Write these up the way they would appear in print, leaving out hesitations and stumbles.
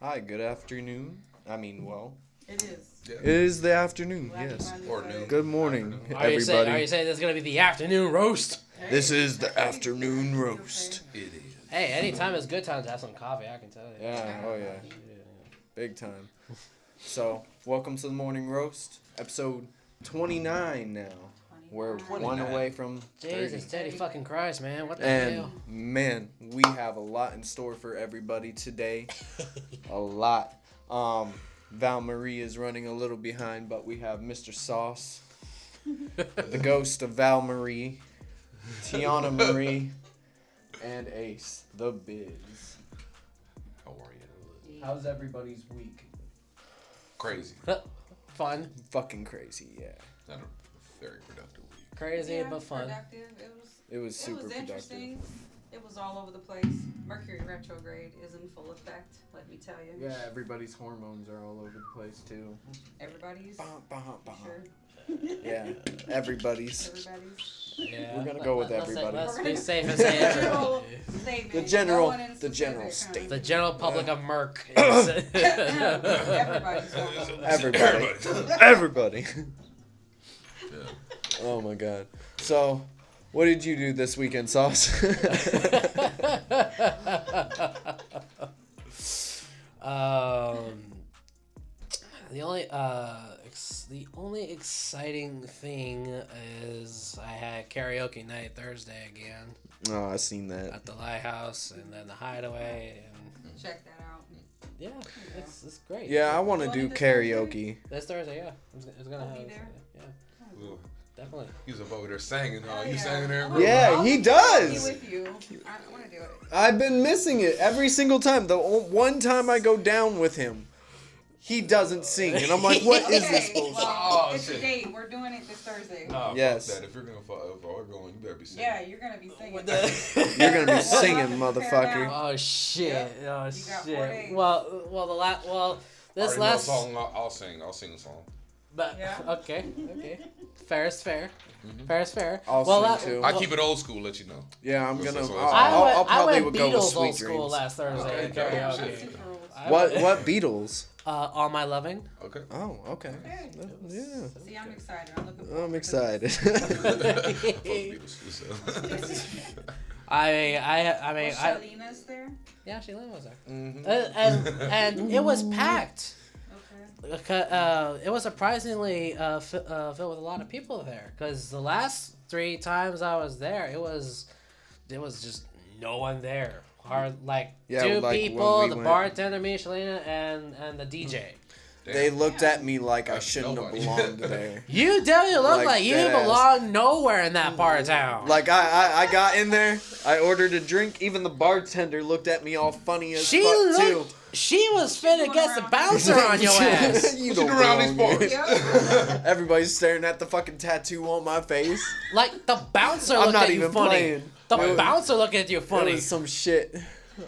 Hi, good afternoon. It is. Yeah. It is the afternoon, yes. Or noon. Good morning, Are you everybody. saying this is going to be the afternoon roast? Hey, This is the afternoon roast. Okay. It is. Hey, anytime is a good time to have some coffee, I can tell you. Yeah, oh yeah. Big time. So, welcome to the morning roast, episode 29 now. We're 29. one away from 30. Jesus, Teddy fucking Christ, man. What the And hell? man, we have a lot in store for everybody today. A lot. Val Marie is running a little behind, but we have Mr. Sauce, the ghost of Val Marie, Tiana Marie, and Ace, the Biz. How are you? How's everybody's week? Crazy. Fun. Fucking crazy, yeah. Not a very productive week. Crazy, Yeah, but fun. Productive. It was super productive. Interesting. It was all over the place. Mercury Retrograde is in full effect, let me tell you. Yeah, everybody's hormones are all over the place too. Everybody's. Sure. Yeah, everybody's. Everybody's. Yeah. We're gonna go with everybody. Let's be safe and say everybody. Statement. The general- No one in the general specific, statement. The general public of Merc is... Everybody's going on. Everybody. Yeah. Oh my god. So, what did you do this weekend, Sauce? The only exciting thing is I had Karaoke Night Thursday again Oh, I seen that. at the Lighthouse and then the Hideaway, and Check that out. yeah, it's great. Yeah, I want to Going do this karaoke. This Thursday, yeah, it's gonna We'll have be there? yeah, Ooh, definitely. he was up over there singing. Oh, You yeah. singing there, I bro? wanna- Yeah, I'll he be does. with you. I want to do it. I've been missing it every single time. The one time I go down with him, he doesn't sing, and I'm like, "What is this bullshit?" Well, Oh, it's a shit. date. We're doing it this Thursday. Nah, Yes. fuck that. If you're gonna we're going, you better be singing. Yeah, you're gonna be singing. You're gonna be singing, Prepare motherfucker. now. Oh shit! Yep. Oh You got 4 shit! days. This Already know a last. song. I'll sing. I'll sing a song. But Yeah. okay. Fair is fair. Fair is fair. I'll sing too. I keep it old school. Let you know. Yeah, I'm gonna. So- I'll probably I would went go with Beatles Sweet old school Dreams. last Thursday Okay, at okay, karaoke. shit. What Beatles? All My Loving. Okay. Oh, okay. Okay. Yeah, See, I'm excited. I'm looking forward I'm to excited. Fuck Beatles, so. I mean, Was Shalina's there? yeah, she was there, Mhm. and it was packed. Okay. It was surprisingly filled with a lot of people there. Cause the last 3 times I was there, it was just no one there. Yeah, 2 like when people, we the went. bartender, me, Shalina, and the DJ. They looked at me like I That's shouldn't have nobody. belonged there. You definitely look Like like you deadass. belong nowhere in that part of town. Like I got in there, I ordered a drink. Even the bartender looked at me all funny as she fuck too. looked, she was finna going get the around. bouncer on your ass. You She don't do around these belong parts. here. Yep. Everybody's staring at the fucking tattoo on my face. Like the bouncer I'm looked not at you even funny. playing. The It was- bouncer looked at you It funny. was some shit.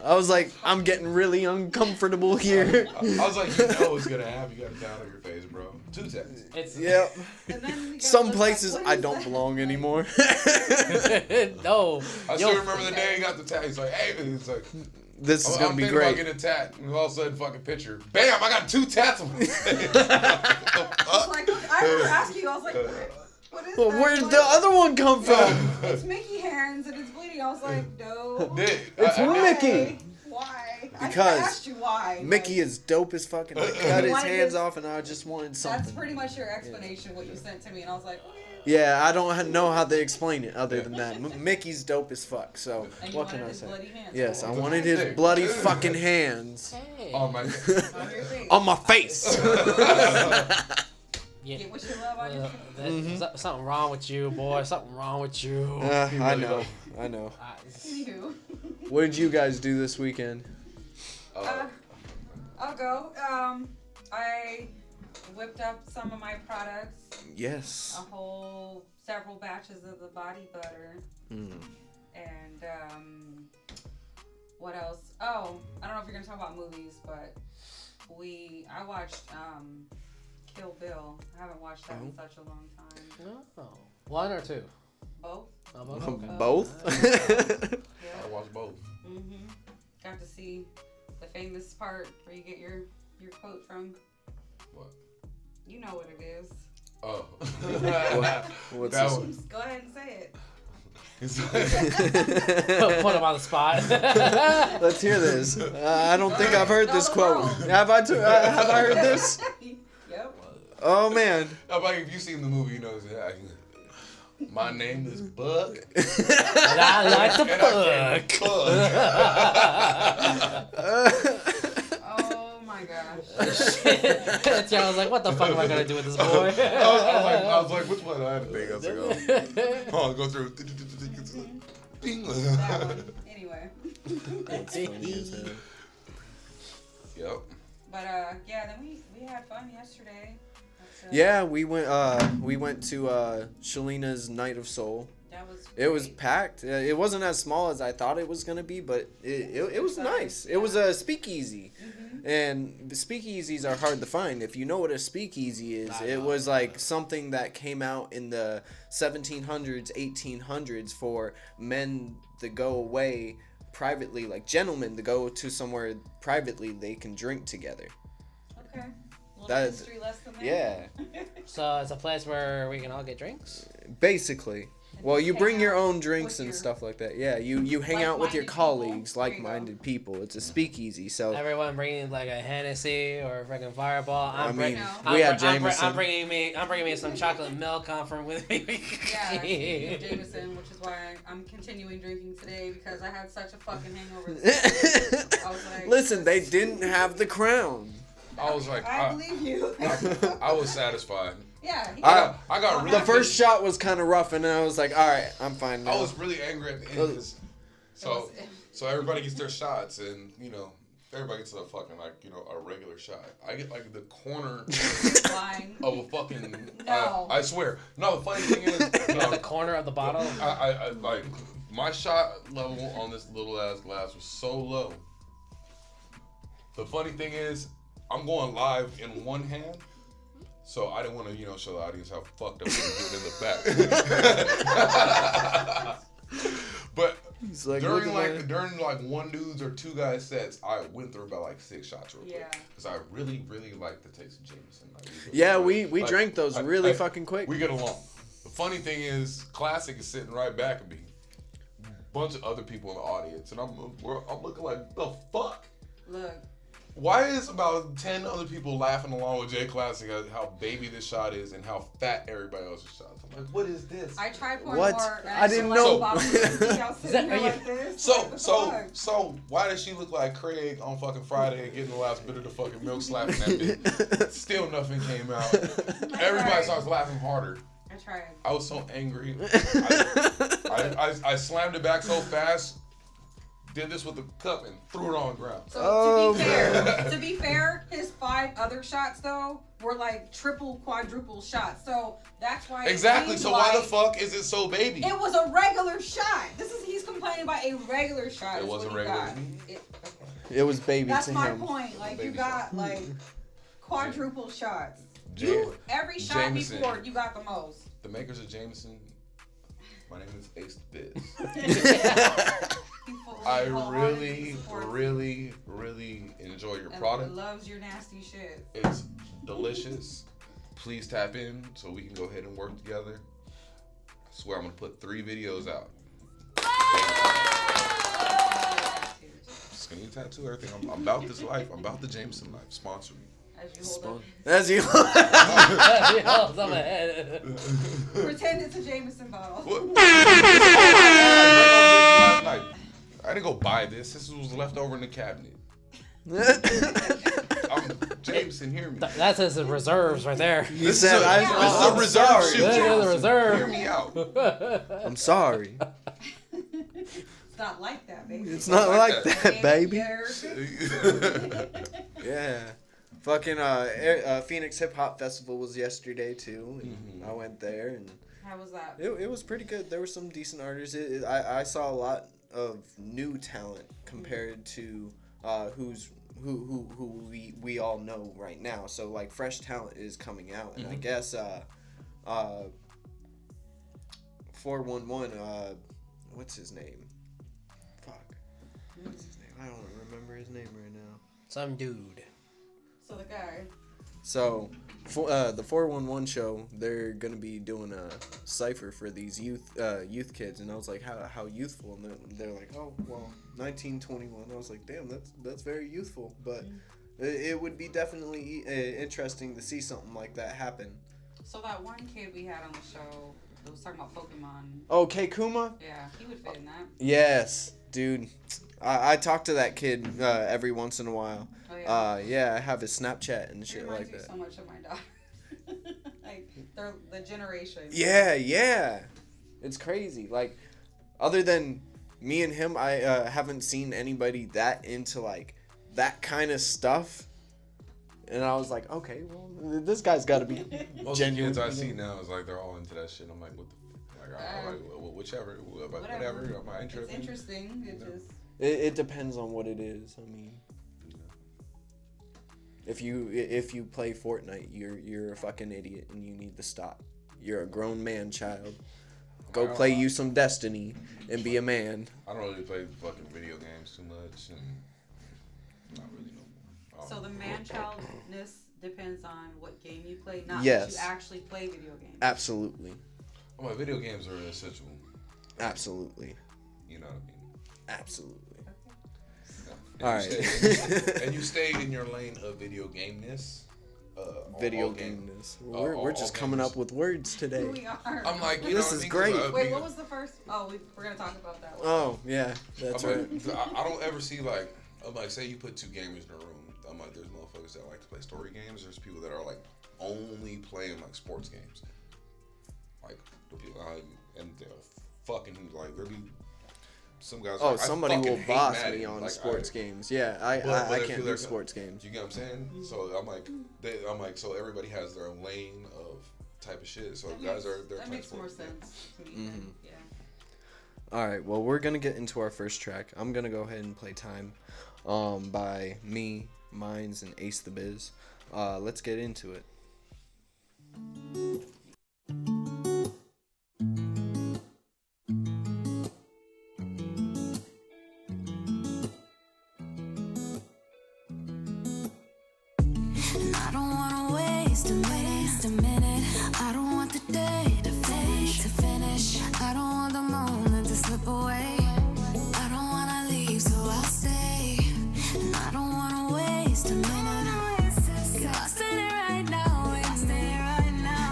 I was like, I'm getting really uncomfortable here. I was like, you know what's gonna happen. You got a down on your face, bro. 2 tats. It's Yep. And then you gotta Some look places like, what I is don't that? belong anymore. no. I Yo, still remember the day he got the tat. He's like, hey, it's like, This is I'm gonna be thinking about great. getting a tat, and all of a sudden, fucking picture, bam! I got 2 tats on my face. I was like, I remember asking you, I was like, what is Well, that? where'd Like, the other one come from? It's Mickey hands and it's bleeding. I was like, no. It's Why? Mickey. Why? Because I asked you why. Mickey Like, is dope as fucking. I cut his wanted hands this- off, and I just wanted That's something. pretty much your explanation, what you sent to me. And I was like, okay. Yeah, I don't know how they explain it other than that. Mickey's dope as fuck. So And you what can wanted I his say? bloody hands. Yes, I Cool. wanted his bloody fucking hands Hey. Oh my On your face. on my face. Yeah. Get what you love on your face. Something wrong with you, boy. Something wrong with you. I know. Anywho. What did you guys do this weekend? I'll go. I whipped up some of my products. Yes. Several batches of the body butter. Mm. And what else? Oh, I don't know if you're gonna talk about movies, but I watched Kill Bill. I haven't watched that in such a long time. No. 1 or 2? Both. Oh, both. Okay. Both? Yeah. I watched both. Got to see The famous part where you get your quote from. What? You know what it is. Oh. What's that this? one? Go ahead and say it. Put him on the spot. Let's hear this. I don't think I've heard this Tell the quote. world. Have I heard this? Yep. Oh man. How about if you seen the movie, you know, my name is Buck. And I like to fuck. Oh my gosh. I was like, what the fuck am I gonna do with this boy? I was like, which one? I had to think. I was like, oh, go through. Ding. That one. Anyway. That's funny as hell. Yep. But yeah, then we had fun yesterday. Yeah, we went to Shalina's Night of Soul. That was It was great. packed. It wasn't as small as I thought it was gonna be, but it was nice. It was a speakeasy, and speakeasies are hard to find. If you know what a speakeasy is, it was like something that came out in the 1700s, 1800s for men to go away privately, like gentlemen to go to somewhere privately they can drink together. Okay. Little That- history lesson there. Yeah, So it's a place where we can all get drinks. basically. And Well, just you hang bring your out own drinks with and your- stuff like that. Yeah, you hang out with your Like-minded colleagues, people. There you go. like-minded people. It's a speakeasy, so Everyone bringing like a Hennessy or a freaking Fireball. I mean, No. we had I'm Jameson. bringing me some chocolate milk on from with me. Yeah, speaking of Jameson, which is why I'm continuing drinking today because I had such a fucking hangover this morning. I was like, Listen, they didn't have the crown. I was like, I believe you. I was satisfied. Yeah. I got really The first shot was kind of rough, and then I was like, all right, I'm fine now. I was really angry at the end. 'Cause- So everybody gets their shots, and you know everybody gets a fucking like a regular shot. I get like the corner lying. of a fucking. No. I swear. No, the funny thing is, The corner of the bottle. I like my shot level on this little ass glass was so low. The funny thing is, I'm going live in one hand. So I didn't want to, show the audience how fucked up we were doing in the back. But He's like, during look at during one dude's or two guys sets, I went through about like 6 shots real quick. Yeah. Because I really, really like the taste of Jameson. Like, Yeah, we drank those like- really like, fucking quick. We get along. The funny thing is, Classic is sitting right back of me. Bunch of other people in the audience, and I'm looking like, the fuck? Look. Why is about 10 other people laughing along with Jay Classic at how baby this shot is and how fat everybody else's shots? I'm like, what is this? I tried pouring What? more. And I didn't feel know. Like the bottle was empty. I was sitting here like this. So, like, what the fuck? why does she look like Craig on fucking Friday and getting the last bit of the fucking milk slapping that bitch? Still nothing came out. Everybody starts laughing harder. I tried. I was so angry. I slammed it back so fast, did this with the cup and threw it on the ground. So Oh, to be fair, his 5 other shots though were like triple, quadruple shots. So that's why. Exactly. It So seemed why the like fuck is it so baby? It was a regular shot. He's complaining about a regular shot. It is was what a he regular- got. It was baby That's to my him. point. Like you Baby got like quadruple shots. Jam- Every shot Jameson. before you got the most. The makers of Jameson. My name is Ace Biz. I really, really, really enjoy your product. Loves your nasty shit. It's delicious. Please tap in so we can go ahead and work together. I swear I'm gonna put 3 videos out. Skinny tattoo, everything. I'm about this life. I'm about the Jameson life. Sponsor me. As you hold As you. On my head. up, pretend it's a Jameson bottle. What? I drank all Jameson last night. I didn't go buy this. This was left over in the cabinet. Jameson, hear me. That's his reserves right there. You said, this is a I'm reserve sorry. shoot. This is a Hear reserve. me out. I'm sorry. It's not like that, baby. It's not like that, baby. Yeah. Yeah. Fucking Phoenix Hip Hop Festival was yesterday too, and I went there, and How was that? it was pretty good. There were some decent artists. I saw a lot of new talent compared to who we all know right now. So like fresh talent is coming out, and I guess 411 what's his name? Fuck. What's his name? I don't remember. remember his name right now. Some dude. So the guy. So, the 411 show, they're gonna be doing a cipher for these youth kids, and I was like, how youthful? And they're like, oh well, 1921. I was like, damn, that's very youthful, but it would be definitely interesting to see something like that happen. So that one kid we had on the show that was talking about Pokemon. Oh, K Kuma? Yeah, he would fit in that. Yes, dude. I talk to that kid every once in a while. Oh yeah. Yeah, I have his Snapchat and It shit reminds like me that. so much of my daughter. Like they're the generation. Yeah. It's crazy. Like, other than me and him, I haven't seen anybody that into like that kind of stuff. And I was like, okay, well, this guy's got to be Most genuine. kids I see now is like they're all into that shit. I'm like, what the I'm like, well, whichever, whatever. Am I interested? It's interesting. It No. just. It depends on what it is. I mean, if you play Fortnite, you're a fucking idiot and you need to stop. You're a grown man, child. Go play you some Destiny and be a man. I don't really play fucking video games too much, and not really no more. So the man-childness depends on what game you play, not Yes. that you actually play video games. Absolutely. Well, video games are essential. Absolutely. You know what I mean? Absolutely. And All you right. stay- and you stay in your lane of video gameness. Video all game- gameness. all We're just coming gamers. up with words today. Here we are. I'm like, you This know, is I mean, great. 'cause, Wait, what was the first? Oh, we're gonna talk about that one. Oh yeah, that's I'm right. like, I don't ever see like, I'm like, say you put two gamers in a room. I'm like, there's motherfuckers that like to play story games. There's people that are like only playing like sports games. Like the people, and they're fucking like there be some guys. Oh, like, I somebody fucking will hate boss Madden. me on Like, sports games. Yeah, I But if can't they're- do sports games. You get what I'm saying? So I'm like, so everybody has their lane of type of shit. So That guys makes- are they're that playing makes more sports. sense to me. Then. Yeah. All right, well, we're gonna get into our first track. I'm gonna go ahead and play "Time" by me, Mines, and Ace the Biz. Let's get into it. I don't wanna waste a minute. I don't want the day to finish. I don't want the moment to slip away. I don't wanna leave, so I'll stay. And I don't wanna waste a minute. So I'll stay there right now.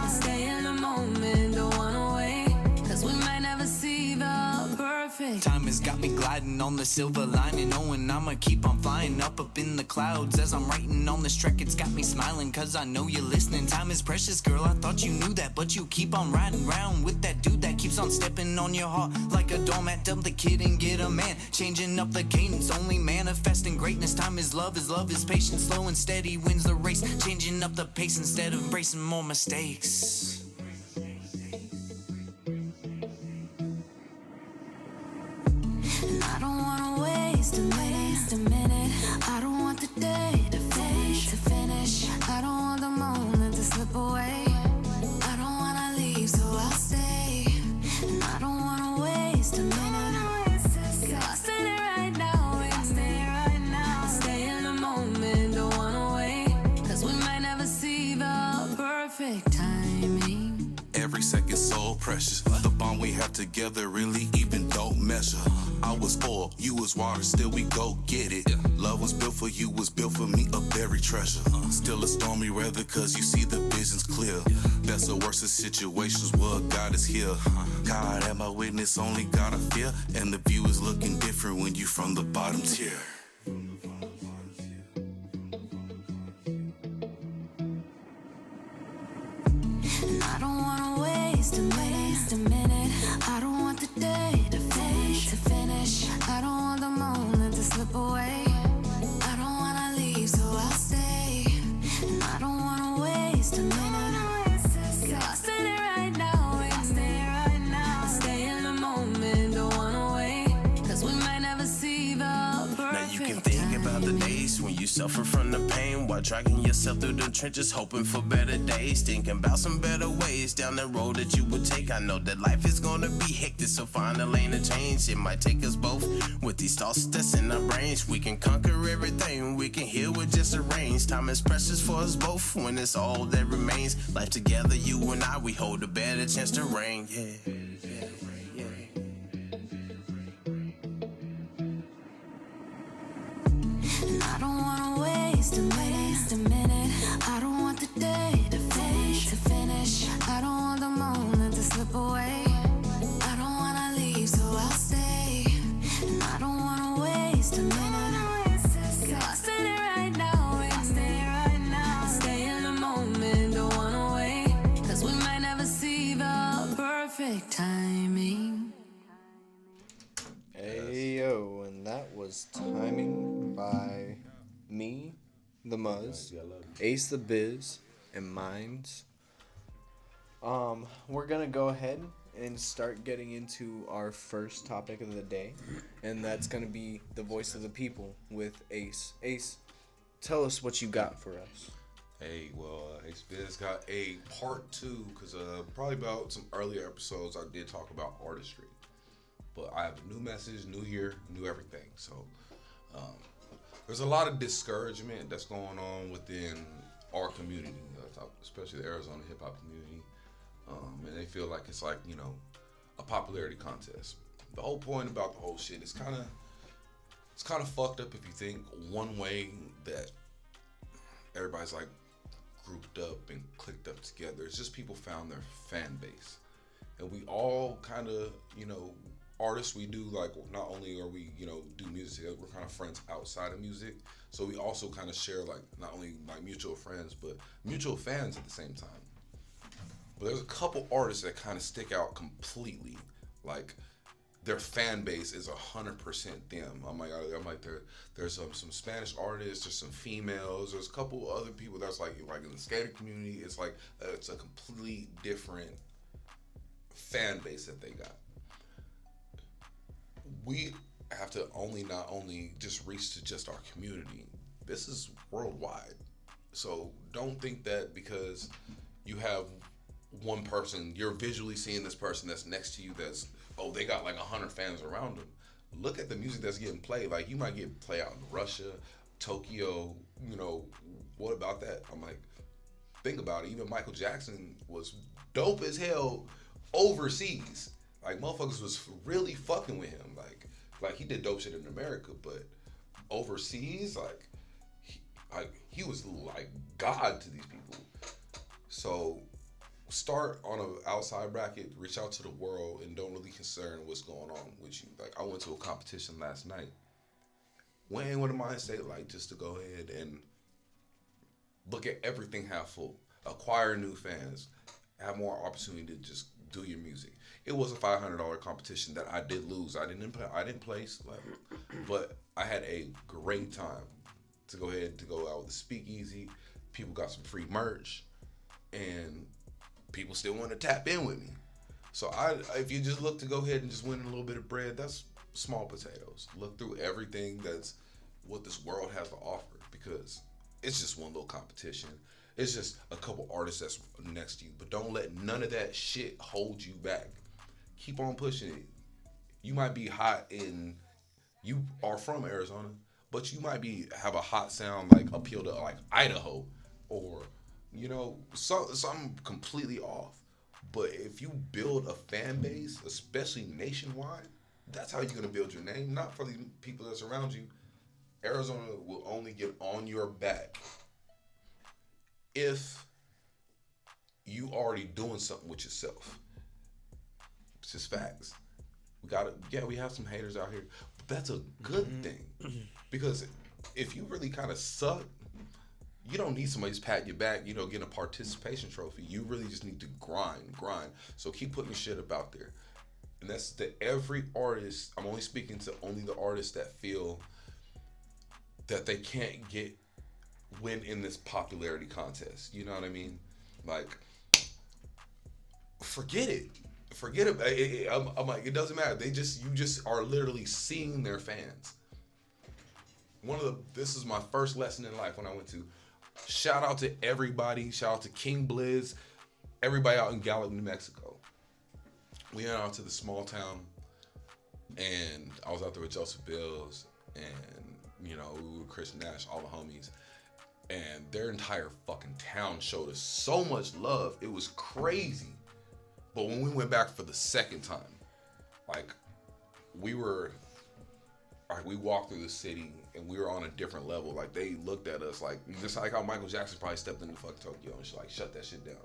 Stay in the moment, don't wanna wait. 'Cause we might never see the perfect. Time has got me gliding on the silver lining, knowing I'ma keep on flying up in the clouds. As I'm writing on this track, it's got me smiling, cause I know you're listening. Time is precious, girl, I thought you knew that, but you keep on riding round with that dude that keeps on stepping on your heart like a doormat. Dump the kid and get a man, changing up the cadence, only manifesting greatness. Time is love is patience, slow and steady wins the race, changing up the pace instead of embracing more mistakes. And I don't wanna waste a minute. I don't want the day to finish. I don't want the moment to slip away. I don't wanna leave, so I'll stay. And I don't wanna waste a minute. So I'll stay there right now. Stay in the moment, don't wanna wait. 'Cause we might never see the perfect timing. Every second so precious. The bond we have together really even don't measure. I was oil, you was water, still we go get it. Love was built for you, was built for me, a buried treasure. Still a stormy weather, cause you see the vision's clear. Best or worst of situations, well, God is here. God at my witness, only God I fear. And the view is looking different when you from the bottom tier. And I don't wanna waste a minute. I don't want the day to finish. I don't want the moment to slip away. I don't wanna leave, so I'll stay. And I don't wanna waste a minute. So I'll stay there right now. Stay in the moment, don't wanna wait. 'Cause we might never see the perfect. Now you suffer from the pain while dragging yourself through the trenches, hoping for better days, thinking about some better ways down the road that you would take. I know that life is gonna be hectic, so find a lane of change. It might take us both with these thoughts that's in our brains. We can conquer everything, we can heal with just a range. Time is precious for us both when it's all that remains. Life together, you and I, we hold a better chance to reign. Yeah. And I don't wanna waste a minute. I don't want the day to finish. I don't want the moment to slip away. I don't wanna leave, so I'll stay. And I don't wanna waste a minute. So I'll stay there right now. Stay in the moment, don't wanna wait. 'Cause we might never see the perfect timing. Ayo, and that was Timing by me, the Muzz, Ace the Biz, and Minds. We're gonna go ahead and start getting into our first topic of the day, and that's gonna be the voice of the people with Ace. Ace, tell us what you got for us. Hey, well, Ace Biz got a part 2 because probably about some earlier episodes I did talk about artistry. But I have a new message, new year, new everything. So there's a lot of discouragement that's going on within our community, especially the Arizona hip hop community. And they feel like it's like, a popularity contest. The whole point about the whole shit is kind of fucked up if you think one way that everybody's like grouped up and clicked up together. It's just people found their fan base. And we all kind of, artists, we do like, not only are we, do music together, we're kind of friends outside of music. So we also kind of share like not only like mutual friends, but mutual fans at the same time. But there's a couple artists that kind of stick out completely. Like their fan base is 100% them. I'm like there's some Spanish artists, there's some females, there's a couple other people that's like in the skater community. It's like it's a completely different fan base that they got. We have to not only just reach to just our community. This is worldwide. So don't think that because you have one person, you're visually seeing this person that's next to you that's, they got like 100 fans around them. Look at the music that's getting played. Like you might get played out in Russia, Tokyo, what about that? I'm like, think about it. Even Michael Jackson was dope as hell overseas. Like motherfuckers was really fucking with him. Like he did dope shit in America, but overseas, he was like God to these people. So start on an outside bracket, reach out to the world, and don't really concern what's going on with you. Like I went to a competition last night. Went in with a mindset like just to go ahead and look at everything half full, acquire new fans, have more opportunity to just do your music. It was a $500 competition that I did lose. I didn't place, but I had a great time to go ahead to go out with the speakeasy. People got some free merch, and people still want to tap in with me. So if you just look to go ahead and just win a little bit of bread, that's small potatoes. Look through everything that's what this world has to offer, because it's just one little competition. It's just a couple artists that's next to you, but don't let none of that shit hold you back. Keep on pushing it. You might be hot you are from Arizona, but you might have a hot sound like appeal to like Idaho or, something completely off. But if you build a fan base, especially nationwide, that's how you're going to build your name. Not for the people that's around you. Arizona will only get on your back if you already doing something with yourself. It's just facts. We have some haters out here, but that's a good thing. Because if you really kind of suck, you don't need somebody to pat your back, getting a participation trophy. You really just need to grind. So keep putting your shit up out there. And that's to every artist. I'm only speaking to only the artists that feel that they can't win in this popularity contest. You know what I mean? Like, forget it. I'm like, it doesn't matter. You just are literally seeing their fans. This is my first lesson in life when I went to. Shout out to everybody. Shout out to King Blizz. Everybody out in Gallup, New Mexico. We went out to the small town, and I was out there with Joseph Bills, and we were with Chris Nash, all the homies, and their entire fucking town showed us so much love. It was crazy. But when we went back for the second time, we walked through the city and we were on a different level. Like, they looked at us just like how Michael Jackson probably stepped into fucking Tokyo and shut that shit down.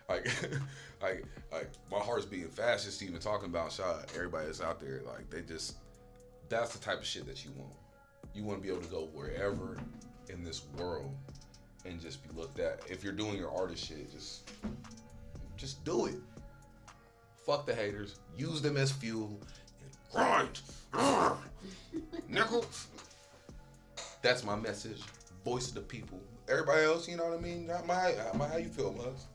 Like my heart's beating fast just even talking about everybody that's out there. That's the type of shit that you want. You want to be able to go wherever in this world and just be looked at. If you're doing your artist shit, just do it. Fuck the haters. Use them as fuel. And grind. Nickel. That's my message. Voice of the people. Everybody else, you know what I mean? How you feel, Muggs?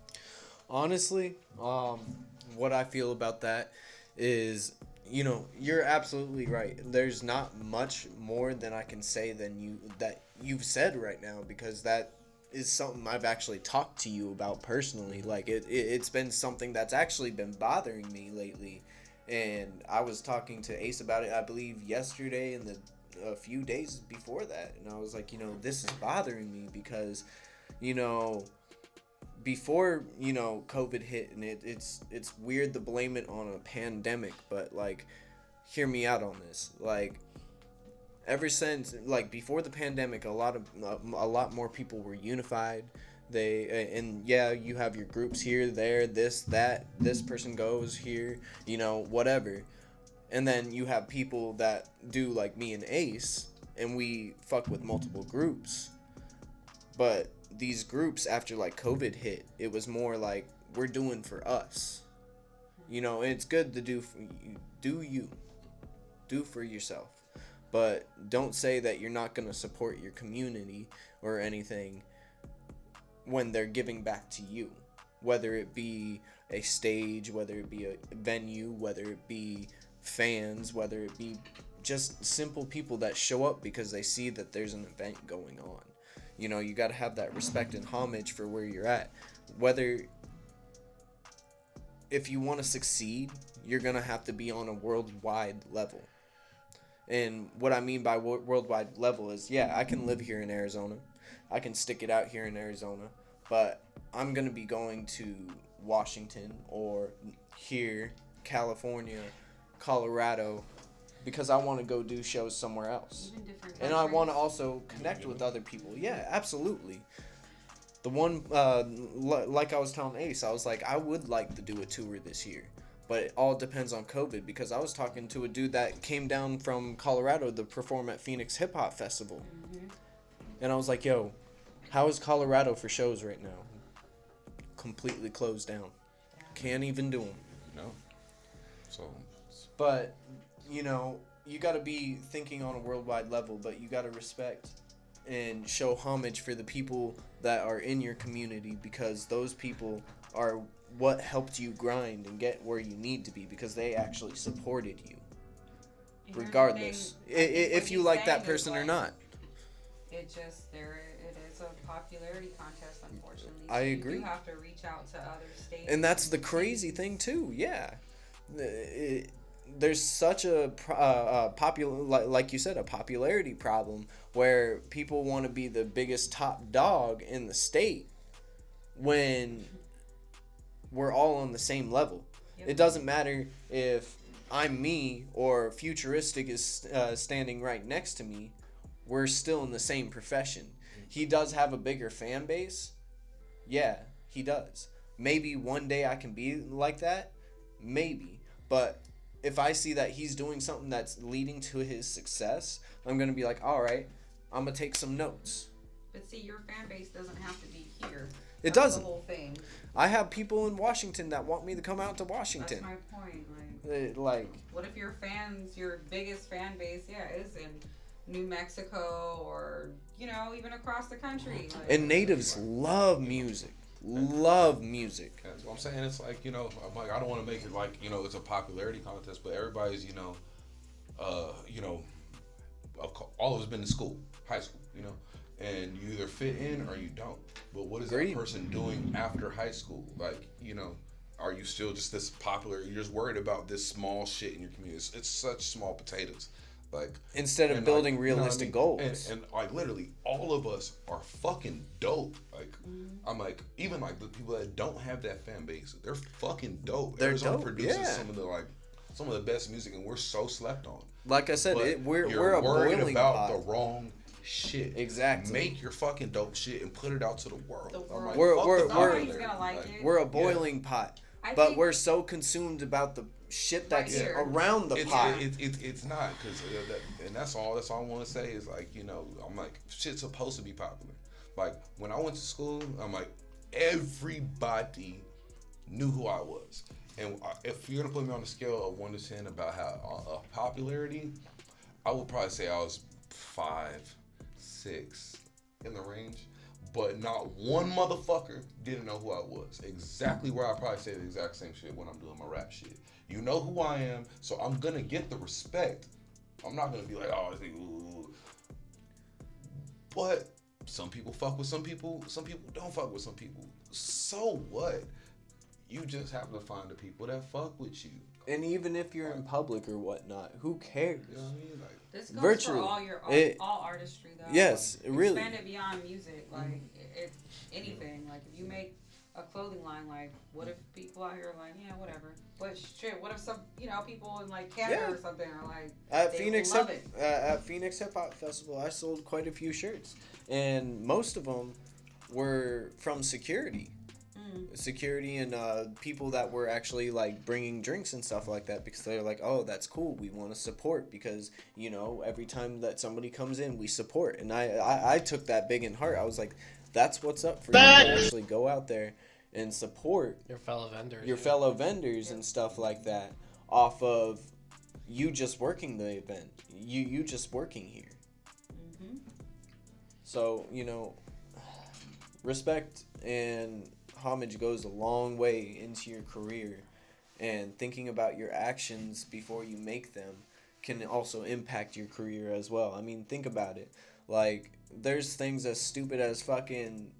Honestly, what I feel about that is, you're absolutely right. There's not much more than I can say that you've said right now, because that is something I've actually talked to you about personally. Like, it's been something that's actually been bothering me lately, and I was talking to Ace about it, I believe, yesterday and a few days before that, and I was like, this is bothering me because, before COVID hit, and it's weird to blame it on a pandemic, but hear me out on this. Ever since before the pandemic, a lot more people were unified. You have your groups here, there, this, that, this person goes here, whatever. And then you have people that do like me and Ace, and we fuck with multiple groups. But these groups, after COVID hit, it was more like, we're doing for us. And it's good to do for yourself. But don't say that you're not going to support your community or anything when they're giving back to you. Whether it be a stage, whether it be a venue, whether it be fans, whether it be just simple people that show up because they see that there's an event going on. You got to have that respect and homage for where you're at. If you want to succeed, you're going to have to be on a worldwide level. And what I mean by worldwide level is, I can live here in Arizona. I can stick it out here in Arizona. But I'm going to be going to Washington or here, California, Colorado, because I want to go do shows somewhere else. Even different and I want to also connect with other people. Yeah, absolutely. The one, like I was telling Ace, I was like, I would like to do a tour this year. But it all depends on COVID, because I was talking to a dude that came down from Colorado to perform at Phoenix Hip Hop Festival. Mm-hmm. And I was like, yo, how is Colorado for shows right now? Completely closed down. Can't even do them. No. So. But, you got to be thinking on a worldwide level, but you got to respect and show homage for the people that are in your community, because those people are what helped you grind and get where you need to be, because they actually supported you. Regardless. If you like that person or not. It is a popularity contest, unfortunately. So I agree. You do have to reach out to other states. And that's the crazy thing too. Yeah. There's such a like you said, a popularity problem where people want to be the biggest top dog in the state when we're all on the same level. Yep. It doesn't matter if I'm me or Futuristic is standing right next to me. We're still in the same profession. He does have a bigger fan base. Yeah, he does. Maybe one day I can be like that. Maybe. But if I see that he's doing something that's leading to his success, I'm going to be like, all right, I'm going to take some notes. But see, your fan base doesn't have to be here. It doesn't. The whole thing. I have people in Washington that want me to come out to Washington. That's my point. What if your biggest fan base, is in New Mexico or, even across the country. And natives love music. Love music. That's what I'm saying. It's like, I'm like, I don't want to make it like, it's a popularity contest, but everybody's, all of us been to school, high school, you know, and you either fit in or you don't. But what is that person doing after high school? Like, you know, are you still just this popular? You're just worried about this small shit in your community. It's such small potatoes. Like, instead of building realistic goals. And like literally all of us are fucking dope. Like I'm like, even like the people that don't have that fan base, they're fucking dope. They're Arizona dope, produces some of the best music, and we're so slept on. Like I said, we're a worried boiling about pot. the wrong shit. Exactly. Make your fucking dope shit and put it out to the world. Nobody's gonna like it. We're a boiling pot. But we're so consumed about the shit that's around the pot. It's not, because and that's all I want to say is, like, you know, I'm like, shit's supposed to be popular. Like, when I went to school, I'm like, everybody knew who I was. And if you're gonna put me on a scale of 1 to 10 about how popularity, I would probably say I was 5, 6 in the range. But not one motherfucker didn't know who I was. Exactly where I probably say the exact same shit when I'm doing my rap shit. You know who I am, so I'm gonna get the respect. I'm not gonna be like, oh, ooh. But some people fuck with some people don't fuck with some people. So what? You just have to find the people that fuck with you. And even if you're in public or whatnot, who cares? You know what I mean? Like, this goes virtually, for all artistry, though. Yes, really. Expand it beyond music, like it's anything. Like if you make a clothing line, like what if people out here are like, yeah, whatever. But shit, what if some, you know, people in like Canada or something are like, at they Phoenix love it. At Phoenix Hip Hop Festival, I sold quite a few shirts, and most of them were from security. Security and people that were actually like bringing drinks and stuff like that, because they're like, oh, that's cool, we want to support, because, you know, every time that somebody comes in, we support. And I took that big in heart. I was like, that's what's up for you to actually go out there and support your fellow vendors and stuff like that, off of you just working the event, you just working here. So, you know, respect and homage goes a long way into your career, and thinking about your actions before you make them can also impact your career as well. I mean, think about it. Like, there's things as stupid as fucking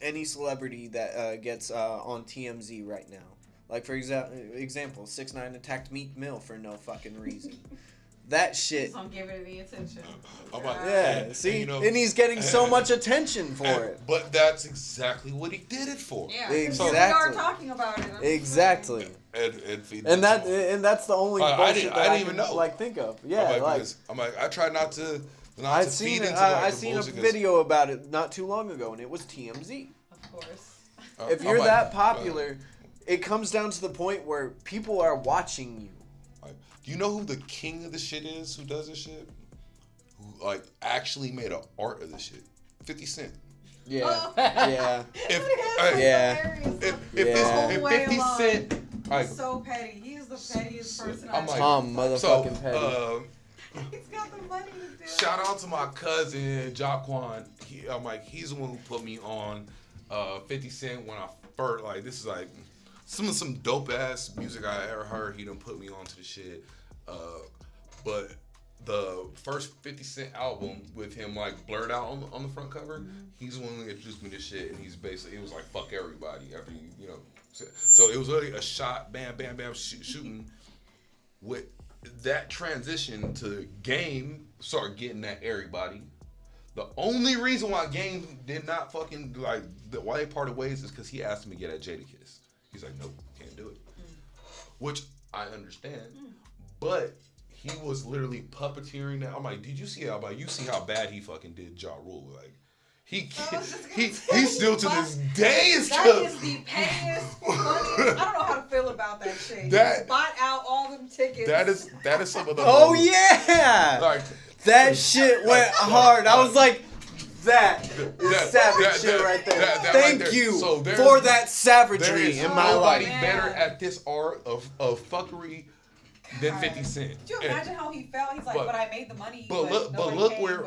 any celebrity that gets on TMZ right now. Like, for example, 6ix9ine attacked Meek Mill for no fucking reason. That shit. I'm giving it the attention. See, and he's getting so much attention for it. But that's exactly what he did it for. Yeah, exactly. We are talking about it. Exactly. And that's the only bullshit I didn't even know. Like, think of. Yeah, I'm like, I try not to. I seen a video about it not too long ago, and it was TMZ. Of course. If you're that popular, it comes down to the point where people are watching you. Do you know who the king of the shit is? Who does this shit? Who like actually made an art of this shit? 50 Cent. Yeah. Yeah. If 50 Cent, like, he's so petty. He's the pettiest person I'm like, Tom motherfucking petty. He's got the money to do it. Shout out to my cousin Jaquan. I'm like, he's the one who put me on 50 Cent when I first, like, this is like some dope ass music I ever heard. He done put me onto the shit. But the first 50 Cent album with him like blurred out on the front cover, he's the one who introduced me to shit, and he's basically, it was like fuck everybody after you know. So it was really a shot, bam, bam, bam, shooting. With that transition to Game start getting at everybody. The only reason why Game did not fucking like why they parted ways is because he asked me to get at Jadakiss. He's like, nope, can't do it. Which I understand, but he was literally puppeteering that. I'm like, did you see how? You see how bad he fucking did Ja Rule? Like, he still to this day is. That is the pettiest, funniest. I don't know how to feel about that shit. He bought out all them tickets. That is some of the. Oh yeah, like that shit went hard. I was like. That is savage shit right there. Thank you for that savagery in my life. Nobody better at this art of fuckery than 50 Cent. Do you imagine how he felt? He's like, but I made the money. But look where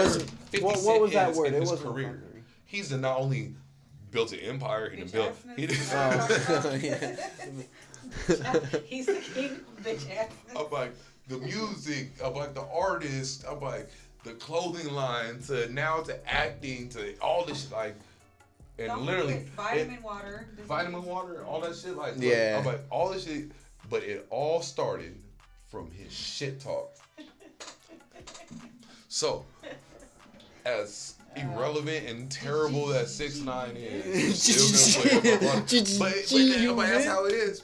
50 what Cent was that is word? in his career. He's not only built an empire, he done built. He's the king of bitch ass. I'm like, the music, of like the artist, of like the clothing line, to now to acting, to all this shit, like, and Don't literally forget vitamin water. vitamin water, all that shit, like, Yeah. I'm like, all this shit, but it all started from his shit talk. So, as irrelevant and terrible that 6ix9ine is, still gonna play up but that's how it is.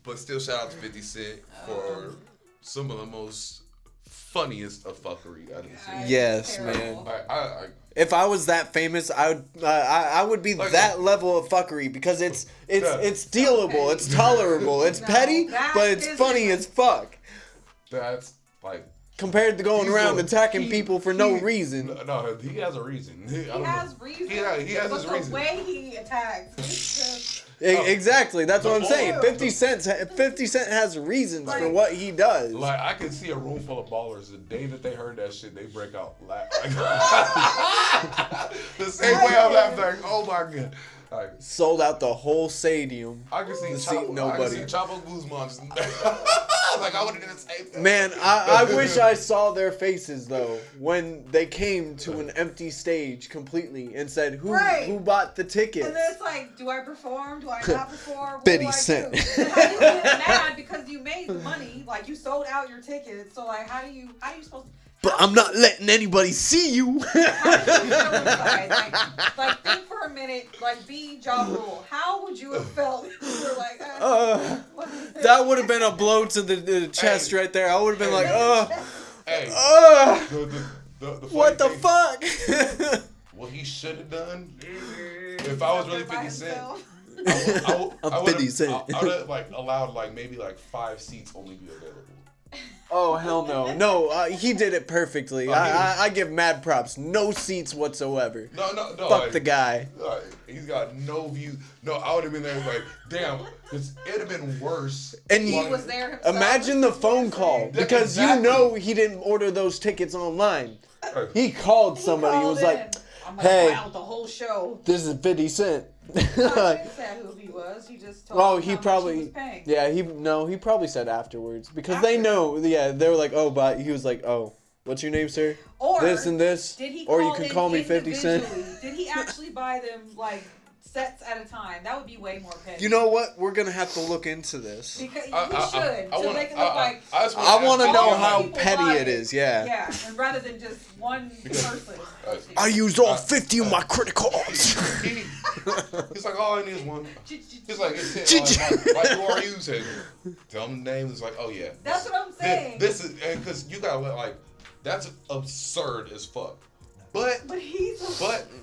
But still, shout out to 50 Cent for some of the most funniest of fuckery I've seen. Yes, Terrible. man. I If I was that famous, I would be Like- that level of fuckery because it's Yeah. dealable, it's tolerable, it's No, petty, that but it's isn't- funny as fuck that's like. compared to going He's around a- attacking he- people for no he- reason. No, he has a reason. He has reason. He has but his the reason. way he attacks, it's just, Exactly, that's what I'm saying. Oh. 50 Cent has reasons for Like- what he does. Like, I can see a room full of ballers. The day that they heard that shit, they break out laughing. The same way I'm laughing, like, oh my god. Like, Sold out the whole stadium. I can see To see Chapo, nobody. Chapo Guzman just like, I would have done the same thing. Man, I wish I saw their faces though when they came to an empty stage completely and said, Right. who bought the tickets? and then it's like, do I perform? Do I not perform? What 50 do I Cent. do? And how do you get mad because you made the money? Like you sold out your tickets. So like, how do you supposed to? But I'm not letting anybody see you. How do you feel inside? Like think for a minute. Like be Ja Rule. How would you have felt if you were like? That would have been a blow to the chest right there. I would have been like, Hey, the funny what the thing- fuck? What he should have done, if I was really 50 Cent, I'm 50 Cent. I would have like allowed like maybe like 5 seats only be available. Oh hell no, no! He did it perfectly. I give mad props. No seats whatsoever. No. Fuck like, the guy. Like, he's got no view. No, I would have been there like, damn, it'd have been worse. And He was there himself. imagine the phone call because Exactly. you know he didn't order those tickets online. He called somebody. He called was like, in. I'm gonna "Hey, buy out the whole show." this is 50 Cent." I didn't say who he was. He just told Oh, me he how much probably, was paying. yeah, he probably said afterwards because they know, yeah, they were like, oh, but he was like, oh, what's your name, sir? Or This and this, Did he or you call can in call me 50 Cent. individually? Did he actually buy them like sets at a time? That would be way more petty. You know what? We're gonna have to look into this. because we I should wanna- to make it look like I want to all know the how people petty buy it is. Yeah. yeah, and rather than just one person. I used all 50 of my credit cards. He's like, all I need is one. He's like, it's like who are you? Said, tell him the name. It's like, oh yeah. That's what I'm saying. This is because you gotta like, that's absurd as fuck. But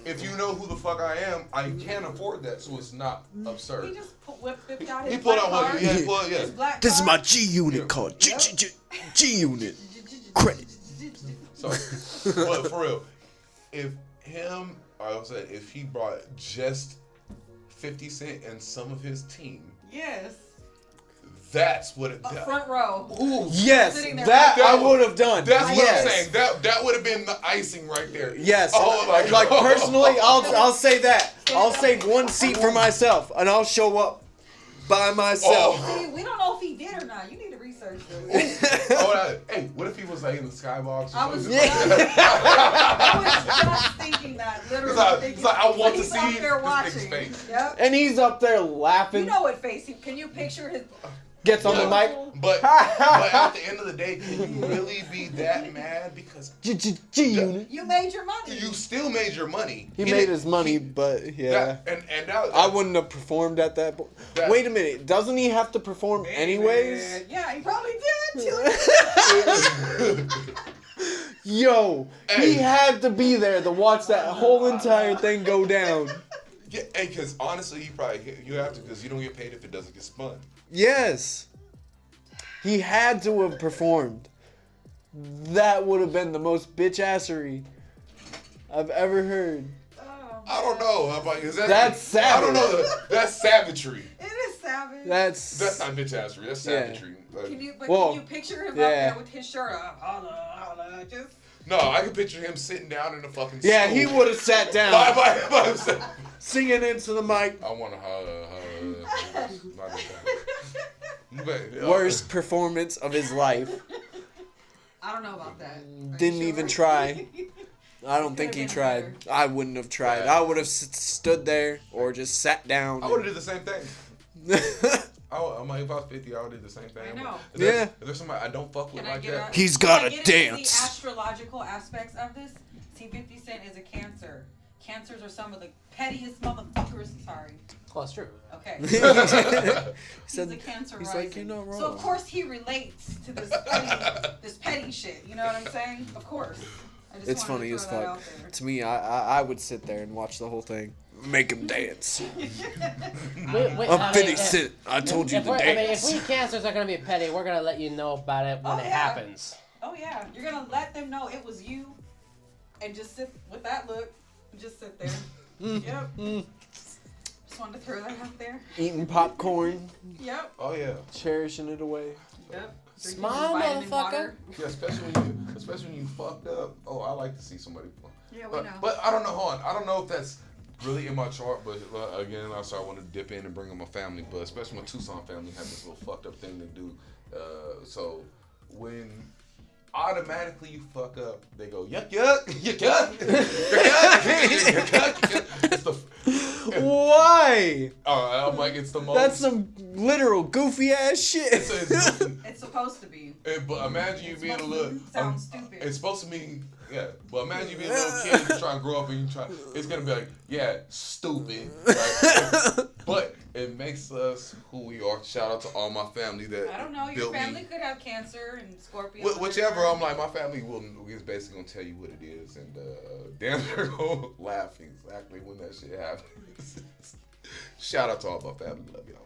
if you know who the fuck I am, I can't afford that, so it's not absurd. He just whipped out his He pulled black out what? card, Yeah, he pulled, yeah. his black This is my card. G Unit card. G Unit credit. So, but for real, if him, I said, if he brought just 50 Cent and some of his team, Yes. that's what it. A front row. Ooh, Yes, Sitting there that like- I would have done. that's what yes. I'm saying. That would have been the icing right there. Yes. Oh my like God. personally, I'll say that. I'll save one seat for myself, and I'll show up by myself. Oh. See, we don't know if he did or not. You need to research this. Hey, what if he was like in the skybox? Or I was, something? I was just thinking that. Literally He's like, thinking. I want so to he's up see there this watching. nigga's face. Yep. And he's up there laughing. You know what face? Can you picture his? Gets on the mic. But at the end of the day, can you really be that mad? Because G Unit. You made your money. you still made your money. He made his money, but yeah. And that, I wouldn't have performed at that point. That- Wait a minute. Doesn't he have to perform anyways? Yeah, he probably did. Yo, Hey. he had to be there to watch that whole entire thing go down. Yeah, because honestly, you have to, because you don't get paid if it doesn't get spun. Yes. He had to have performed. That would have been the most bitch-assery I've ever heard. I don't know. I'm like, is that? That's savage. I don't know. That's savagery. It is savage. That's not bitch-assery. That's Yeah. savagery. Like, Whoa. Can you picture him Yeah. up there with his shirt up? Holla, just. no, I can picture him sitting down in the fucking yeah, stool he would have sat down, by himself. singing into the mic. I want to holla. Worst performance of his life. I don't know about that. Are you Didn't sure? even try. I don't It think could've he been tried. better. I wouldn't have tried. Yeah. I would have stood there or just sat down. I would have did the same thing. I'm like, if I was 50, I would do the same thing. I know. Yeah. If there's somebody I don't fuck with Can I like get that, out? He's Can I gotta get into dance. The astrological aspects of this. See, 50 Cent is a Cancer. Cancers are some of the pettiest motherfuckers. Sorry. Well, it's true. Okay. He He's said, a Cancer he's rising. like, you're not wrong. So of course he relates to this petty shit. You know what I'm saying? Of course. I just It's wanted funny to as throw that fuck. out there. To me, I would sit there and watch the whole thing. Make him dance. I'm 50 Cent. I told you to dance. If we cancers are gonna be petty, we're gonna let you know about it when Oh, it yeah. happens. Oh yeah, you're gonna let them know it was you, and just sit with that look. And just sit there. Yep. Just wanted to throw that out there. Eating popcorn, Yep. oh yeah, cherishing it away. Yep. Drinking Smile, vitamin motherfucker. water. yeah. Especially when you fucked up. Oh, I like to see somebody. Yeah, we know. But I don't know. Hold on. I don't know if that's really in my chart. But again, I want to dip in and bring in my family. But especially my Tucson family have this little fucked up thing they do. So when automatically you fuck up, they go yuck yuck yuck yuck yuck yuck. It's the Why? I'm like, it's the most. That's some literal goofy ass shit. It's supposed to be. But imagine you It's being a supposed to little. sound stupid. It's supposed to mean, yeah. But imagine you being a little kid, you try to grow up and you try. It's gonna be like, yeah, stupid. Right? But it makes us who we are. Shout out to all my family that. I don't know. Your built family me. could have Cancer and Scorpio. Whichever, I'm like, my family is basically gonna tell you what it is, and damn, they're gonna laugh exactly when that shit happens. Shout out to all my family, love y'all.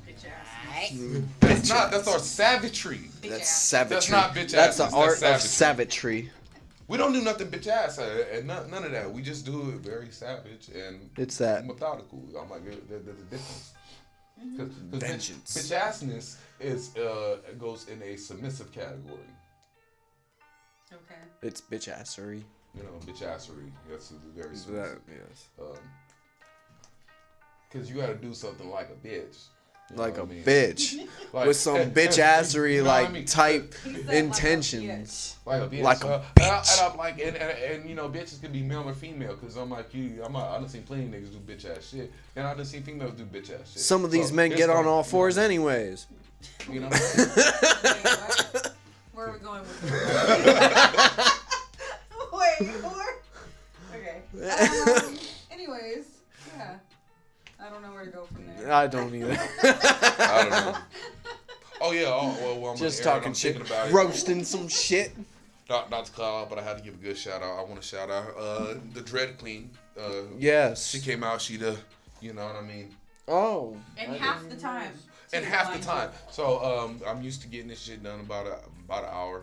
Bitch ass. That's not. That's our savagery. Bitch That's ass. savagery. That's not bitch That's the asses, art that's of savagery. savagery. We don't do nothing bitch ass, and none of that. We just do it very savage and It's that. methodical. I'm like, there's a difference. Because Vengeance. bitch assness is goes in a submissive category. Okay. It's bitch assery. You know, bitch assery. That's very That, submissive. yes. Because you got to do something like a bitch. You know Like what a I mean? bitch. Like- With some bitch assery You know what I like mean? type He said like a intentions. Like a bitch. Like a And bitch. I'm like, and you know, bitches can be male or female. Because I'm like, I done seen plenty of niggas do bitch ass shit. And I done seen females do bitch ass shit. Some of these So, men it's get on gonna- all fours anyways. You know? Wait, what? Where are we going with this? Wait, where? Okay. Anyways, yeah. I don't know where to go from there. I don't either. I don't know. Oh yeah. Well, I'm Just on the air and talking I'm shit. thinking about it. Roasting some shit. Not to call out, but I had to give a good shout out. I want to shout out the Dread Queen. Yes. She came out. You know what I mean. Oh. And half the time. And to half the remind time. So I'm used to getting this shit done about an hour.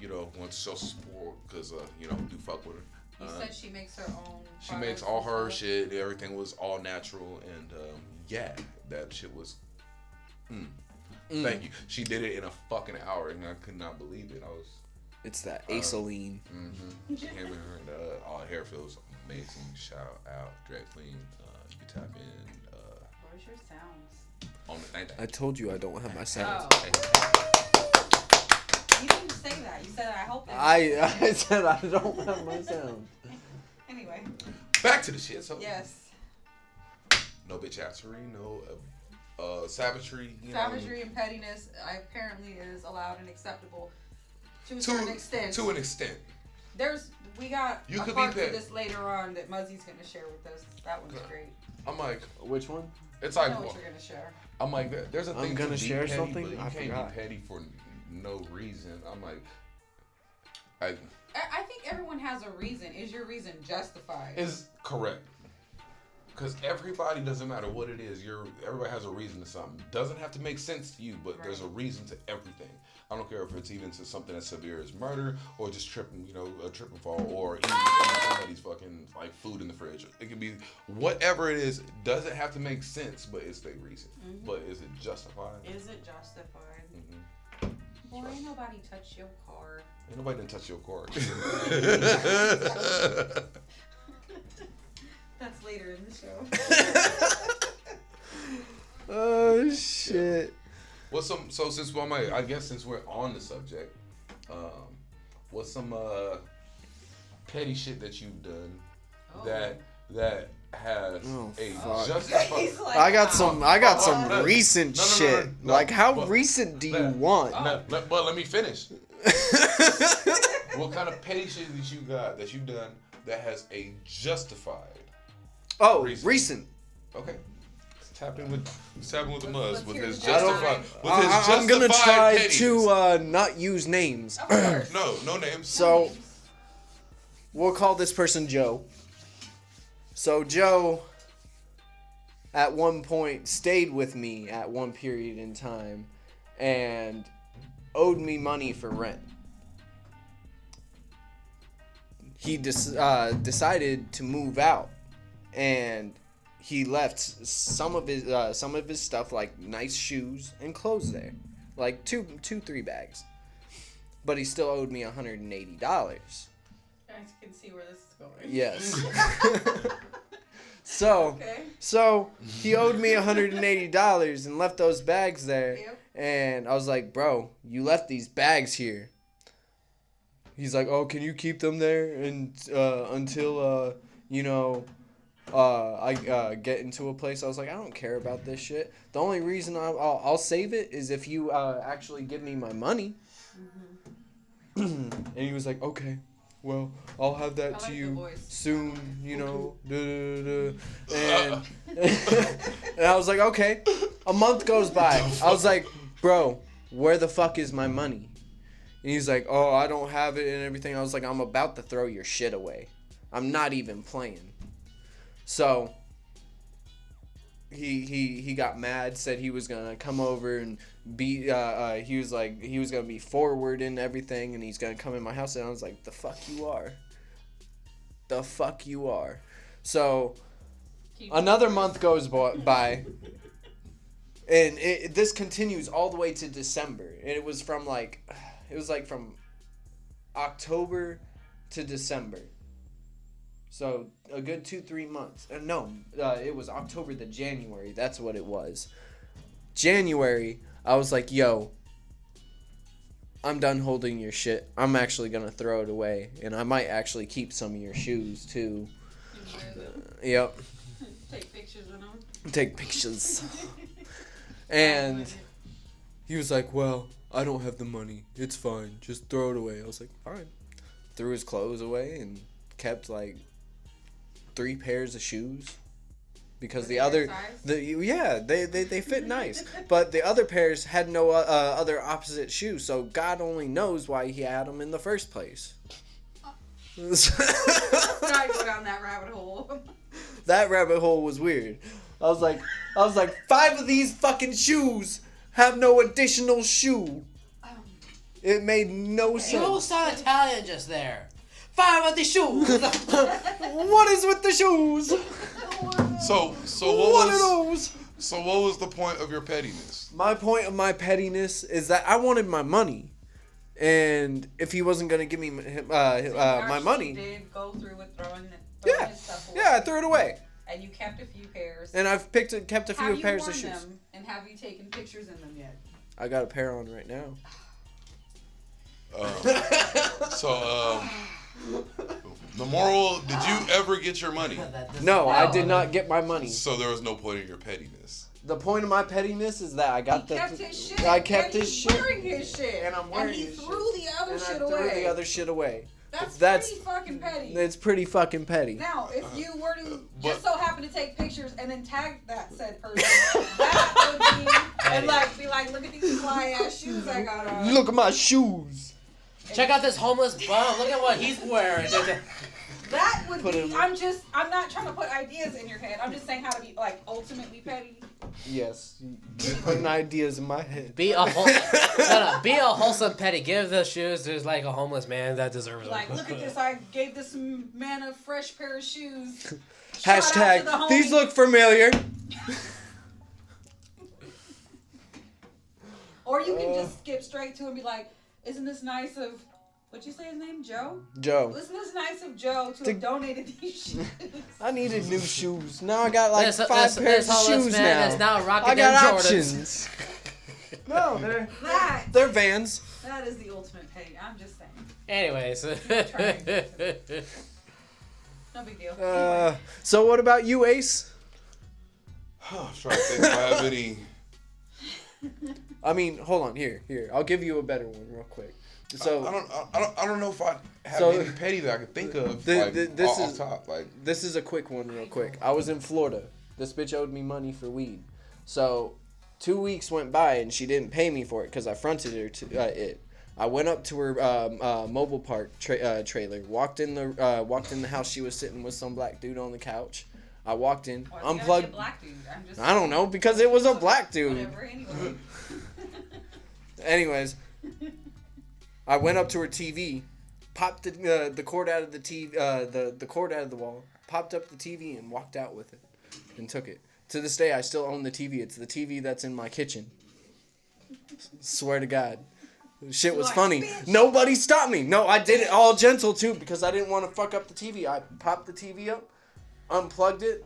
You know, once show some support because you know, do fuck with her. You said she makes her own. She makes all her shit. Everything was all natural, and yeah, that shit was. Thank you. She did it in a fucking hour, and I could not believe it. I was. It's that Aceline. She came in her, and all her hair feels amazing. Shout out, Drag Queen. You can tap in. Where's your sounds? On the thing. I told you I don't have my sound. Oh. You didn't say that. You said I hope that. I said I don't have my sound. Anyway. Back to the shit. So Yes. no bitch assery, no savagery. You know what I mean? Savagery and pettiness apparently is allowed and acceptable to a certain extent. To an extent. We got You a could part be for petty. this later on that Muzzy's gonna share with us. That one's great. I'm like, Which one? it's I like, know what you're gonna share. I'm like, there's a I'm thing gonna to be share petty, something? but you I can't forgot. be petty for no reason. I'm like, I think everyone has a reason. Is your reason justified? is correct. Because everybody, doesn't matter what it is, everybody has a reason to something. Doesn't have to make sense to you, but there's a reason to everything. I don't care if it's even to something as severe as murder or just tripping, you know, a trip and fall or eating somebody's fucking like food in the fridge. It can be whatever it is. Doesn't have to make sense, but it's the reason. But is it justified? Is it justified? Mm-hmm. Boy, ain't nobody touched your car. Ain't nobody done touch your car. That's later in the show. Oh shit. What's some? So since I guess since we're on the subject, what's some petty shit that you've done that has justified? Like, I got some no, recent no, shit. no, like, how but- recent do you want? But let me finish. What kind of petty shit that you've done that has a justified? Oh, Recent. recent. Okay. Let's tap in with the Muzz Let's with hear his it. justified. I'm gonna try pettiness. to not use names. Of course. No names. So we'll call this person Joe. So Joe, at one point, stayed with me at one period in time, and owed me money for rent. He decided to move out, and he left some of his stuff, like nice shoes and clothes there, like three bags. But he still owed me $180. Guys can see where this is going. Yes. So he owed me $180 and left those bags there. Yep. And I was like, bro, you left these bags here. He's like, oh, can you keep them there and until I get into a place? I was like, I don't care about this shit. The only reason I'll save it is if you actually give me my money. And he was like, okay, well, I'll have that to like you the voice. soon, And, and I was like, okay. A month goes by. I was like, bro, where the fuck is my money? And he's like, oh, I don't have it and everything. I was like, I'm about to throw your shit away. I'm not even playing. So he got mad, said he was gonna come over and be he was gonna be forward in everything, and he's gonna come in my house. And I was like, the fuck you are. So another month goes by, and this continues all the way to December. And it was from from October to December. So a good 2-3 months. It was October to January. That's what it was. January, I was like, yo, I'm done holding your shit. I'm actually going to throw it away. And I might actually keep some of your shoes, too. Yep. Take pictures of them. Take pictures. And he was like, well, I don't have the money. It's fine. Just throw it away. I was like, fine. Threw his clothes away and kept, 3 pairs of shoes. Because they fit nice, but the other pairs had no other opposite shoes, so God only knows why he had them in the first place. Let's not go down that rabbit hole. That rabbit hole was weird. I was like, 5 of these fucking shoes have no additional shoe. It made no sense. You sound Italian just there. 5 of the shoes. What is with the shoes? So what was the point of your pettiness? My point of my pettiness is that I wanted my money, and if he wasn't gonna give me my money, did go through with throwing his stuff away. I threw it away. And you kept a few pairs. And I've kept a few pairs of shoes. Have you worn them, and have you taken pictures in them yet? I got a pair on right now. The moral, did you ever get your money? No, I did not get my money. So there was no point in your pettiness. The point of my pettiness is that I got his shit. I kept and his he's shit. wearing his shit. And I'm wearing his his shit. shit. And I threw the other shit away. That's pretty fucking petty. It's pretty fucking petty. Now, if you were to just so happen to take pictures and then tag that said person, that would be, be like, look at these fly ass shoes I got on. Look at my shoes. Check out this homeless bum. Look at what he's wearing. That would be. I'm not trying to put ideas in your head. I'm just saying how to be ultimately petty. Yes, you're putting ideas in my head. Be a wholesome petty. Give the shoes to a homeless man that deserves them. Look at this. I gave this man a fresh pair of shoes. Hashtag, these look familiar. Or you can just skip straight to and be like, isn't this nice of, what'd you say his name? Joe? Joe. Isn't this nice of Joe to have donated these shoes? I needed new shoes. Now I got 5 pairs of homeless shoes man now. is now rocking I got them options. No, they're Vans. That is the ultimate petty. I'm just saying. Anyways. No big deal. Anyway. So what about you, Ace? I'm trying to think if I have any. I mean, hold on. Here. I'll give you a better one real quick. So I don't know if I have So, any petty that I can think of. Off top. This is a quick one, real quick. I was in Florida. This bitch owed me money for weed. So 2 weeks went by and she didn't pay me for it because I fronted her to it. I went up to her mobile park trailer. Walked in the house. She was sitting with some black dude on the couch. I walked in, unplugged. A black dude? I don't know because it was a black dude. Whatever, anyway. Anyways, I went up to her TV, popped the cord out of the TV, the cord out of the wall, popped up the TV, and walked out with it, and took it. To this day, I still own the TV. It's the TV that's in my kitchen. Swear to God. Shit was funny. Bitch. Nobody stopped me. No, I did it all gentle too because I didn't want to fuck up the TV. I popped the TV up, unplugged it,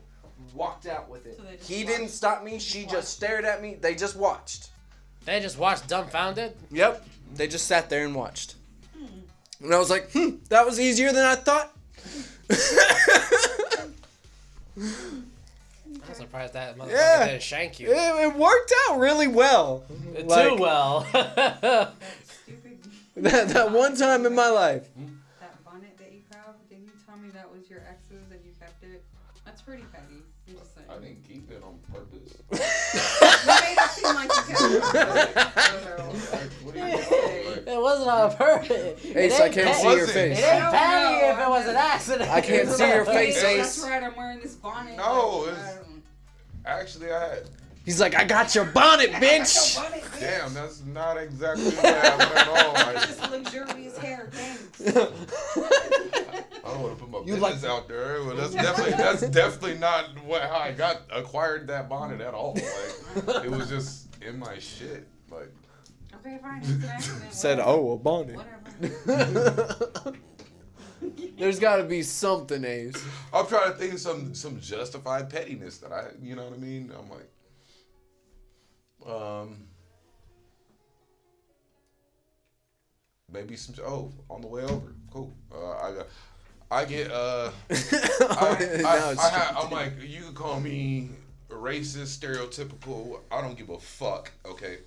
walked out with it. So He didn't stop me. She just stared at me. They just watched. They just watched dumbfounded? Yep. They just sat there and watched. And I was like, that was easier than I thought. I'm surprised that motherfucker Yeah. didn't shank you. It worked out really well. Too well. That one time in my life. That bonnet that you have, did you tell me that was your ex's and you kept it? That's pretty petty. I'm just saying. I didn't keep it on purpose. You made it seem like you kept it. What do you mean? It wasn't on purpose. Ace, I can't see your It face. ain't petty if it was an accident. I can't see your face, That's Ace. right, I'm wearing this bonnet. No, Like, it's- Actually, I had. He's like, I got your bonnet, bitch. Damn, that's not exactly what happened at all. This luxurious hair, thanks. I don't want to put my business out there, but that's definitely not how I acquired that bonnet at all. Like, it was just in my shit. Like, Okay, fine. It's an accident. Said, whatever. a bonnet. Whatever. There's got to be something, Ace. I'm trying to think of some justified pettiness that you know what I mean? I'm like, maybe on the way over. Cool. I'm like, you can call me racist, stereotypical. I don't give a fuck. Okay.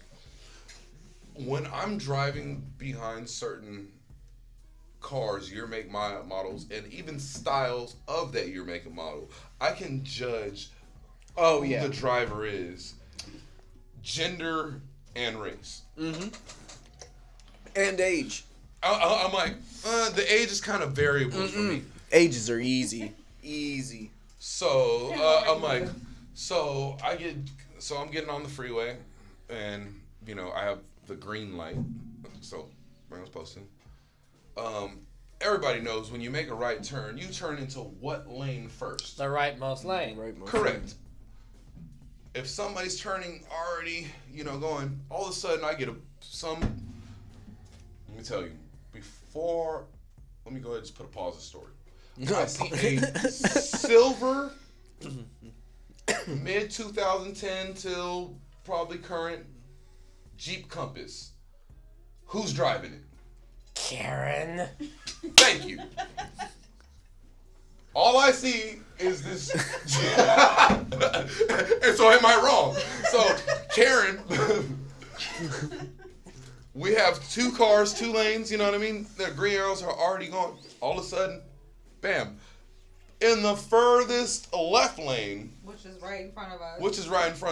When I'm driving behind certain cars, year, make, models, and even styles of that year, make, and model, I can judge who the driver is, gender and race. Mm-hmm. And age. I'm like, the age is kind of variable for me. Ages are easy. Easy. So I'm like, I'm getting on the freeway, and I have the green light. So I was posting. Everybody knows when you make a right turn, you turn into what lane first? The rightmost lane. Correct. If somebody's turning already, going, all of a sudden I get let me tell you, let me go ahead and just put a pause in the story. I see a silver, mid 2010 till probably current Jeep Compass. Who's driving it? Karen. Thank you. All I see is this. And so am I wrong? So, Karen, we have 2 cars, 2 lanes, you know what I mean? The green arrows are already gone. All of a sudden, bam. In the furthest left lane, Which is right in front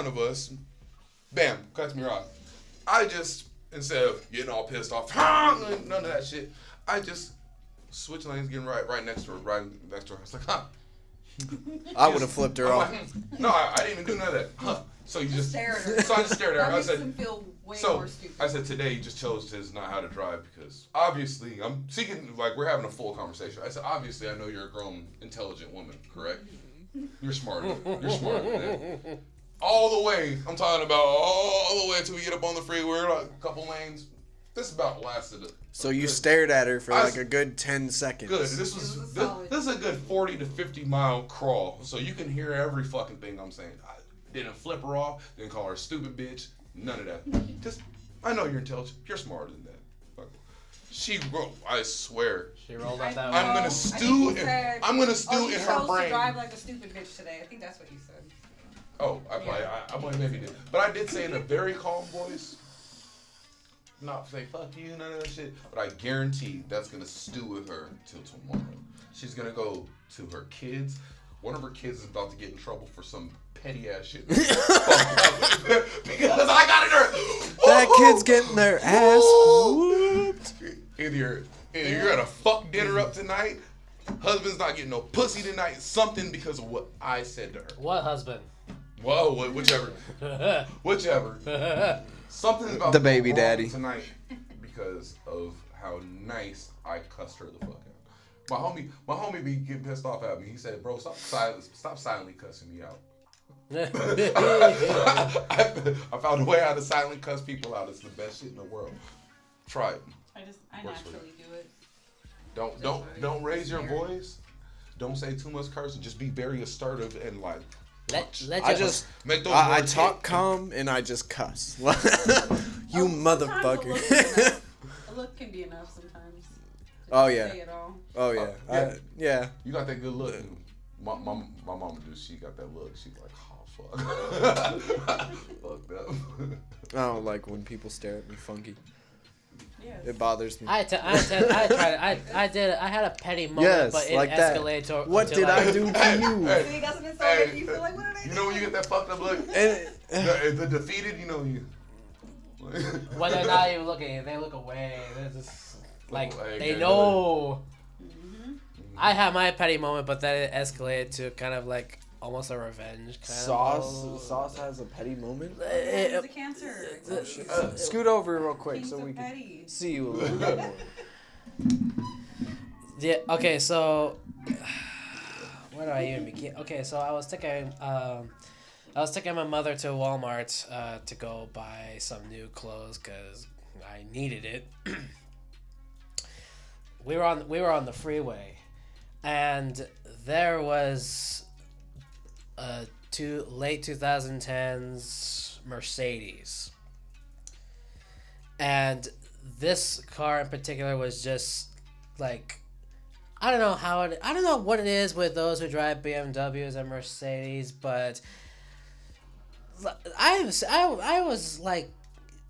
of us. Bam, cuts me off. I just, instead of getting all pissed off, none of that shit, I just switch lanes, getting right next to her, It's like, huh. I would have flipped her I'm off. like, no, I didn't even do none of that. Huh. So you just Stare at her. So I just stared at her. That I makes said, them feel way so more stupid. I said, today you just chose to not how to drive because obviously I'm seeking, like, we're having a full conversation. I said, obviously I know you're a grown, intelligent woman, correct? You're smart. You're smarter than that. All the way, I'm talking about all the way until we get up on the freeway, we're like a couple lanes. This about lasted. So you stared at her for like a good 10 seconds. Good. This is a good 40 to 50 mile crawl, so you can hear every fucking thing I'm saying. I didn't flip her off, didn't call her a stupid bitch, None of that. Just, I know you're intelligent. You're smarter than that. Fuck. She wrote, I swear. She rolled up that I'm way. gonna stew in her You brain. to drive like a stupid bitch today. I think that's what you said. Oh, I maybe did. But I did say in a very calm voice, not say fuck you, none of that shit. But I guarantee that's gonna stew with her till tomorrow. She's gonna go to her kids. One of her kids is about to get in trouble for some petty ass shit. Because I got in her. That kid's getting their ass whooped. Either you're at a fuck dinner up tonight, husband's not getting no pussy tonight, something because of what I said to her. What husband? Whoa, whichever. Something's about The to baby go wrong daddy. tonight because of how nice I cussed her the fuck out. My homie be getting pissed off at me. He said, "Bro, stop silently cussing me out." I found a way how to silently cuss people out. It's the best shit in the world. Try it. I naturally do it. Don't raise your voice. Don't say too much cursing. Just be very assertive and like. I talk calm and I just cuss. You motherfucker. A look can be enough sometimes. Oh yeah. Say it all. Oh yeah. Yeah. You got that good look. My mama do. She got that look. She's like, oh fuck. Fucked up. I don't like when people stare at me funky. Yes. It bothers me. I had a petty moment, Yes, but it like that. escalated to What did I do to you? See, doesn't it sound like you feel like, what did I do? You know when you get that fucked up look? And the defeated, you know you. When they're not even looking, they look away. They're just like Like, they okay, know. Mm-hmm. I had my petty moment, but then it escalated to kind of like almost a revenge kind of. Sauce has a petty moment. It's a cancer. Scoot over real quick Kings so of we can petty. see you a little bit more. Yeah. Okay. So where do I even begin? Okay. So I was taking my mother to Walmart to go buy some new clothes because I needed it. We were on the freeway, and there was a late 2010s Mercedes, and this car in particular was just like, I don't know what it is with those who drive BMWs and Mercedes, but I was like,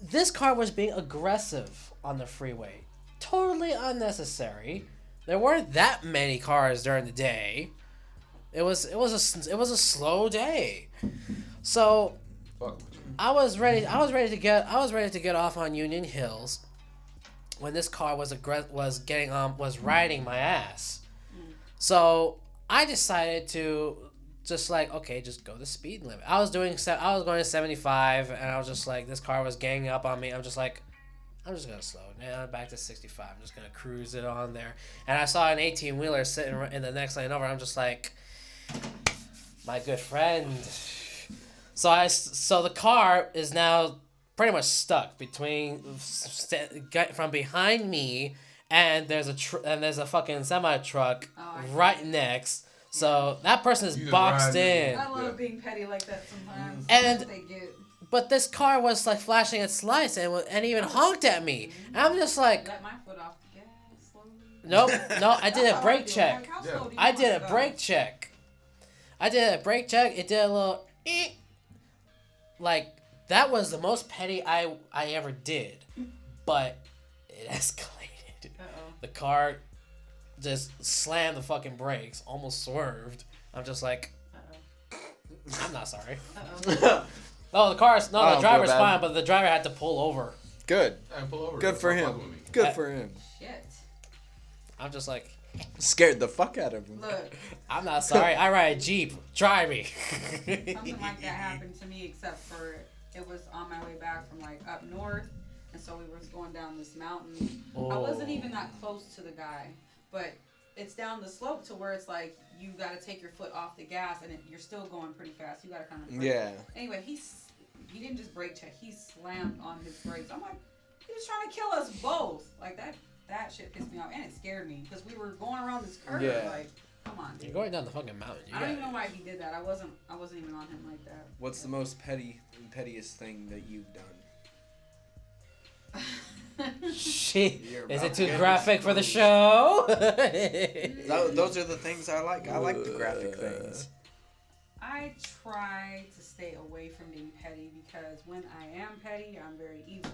this car was being aggressive on the freeway. Totally unnecessary. There weren't that many cars during the day. It was a slow day. So I was ready to get off on Union Hills when this car was riding my ass. So I decided to just go the speed limit. I was going 75 and I was just like, this car was ganging up on me. I'm just gonna slow it down back to 65. I'm just gonna cruise it on there. And I saw an 18-wheeler sitting in the next lane over. I'm just like, my good friend. So the car is now pretty much stuck from behind me, and there's a fucking semi truck right next. So that person is boxed in. I love being petty like that sometimes. And That's what they get. but this car was like flashing its lights and even honked at me. And I'm just like, Let my foot off the gas slowly. no, I did That's a how brake do it. check. Like, how slow do you I want did to a go? brake check. It did a little like, that was the most petty I ever did. But it escalated. Uh-oh. The car just slammed the fucking brakes, almost swerved. I'm just like, I'm not sorry. No, the driver's bad. fine, but the driver had to pull over. Good. Pull over. Good for him. Good for him. Shit. I'm just like, Scared the fuck out of him. Look, I'm not sorry. I ride a Jeep. Try me. something like that happened to me, except for it was on my way back from like up north, and so we were going down this mountain. I wasn't even that close to the guy, but it's down the slope to where it's like you got to take your foot off the gas, and you're still going pretty fast. You got to kind of Yeah. Anyway, he didn't just brake check; he slammed on his brakes. I'm like, he was trying to kill us both. Like that shit pissed me off, and it scared me because we were going around this curve. Yeah. Like, Come on, dude. You're going down the fucking mountain. I don't even know why he did that. I wasn't even on him like that. What's the most pettiest thing that you've done? Shit. You're Is about it to too get graphic for the exposed. show? Those are the things I like. I like the graphic things. I try to stay away from being petty because when I am petty, I'm very evil.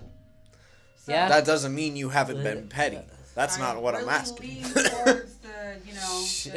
So Yeah. That doesn't mean you haven't been petty. That's not what I'm really asking. lean towards the, just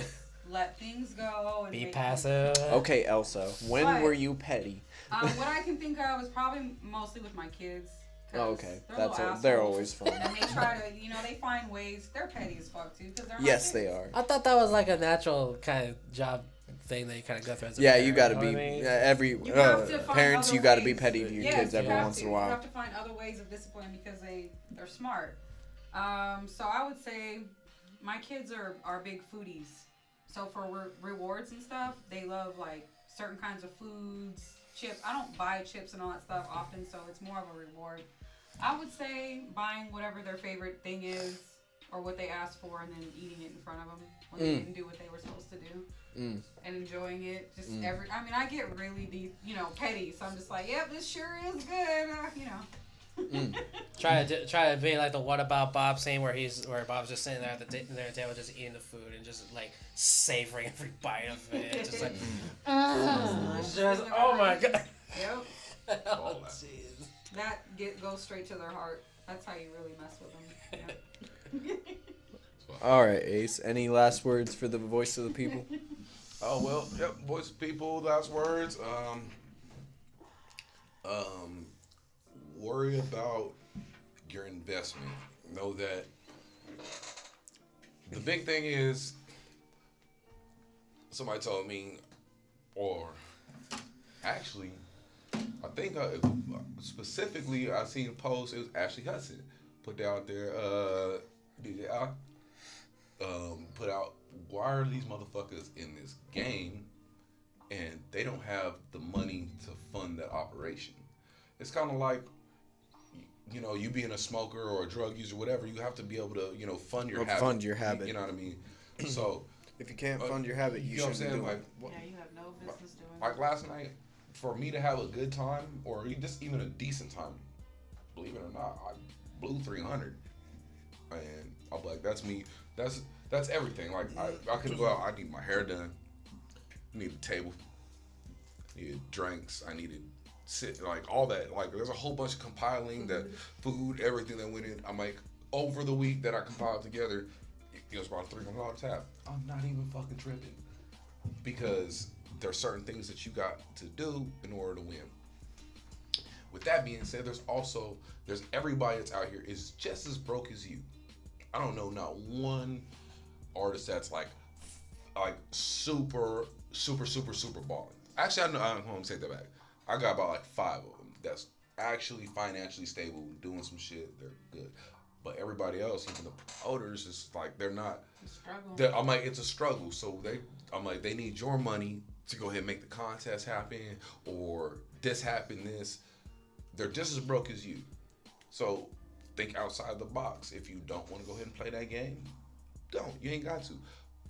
let things go and Be make passive. Okay, Elsa. When But- were you petty? What I can think of is probably mostly with my kids. 'Cause Oh, okay. They're, They're always fun. And they try to, they find ways. They're petty as fuck too. Cause they're my Yes, kids. they are. I thought that was like a natural kind of job thing that you kind of go through as a Yeah, parent, you gotta know be what I mean? every You have to find parents. other You gotta be ways. petty to your Yes, kids you every have once to. in a You while. have to find other ways of discipline because they're smart. So I would say my kids are big foodies. So for rewards and stuff, they love like certain kinds of foods, chips. I don't buy chips and all that stuff often, so it's more of a reward. I would say buying whatever their favorite thing is or what they asked for and then eating it in front of them when they didn't do what they were supposed to do. And enjoying it. Just I get really deep, petty. So I'm just like, yep, this sure is good, Try to be like the What About Bob scene where Bob's just sitting there at the dinner table just eating the food and just like savoring every bite of it. Just like, oh my god. Yep. Oh, jeez. That goes straight to their heart. That's how you really mess with them. Yep. All right, Ace. Any last words for the voice of the people? Oh well, yep. Voice of people. Last words. Worry about your investment. Know that the big thing is. Somebody told me, or actually, I think specifically I seen a post. It was Ashley Hudson put out there. DJ put out, why are these motherfuckers in this game and they don't have the money to fund that operation? It's kind of like, you being a smoker or a drug user, whatever. You have to be able to, fund your habit. Fund your habit. You know what I mean? So If you can't fund your habit, you know what I'm shouldn't saying? do Like, it. Yeah, you have no business doing like last night, for me to have a good time or just even a decent time, believe it or not, I blew 300, and I'm like, that's me. That's everything. Like I could go out. I need my hair done. I need a table. I needed drinks. I needed like all that. Like there's a whole bunch of compiling that food, everything that went in. I'm like, over the week that I compiled together, it was about $300 tab. I'm not even fucking tripping because there's certain things that you got to do in order to win. With that being said, there's everybody that's out here is just as broke as you. I don't know not one artist that's like super balling. Actually, I'm gonna take that back. I got about like 5 of them that's actually financially stable, doing some shit. They're good. But everybody else, even the promoters, is like they're not. I'm like, it's a struggle. So they need your money to go ahead and make the contest happen, or this happen. They're just as broke as you. So think outside the box. If you don't want to go ahead and play that game, don't. You ain't got to.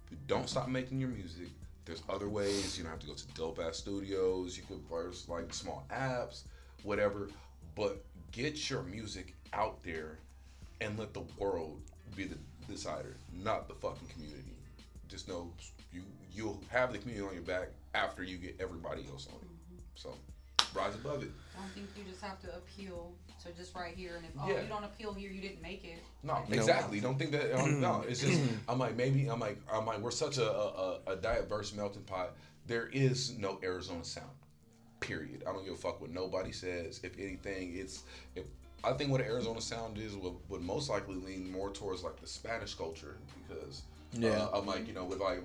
But don't stop making your music. There's other ways. You don't have to go to dope ass studios. You could first like small apps, whatever. But get your music out there and let the world be the decider, not the fucking community. Just know you'll have the community on your back after you get everybody else on it. So rise above it. I don't think you just have to appeal to just right here, and if you don't appeal here, you didn't make it. No, exactly. Don't think that. No, it's just I'm like we're such a diverse melting pot. There is no Arizona sound. Period. I don't give a fuck what nobody says. If anything, I think what Arizona sound is would most likely lean more towards like the Spanish culture because I'm like with like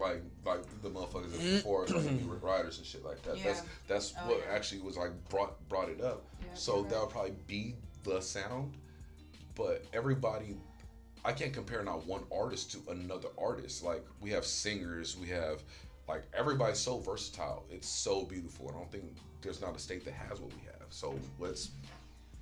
the motherfuckers before us, like the New Riders and shit like that. Yeah. That's what actually was like brought it up. Yeah, So that would probably be the sound. But everybody, I can't compare not one artist to another artist. Like we have singers, we have like everybody's so versatile. It's so beautiful. I don't think there's not a state that has what we have. So let's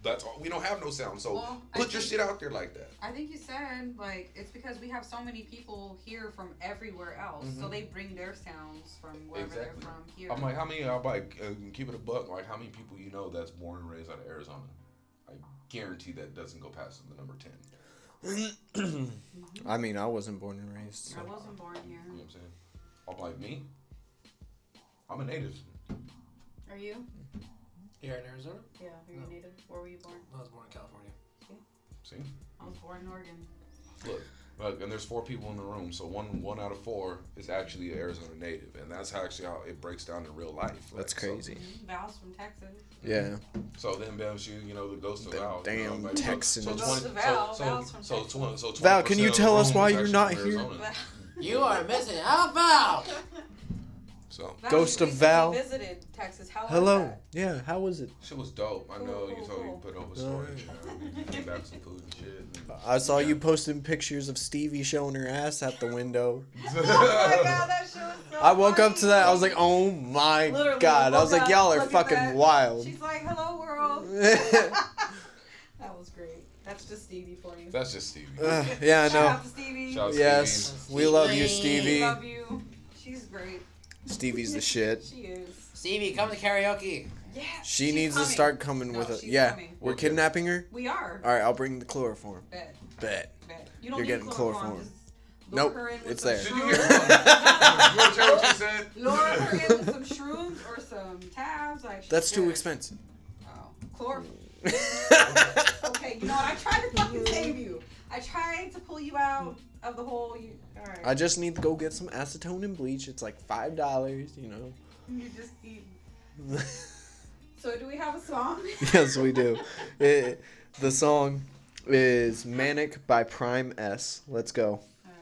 that's all. We don't have no sound, so Well, put your shit out there like that. I think you said, like, it's because we have so many people here from everywhere else, so they bring their sounds from wherever they're from here. I'm like, how many? I'm like, keep it a buck. Like, how many people you know that's born and raised out of Arizona? I guarantee that doesn't go past the number 10. I mean, I wasn't born and raised. So. I wasn't born here. You know what I'm saying? I'm like me. I'm a native. Are you? You're in Arizona? Yeah, are you native? Where were you born? I was born in California. See? I was born in Oregon. Look, and there's 4 people in the room, so one out of 4 is actually an Arizona native, and that's actually how it breaks down in real life. That's crazy. Val's from Texas. Yeah. So then, you know, the ghost of Val. Damn like, Texans. The ghost of Val. Val's from Texas. Val, can you tell us why you're not here? You are missing out, Val! So Ghost of Val. Visited Texas. How Hello. was that? Yeah, how was it? shit was dope. I know you told me Cool. you put over storage. You came back some food and shit. I saw you posting pictures of Stevie showing her ass at the window. Oh my god, that shit was so I woke up funny. to that. I was like, oh my Literally, god. I was woke like, up, y'all are look at fucking that. wild. She's like, hello world. That was great. That's just Stevie for you. That's just Stevie. Yeah, I Shout know. out to Stevie. Shout out to Yes, Stevie. we love you, We Stevie. love you. She's great. Stevie's the shit. She is. Stevie, come to karaoke. Yeah. She she's needs coming. to start coming No, with us. she's Yeah, coming. we're kidnapping her. We are. All right, I'll bring the chloroform. Bet. Bet. Bet. You don't You're need getting chloroform. Just Nope, lure her in with it's some there. Did you shrooms. hear you want to tell what you said? Lure her in with some shrooms or some tabs. Like she's That's too good. expensive. Oh, chloroform. Okay, you know what? I tried to fucking save you. I tried to pull you out of the hole. All right. I just need to go get some acetone and bleach. It's like $5, you know. You just eat. So do we have a song? Yes, we do. The song is Manic by Prime S. Let's go. All right.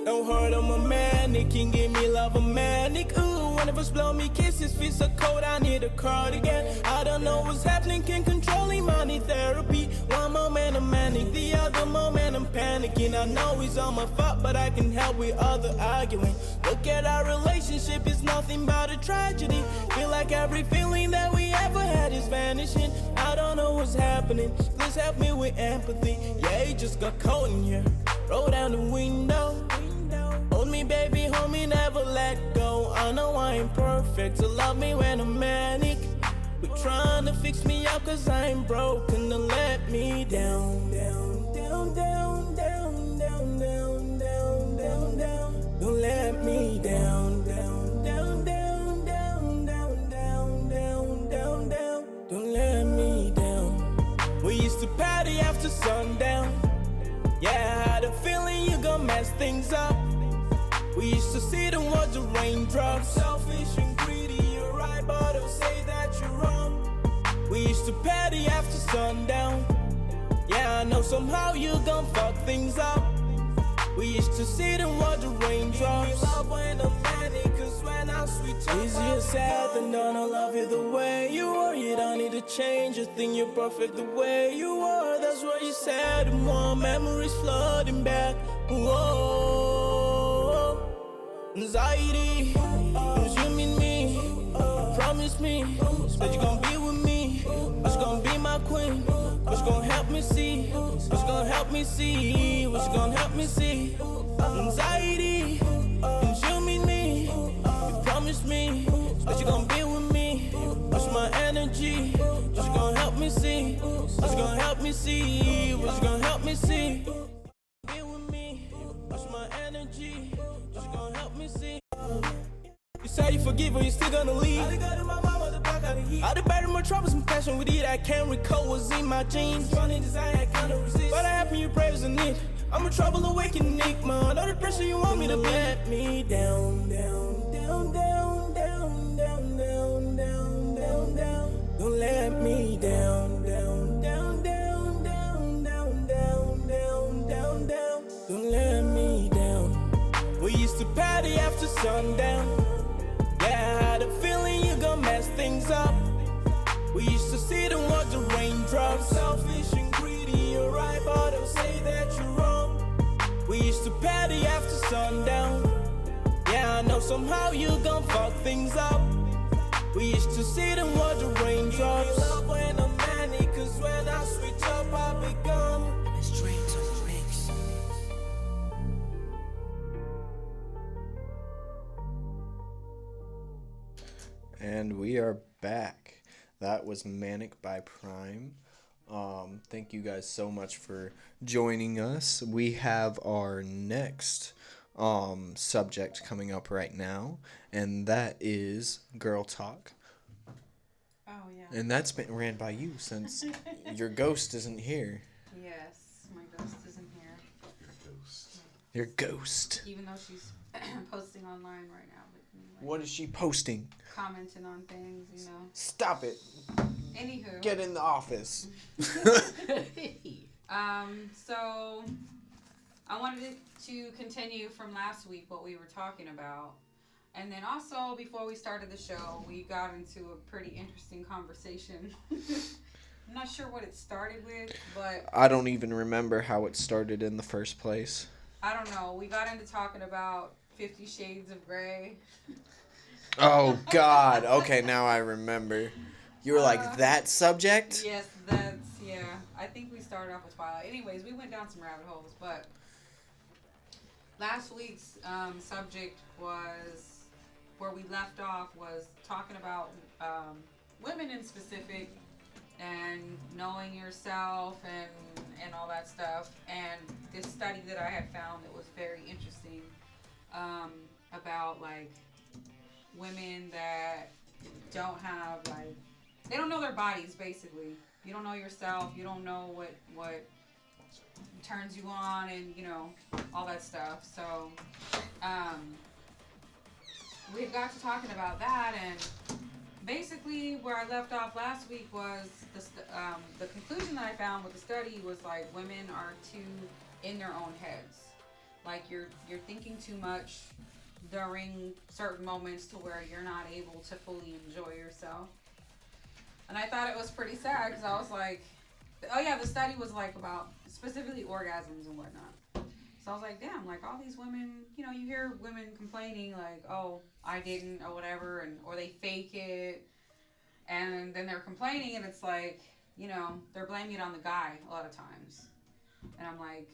Don't hurt, I'm a manic, can give me love, a manic. Ooh, one of us blow me kisses, feel so cold, I need a cardigan. I don't know what's happening, can control him, I need therapy. One moment I'm manic, the other moment I'm panicking. I know he's on my fault, but I can help with other arguing. Look at our relationship, it's nothing but a tragedy. Feel like every feeling that we ever had is vanishing. I don't know what's happening, please help me with empathy. Yeah, he just got caught in here, roll down the window. Hold me, baby, hold me, never let go. I know I ain't perfect, so love me when I'm manic. But trying to fix me up, cause I ain't broken. Don't let me down, down, down, down, down, down, down, down, down, down. Don't let me down, down, down, down, down, down, down, down, down, down. Don't let me down. We used to party after sundown. Yeah, I had a feeling you gon' mess things up. We used to sit and watch the raindrops. Selfish and greedy, you're right, but don't say that you're wrong. We used to party after sundown. Yeah, I know somehow you gon' fuck things up. We used to sit and watch the raindrops. Give me love when I'm manic, cause when I'm sweet, easier said than done. I love you the way you are. You don't need to change a thing, you're perfect the way you are. That's what you said, and more memories flooding back. Whoa, anxiety, consuming me. Promise me that you're gonna be with me. That you're gonna be my queen. That you're gonna help me see. That you're gonna help me see. What you gonna help me see? Anxiety, consuming me. You promise me that you're gonna be with me. Watch my energy. That you're gonna help me see. That you're gonna help me see. What you gonna help me see? Be with me. Watch my energy. That you're gonna help me see. You say you forgive, but you still gonna leave. I done buried my troubles and passion with it. I can't recall what's in my jeans. Running desire, I can't resist. But I happen you prayers in it. I'm a trouble awakening enigma. All the pressure you want me to let me down, down, down, down, down, down, down, down, down, down. Don't let me down, down, down, down, down, down, down, down, down, down. Don't let me down. sundown. Yeah, I had a feeling you gon' mess things up. We used to sit and watch the raindrops. Selfish and greedy, you're right, but they'll say that you're wrong. We used to party after sundown. Yeah, I know somehow you gon' fuck things up. We used to sit and watch the raindrops. Love when I'm manic, cause when I switch up, I become straight to the mix. And we are back. That was Manic by Prime. Thank you guys so much for joining us. We have our next subject coming up right now, and that is Girl Talk. Oh, yeah. And that's been ran by you since your ghost isn't here. Yes, my ghost isn't here. Your ghost. Even though she's posting online right now. But anyway, What is she posting? commenting on things, you know. Stop it. Anywho. Get in the office. So I wanted to continue from last week what we were talking about. And then also, before we started the show, we got into a pretty interesting conversation. I'm not sure what it started with, but I don't even remember how it started in the first place. I don't know. We got into talking about 50 Shades of Grey. Oh, God. Okay, now I remember. You were like, that subject? Yes, that's, yeah. I think we started off with Twilight. Anyways, we went down some rabbit holes, but last week's subject was, where we left off was talking about women in specific and knowing yourself and all that stuff. And this study that I had found that was very interesting about, like, women that don't have, like, they don't know their bodies, basically. You don't know yourself. You don't know what turns you on and, you know, all that stuff. So, we got to talking about that, and basically where I left off last week was the conclusion that I found with the study was, like, women are too in their own heads. Like, you're thinking too much during certain moments to where you're not able to fully enjoy yourself. And I thought it was pretty sad because I was like, oh yeah, the study was like about specifically orgasms and whatnot. So I was like, damn, like all these women, you know, you hear women complaining like, oh, I didn't or whatever, and or they fake it. And then they're complaining and it's like, you know, they're blaming it on the guy a lot of times. And I'm like,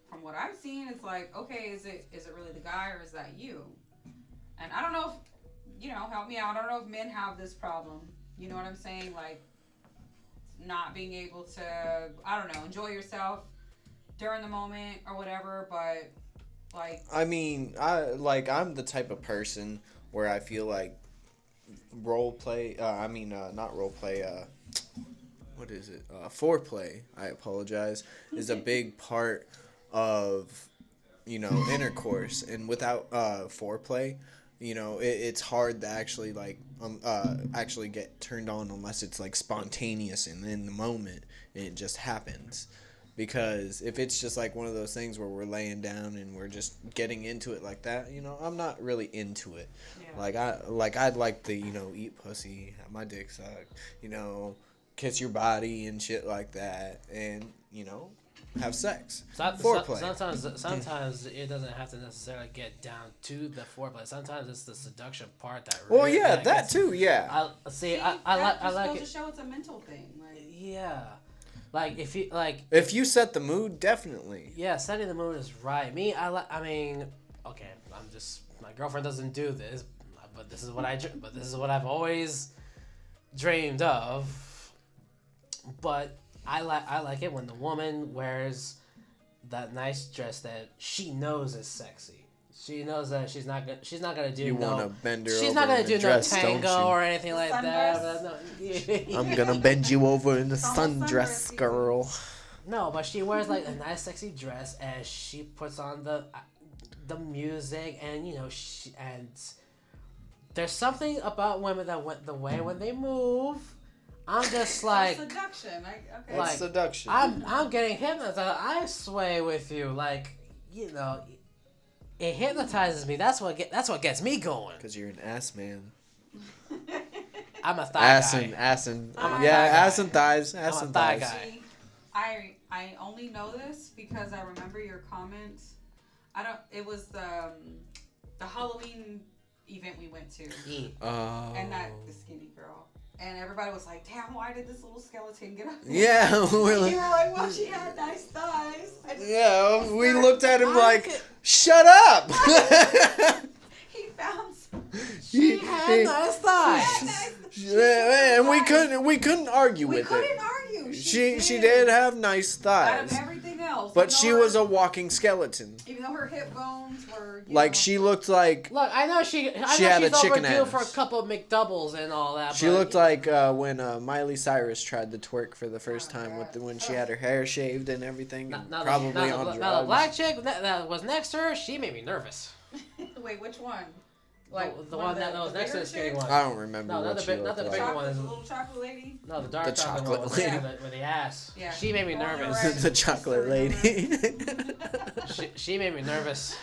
from what I've seen, it's like, okay, is it really the guy or is that you? And I don't know if, you know, help me out. I don't know if men have this problem. You know what I'm saying? Like, not being able to, I don't know, enjoy yourself during the moment or whatever, but, like... I mean, I'm the type of person where I feel like foreplay, I apologize, is a big part of, you know, intercourse. And without foreplay, you know, it's hard to actually, like, actually get turned on unless it's, like, spontaneous and in the moment and it just happens. Because if it's just, like, one of those things where we're laying down and we're just getting into it like that, you know, I'm not really into it. Yeah. I'd like to, you know, eat pussy, have my dick sucked, you know, kiss your body and shit like that, and, you know, have sex. Foreplay. Sometimes it doesn't have to necessarily get down to the foreplay. Sometimes it's the seduction part that. Well, really, yeah, that too. Yeah. I like it. To show it's a mental thing. Like. Yeah, like if you set the mood, definitely. Yeah, setting the mood is right. I mean, okay, my girlfriend doesn't do this, but this is what I've always dreamed of. But I like it when the woman wears that nice dress that she knows is sexy. She knows that she's not gonna do. You want to bend her over. She's not gonna do dress, no tango or anything like that. I'm gonna bend you over in the sundress, girl. No, but she wears like a nice sexy dress and she puts on the music, and you know and there's something about women that the way when they move. I'm just like seduction. Okay. Like, seduction. I'm getting hypnotized. I sway with you, like, you know. It hypnotizes me. That's what gets me going. Because you're an ass man. I'm a thigh Ass guy. and ass and I'm a yeah, thigh guy. ass and thighs. Ass I'm a and thigh thighs. guy. See, I only know this because I remember your comments. It was the Halloween event we went to. Oh. And the skinny girl. And everybody was like, damn, why did this little skeleton get up there? Yeah, we're like, You were like, well, she had nice thighs. yeah, we looked at him like, shut up. He found some. She had nice thighs. And we couldn't argue We with couldn't it. argue. She did have nice Out of thighs, everything else. but even she though was her- a walking skeleton. Even though her hip bones were. Like she looked like Look, I know she's had a chicken overdue ass. for a couple of McDoubles and all that. she but looked like when Miley Cyrus tried to twerk for the first time when she had her hair shaved and everything, and probably on drugs. Now the black chick that was next to her, she made me nervous. Wait, which one? Like the one that was next to the skinny one. I don't remember No, what not she the looked bigger like. one. The little chocolate lady? No, the dark The chocolate chocolate one lady. with the ass. Yeah. She made me Well, you're nervous. right. The chocolate lady. She made me nervous.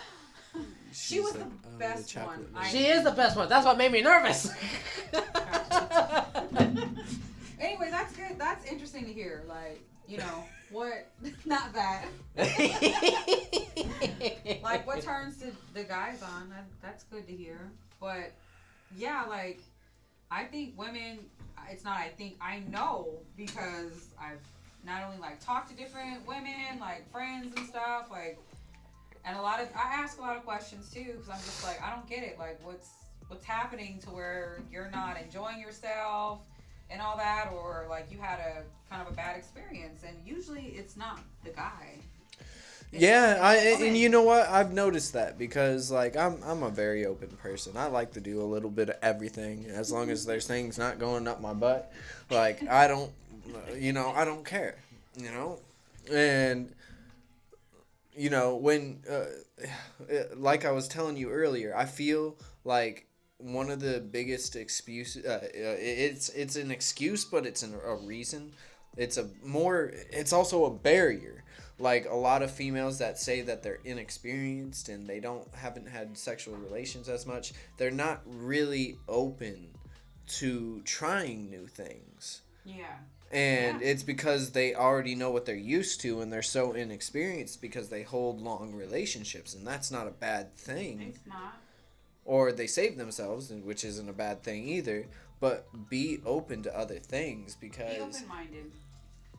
She was the the best chocolate one. She is the best one. That's what made me nervous. Anyway, that's good. That's interesting to hear. Like, you know, what? Not that. Like, what turns the guys on? That's good to hear. But yeah, like, I think women. It's not. I think I know because I've not only like talked to different women, like friends and stuff, like, and I ask a lot of questions too because I'm just like, I don't get it. Like, what's happening to where you're not enjoying yourself and all that, or like you had a kind of a bad experience, and usually it's not the guy. Yeah, and you know what? I've noticed that because like I'm a very open person. I like to do a little bit of everything as long as there's things not going up my butt. Like I don't care, and when like I was telling you earlier, I feel like one of the biggest excuses it's an excuse, but it's a reason. It's also a barrier. Like a lot of females that say that they're inexperienced and they haven't had sexual relations as much, they're not really open to trying new things. Yeah. And it's because they already know what they're used to and they're so inexperienced because they hold long relationships, and that's not a bad thing. It's not. Or they save themselves, which isn't a bad thing either, but be open to other things because Be open-minded.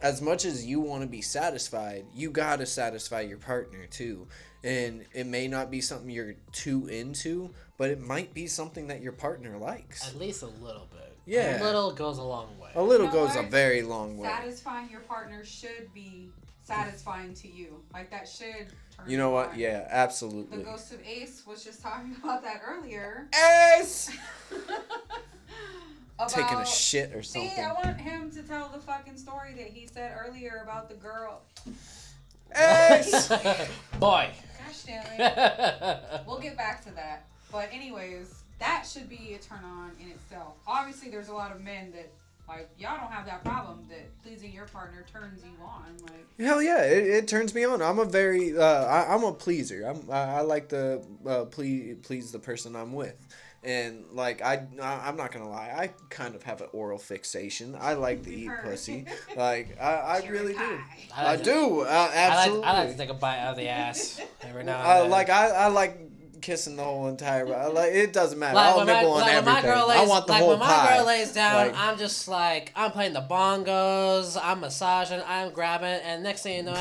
as much as you want to be satisfied, you got to satisfy your partner too. And it may not be something you're too into, but it might be something that your partner likes. At least a little bit. Yeah. A little goes a long way. A little You know goes a what? very long way. Satisfying your partner should be satisfying to you. Like that should turn You know what? on. Yeah, absolutely. The Ghost of Ace was just talking about that earlier. Ace! About, Taking a shit or something. See, I want him to tell the fucking story that he said earlier about the girl. Ace! Boy. Gosh damn it. We'll get back to that. But anyways, that should be a turn on in itself. Obviously, there's a lot of men that, like, y'all don't have that problem that pleasing your partner turns you on. Like, Hell yeah, it turns me on. I'm a very, I'm a pleaser. I like to please the person I'm with. And, like, I'm not going to lie, I kind of have an oral fixation. I like to eat pussy. Like, I really do. I do, absolutely. I like to take a bite out of the ass every now and then. I like kissing the whole entire body. Like, it doesn't matter. Like I'll when nibble on everything. I want the whole when my pie. girl lays down, Like- I'm just like, I'm playing the bongos, I'm massaging, I'm grabbing, and next thing you know,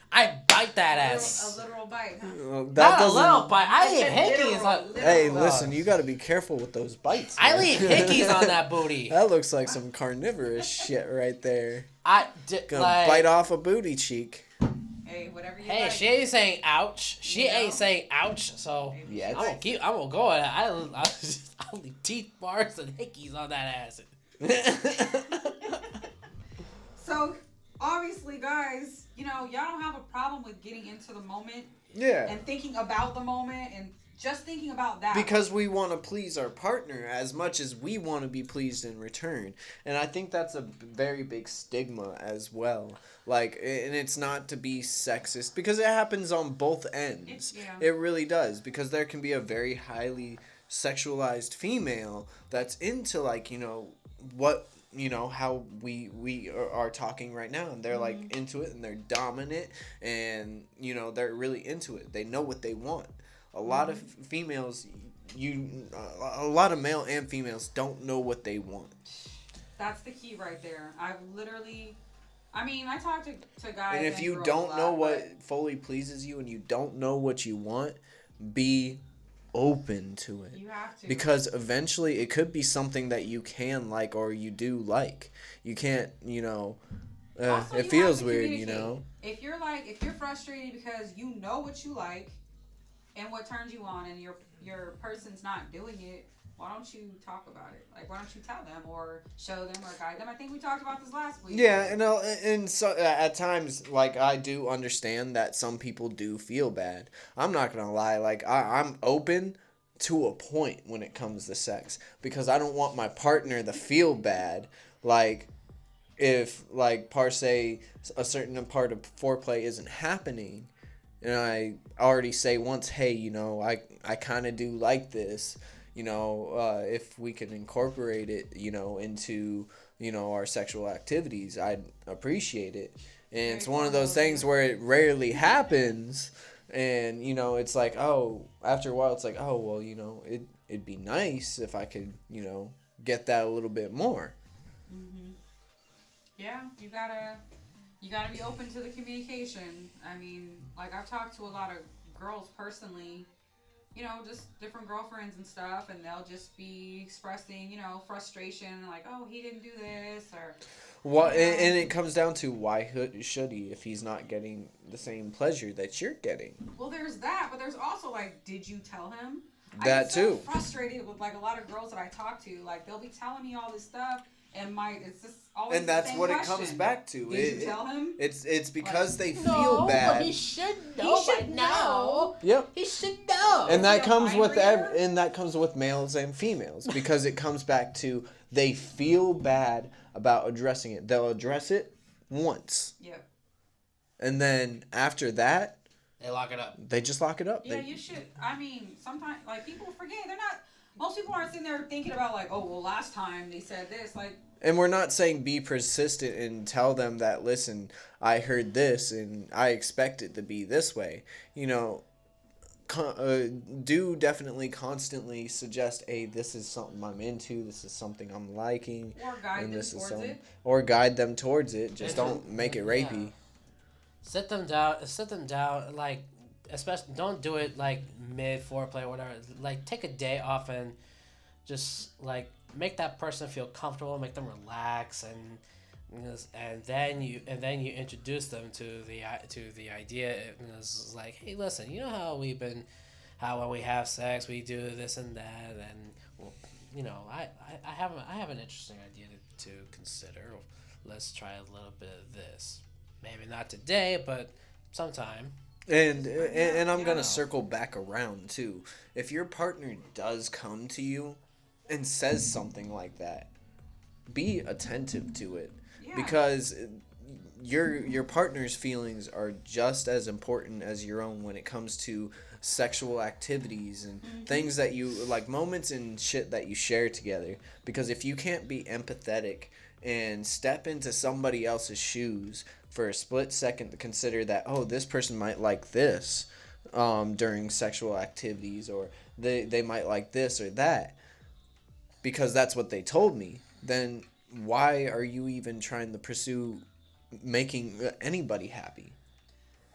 I bite that ass. a literal bite, huh? That Not a doesn't- little bite. I It's leave a hickeys literal- on. Hey, listen, you got to be careful with those bites. I man. leave hickeys on that booty. That looks like some carnivorous shit right there. Gonna Bite off a booty cheek. Hey, whatever you Hey, like. she ain't saying ouch. She You know? ain't saying ouch. So Yeah, I'm gonna go. I'll leave teeth bars and hickeys on that ass. So, obviously, guys, y'all don't have a problem with getting into the moment Yeah. and thinking about the moment and just thinking about that. Because we want to please our partner as much as we want to be pleased in return. And I think that's a very big stigma as well. Like, and it's not to be sexist, because it happens on both ends. It really does, because there can be a very highly sexualized female that's into, like, you know, what, you know, how we are talking right now, and they're like into it, and they're dominant, and, you know, they're really into it. They know what they want. A lot of females, a lot of male and females don't know what they want. That's the key right there. I talk to guys. And if you don't know what fully pleases you, and you don't know what you want, be open to it. You have to. Because eventually it could be something that you can like, or you do like. You can't, you know, Also, it feels weird, you know. If you're frustrated because you know what you like and what turns you on, and your person's not doing it, why don't you talk about it? Like, why don't you tell them or show them or guide them? I think we talked about this last week. Yeah, and so at times, like, I do understand that some people do feel bad. I'm not gonna lie, like, I'm open to a point when it comes to sex, because I don't want my partner to feel bad. Like, if, like, per se, a certain part of foreplay isn't happening, and I already say once, hey, you know, I kind of do like this, you know, if we can incorporate it, you know, into, you know, our sexual activities, I'd appreciate it. And it's one of those things where it rarely happens, and, you know, it's like, oh, after a while, it's like, oh, well, you know, it'd be nice if I could, you know, get that a little bit more. Mm-hmm. Yeah, you gotta be open to the communication. I mean, like, I've talked to a lot of girls personally, you know, just different girlfriends and stuff, and they'll just be expressing, you know, frustration, like, oh, he didn't do this, or... Well, and it comes down to, why should he if he's not getting the same pleasure that you're getting? Well, there's that, but there's also, like, did you tell him? That I get so too. frustrated with, like, a lot of girls that I talk to. Like, they'll be telling me all this stuff, and it's just always And that's the same what question. it comes back to. Did you tell him? It's because Like, they feel bad. But he should know by now. Yep. He should know. And that comes mind with reader? and that comes with males and females, because it comes back to, they feel bad about addressing it. They'll address it once. Yep. And then after that, They lock it up. they just lock it up. Yeah, you should. I mean, sometimes, like, people forget. Most people aren't sitting there thinking about, like, oh, well, last time they said this. Like, And we're not saying be persistent and tell them that, listen, I heard this and I expect it to be this way. You know, do definitely constantly suggest, hey, this is something I'm into, this is something I'm liking. or guide them towards it. Or guide them towards it. Just don't make it rapey. Yeah. Sit them down, like, especially, don't do it, like, mid foreplay or whatever. Like, take a day off and just, like, make that person feel comfortable, make them relax, and then you introduce them to the idea. And it's like, hey, listen, you know how when we have sex we do this and that, and, well, you know, I have an interesting idea to consider. Let's try a little bit of this. Maybe not today, but sometime. And I'm gonna circle back around too. If your partner does come to you and says something like that, be attentive to it. Yeah. Because your partner's feelings are just as important as your own when it comes to sexual activities and things that you like, moments and shit that you share together. Because if you can't be empathetic and step into somebody else's shoes for a split second to consider that, oh, this person might like this during sexual activities, or they might like this or that, because that's what they told me, then why are you even trying to pursue making anybody happy?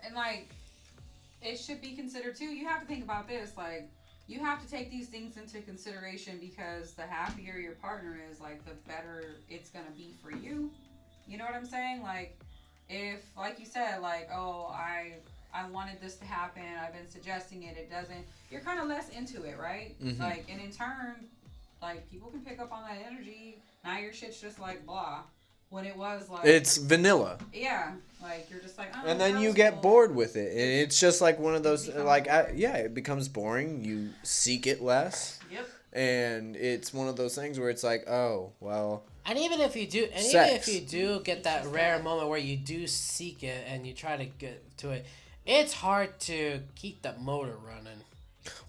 And, like, it should be considered too. You have to think about this. Like, you have to take these things into consideration, because the happier your partner is, like, the better it's gonna be for you. You know what I'm saying? Like, if, like you said, like, oh, I wanted this to happen, I've been suggesting it, it doesn't, you're kind of less into it, right? Mm-hmm. Like, and in turn, like, people can pick up on that energy. Now your shit's just like blah. when it was like It's vanilla. Yeah, like you're just like, oh, And then that you was get cool. bored with it. And it's just like one of those, becomes like, boring. yeah, it becomes boring. You seek it less. Yep. And it's one of those things where it's like, oh, well. And even if you do, get that rare moment where you do seek it and you try to get to it, it's hard to keep that motor running.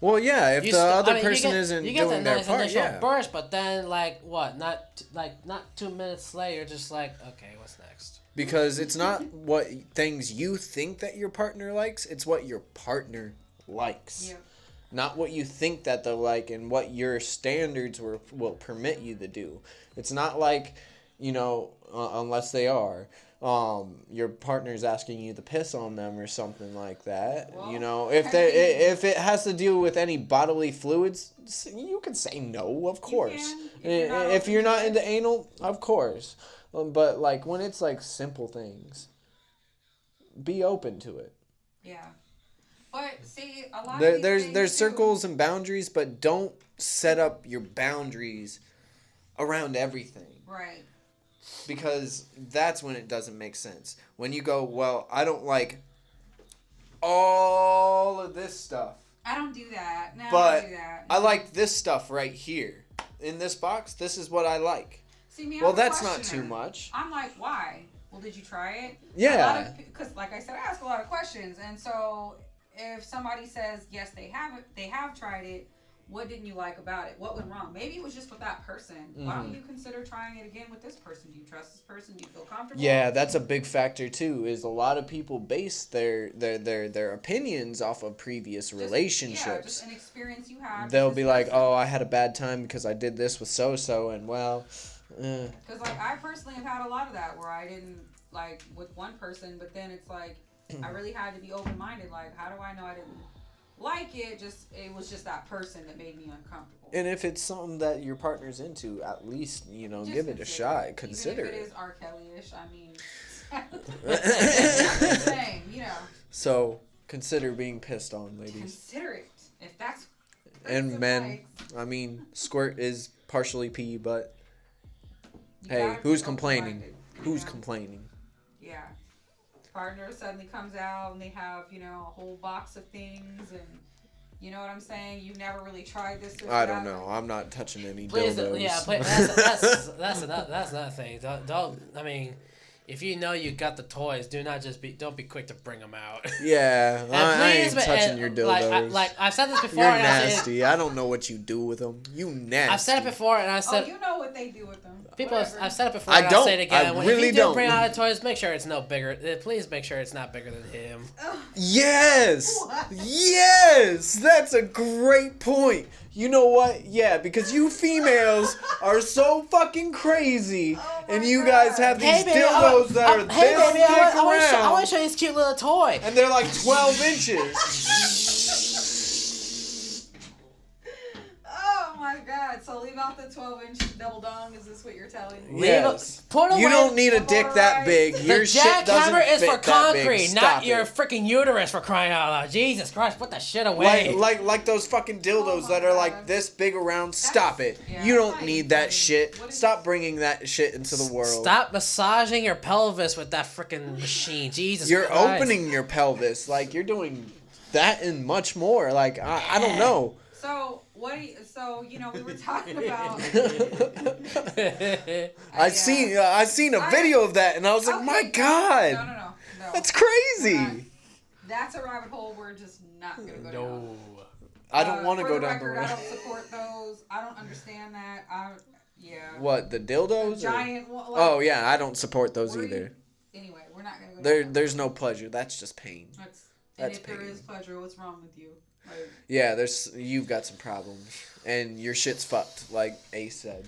Well, yeah, if the other person isn't you get doing the their nice part, initial yeah. burst, but then not 2 minutes later, you're just like, okay, what's next? Because it's not what things you think that your partner likes, it's what your partner likes. Yeah. Not what you think that they'll like and what your standards will permit you to do. It's not like, unless they are, your partner's asking you to piss on them or something like that. Well, If it has to deal with any bodily fluids, you can say no, of course. If you're not into anal, of course. But like when it's like simple things, be open to it. Yeah. But see, a lot of There's circles and boundaries, but don't set up your boundaries around everything. Right. Because that's when it doesn't make sense. When you go, well, I don't like all of this stuff. I don't do that. No, But I don't do that. I like this stuff right here. In this box, this is what I like. See, me, Well, I'm a that's not questioner. too much. I'm like, why? Well, did you try it? Yeah. Because, like I said, I ask a lot of questions, and so if somebody says yes, they have tried it. What didn't you like about it? What went wrong? Maybe it was just with that person. Why don't you consider trying it again with this person? Do you trust this person? Do you feel comfortable? Yeah, that's a big factor too. Is a lot of people base their opinions off of previous relationships. Yeah, just an experience you have. They'll with be this like, person. "Oh, I had a bad time because I did this with so and well." Because like I personally have had a lot of that where I didn't like with one person, but then it's like I really had to be open minded. Like, how do I know I didn't like it? It was just that person that made me uncomfortable. And if it's something that your partner's into, at least Just give it a shot. Consider Even if it. it is R. Kelly-ish, I mean, it's the same, So consider being pissed on, ladies. Consider it if that's. And men, I mean, squirt is partially pee, but hey, who's complaining? Who's complaining? Yeah. Partner suddenly comes out and they have, a whole box of things and you know what I'm saying? You've never really tried this. I don't know. I'm not touching any Please, dildos. yeah, that's another thing. Don't. I mean, if you know you got the toys, don't be quick to bring them out. Yeah, I ain't touching your dildos. Like I've said this before. You're and nasty. I don't know what you do with them. You nasty. I've said it before, and I said. Oh, you know what they do with them. I've said it before. I and don't. I'll say it again. I really if you don't. Bring out the toys. Make sure it's no bigger. Please make sure it's not bigger than him. Yes. What? Yes. That's a great point. You know what? Yeah, because you females are so fucking crazy, and you guys have these dildos that are this big I around, want to show you this cute little toy. and they're like 12 inches. Oh my god. So leave out the 12-inch double dong. Is this what you're telling me? Yes. Put away You don't need a dick that big. Your the shit doesn't jackhammer is fit for that big. concrete, Stop not it. your freaking uterus, for crying out loud. Jesus Christ, put that shit away. Like those fucking dildos my that are like God. this big around. Stop it. yeah, You that's don't not need even that funny. shit. What is Stop bringing that shit into the world. Stop massaging your pelvis with that freaking machine. Jesus You're Christ. opening your pelvis. Like, you're doing that and much more. Like, I don't know. So what? We were talking about. I seen a video of that, and I was like, Okay. my God. No. That's crazy. That's a rabbit hole we're just not gonna go down. No. I don't want to For go the down the record, I road. don't support those. I don't understand that. Yeah. What, the dildos? or- Giant. Like, Oh, yeah, I don't support those what are you- either. Anyway, we're not gonna go. down that. There's no pleasure. That's just pain. And that's if there pain. is pleasure, what's wrong with you? Like, Yeah, you've got some problems, and your shit's fucked, like Ace said.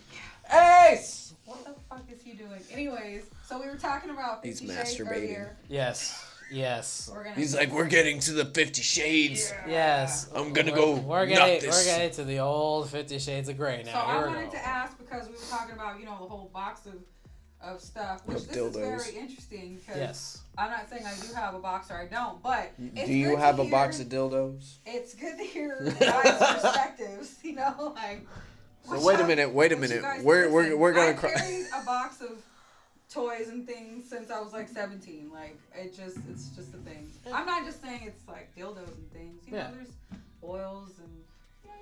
Ace. what the fuck is he doing? Anyways, so we were talking about 50 He's Shades masturbating. earlier. Yes. We're gonna. He's like, we're getting to the 50 Shades. Yes. I'm gonna go We're nut getting this. to the old 50 Shades of Grey now. So I Here we wanted go. to ask because we were talking about the whole box of stuff, which Of this is dildos. very interesting because Yes. I'm not saying I do have a box or I don't, but it's Do you good have to a box hear- of dildos? It's good to hear guys' perspectives. Like. So which wait a I- minute. which you guys We're listen, gonna I cry. carried a box of toys and things since I was like 17. Like it's just a thing. I'm not just saying it's like dildos and things. You know, there's oils and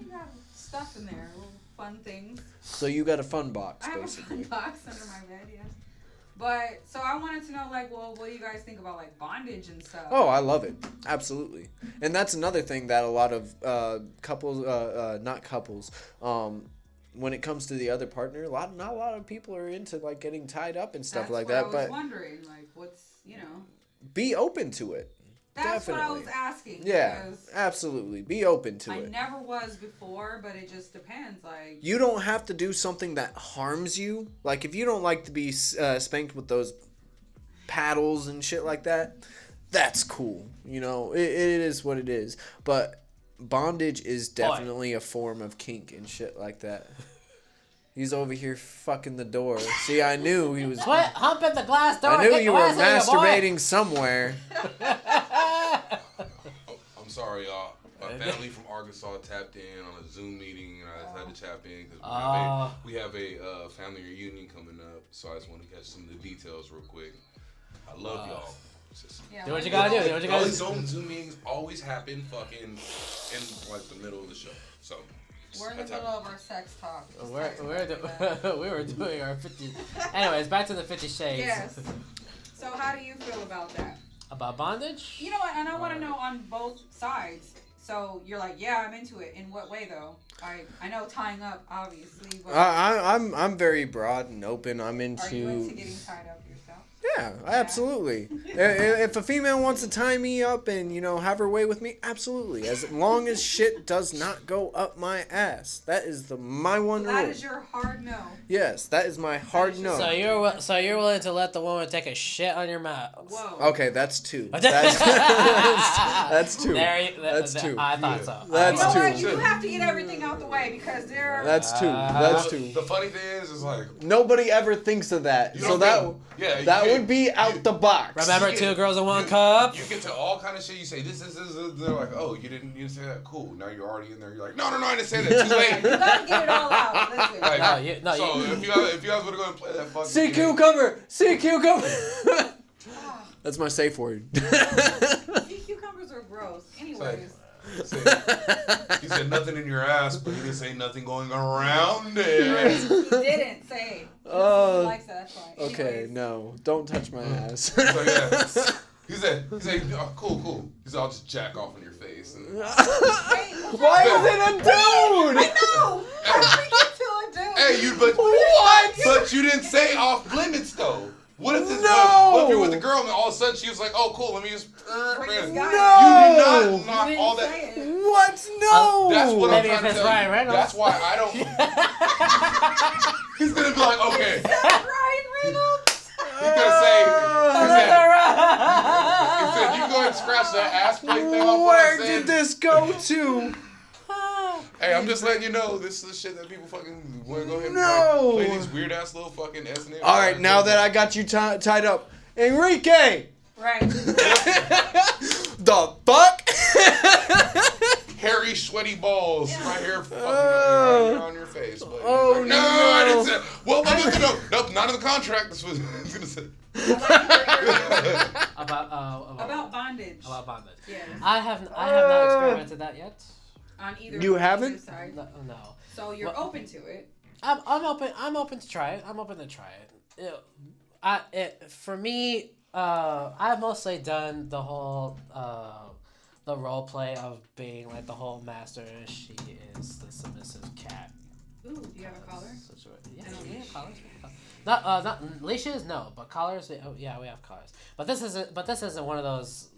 you got stuff in there, little fun things. So you got a fun box, I have basically. a fun box under my bed, yes. But so I wanted to know, like, well, what do you guys think about like bondage and stuff? Oh, I love it. Absolutely. And that's another thing that a lot of couples, not couples, when it comes to the other partner, not a lot of people are into like getting tied up and stuff like that. I was But wondering, like, what's, you know, be open to it. that's Definitely. what I was asking. Yeah, because absolutely. Be open to I it. never was before, but it just depends. Like, You don't have to do something that harms you. Like if you don't like to be spanked with those paddles and shit like that, that's cool. You know, it is what it is. But bondage is definitely a form of kink and shit like that. He's over here fucking the door. See, I knew he was. Quit humping the glass door. I knew Get you your were ass out of here, boy. masturbating somewhere. I'm sorry, y'all. My family from Arkansas tapped in on a Zoom meeting, and I just had to tap in because we have a family reunion coming up. So I just want to catch some of the details real quick. I love y'all. yeah, Do what you gotta do. Do what you All gotta these do. Zoom meetings always happen fucking in like the middle of the show. So we're in the middle of our sex talk. Just We talking were doing our 50. Anyways, back to the 50 Shades. Yes. So how do you feel about that? About bondage? You know what? And I want to know on both sides. So you're like, yeah, I'm into it. In what way though? I know tying up, obviously. But I'm very broad and open. I'm into. are you into getting tied up yourself? Yeah, absolutely. If a female wants to tie me up and, you know, have her way with me, absolutely. As long as shit does not go up my ass. That is my one rule. That is your hard no. Yes, that is my hard no. So you're willing to let the woman take a shit on your mouth? Whoa. Okay, that's two. That's two. That's two. I thought so. That's You know two. what? You do have to get everything out the way because there are... That's two. That's two. The funny thing is like Nobody ever thinks of that. You So don't that get- would be out the box. Remember You two get- girls in one cup? You get to all kind of shit. You say this. They're like, oh, you didn't say that. Cool. Now you're already in there. You're like, no, I didn't say that. Too late. You gotta get it all out. Listen. Like, if you guys would have gone and play that fucking Sea game, cucumber. Sea cucumber. That's my safe word. Sea cucumbers are gross. Anyways. He said nothing in your ass, but he didn't say nothing going around it. He didn't say. Oh. He likes that. That's why. Okay, Anyways. no, don't touch my ass. So yeah, he said, oh, cool. He said, I'll just jack off in your face. And, Why is it a dude? I know. How did we get to a dude? hey, but you didn't say off limits though. What if this? What if you're with the girl and all of a sudden she was like, "Oh, cool, let me just." this Man, guy you did not knock You all didn't that. say it. What? No. That's what Maybe I'm if trying to it's tell Ryan you. Reynolds. That's why I don't. He's gonna be like, okay. Ryan Reynolds. He's gonna say. He said, "You go ahead and scratch that ass plate thing off." What I Where said. did this go to? Hey, I'm just letting you know this is the shit that people fucking want to go ahead and No. play these weird ass little fucking S&M. All right, now that I got you tied up, Enrique. Right. The fuck? hairy, sweaty balls right here fucking Oh. right on your face. But Oh, like, no. I didn't say. Well, nope, not in the contract. This was I was gonna say. About bondage. About bondage. Yes. I have not experimented that yet. On either. You haven't? Side. No. So you're open to it. I'm open to try it. I'm open to try it. For me, I've mostly done the whole the role play of being like the whole master and she is the submissive cat. Ooh, do you have a collar? Yeah, we have collars. Not leashes, no, but collars. Yeah, we have collars. But this isn't one of those.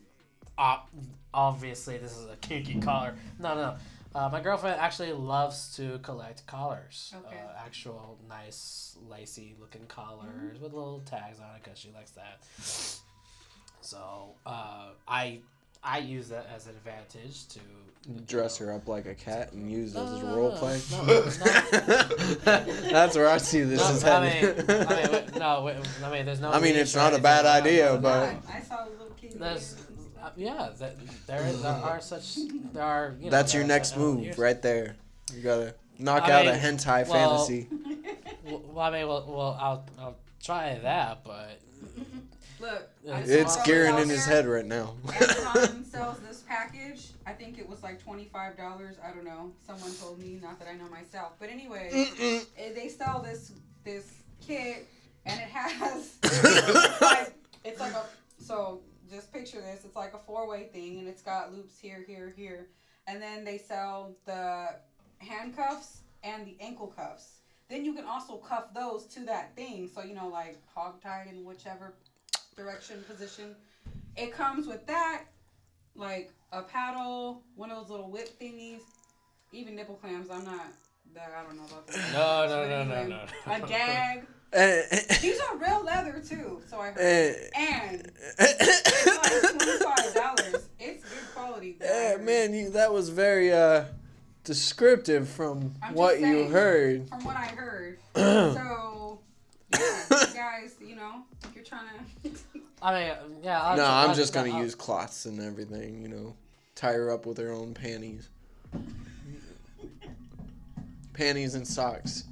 Obviously, this is a kinky collar. No. My girlfriend actually loves to collect collars. Okay. Actual nice lacy looking collars with little tags on it because she likes that. So I use that as an advantage to Dress her up like a cat and use it as a role play. No. That's where I see this is headed. There's no. I mean, leash it's or not a anything bad like that. idea, but I saw a little kitty. There's, there are such. There are. You know, that's your there are next such move years. right there. You gotta knock out a hentai fantasy. Well, I mean, I'll try that, but Look, It's gearing in his head right now. Amazon sells this package. I think it was like $25. I don't know. Someone told me, not that I know myself. But anyway, they sell this kit, and it has it's like a, so just picture this. It's like a 4-way thing, and it's got loops here, here, here, and then they sell the handcuffs and the ankle cuffs. Then you can also cuff those to that thing, so like hog-tied in whichever direction position. It comes with that, like a paddle, one of those little whip thingies, even nipple clamps. I don't know about that. No. A gag. These are real leather too, so I heard. And it's like $25. It's good quality. Man, that was very descriptive from what you heard. From what I heard. So, yeah, you guys, if you're trying to. I mean, yeah. I'm just going to use cloths and everything, tie her up with her own panties. Panties and socks,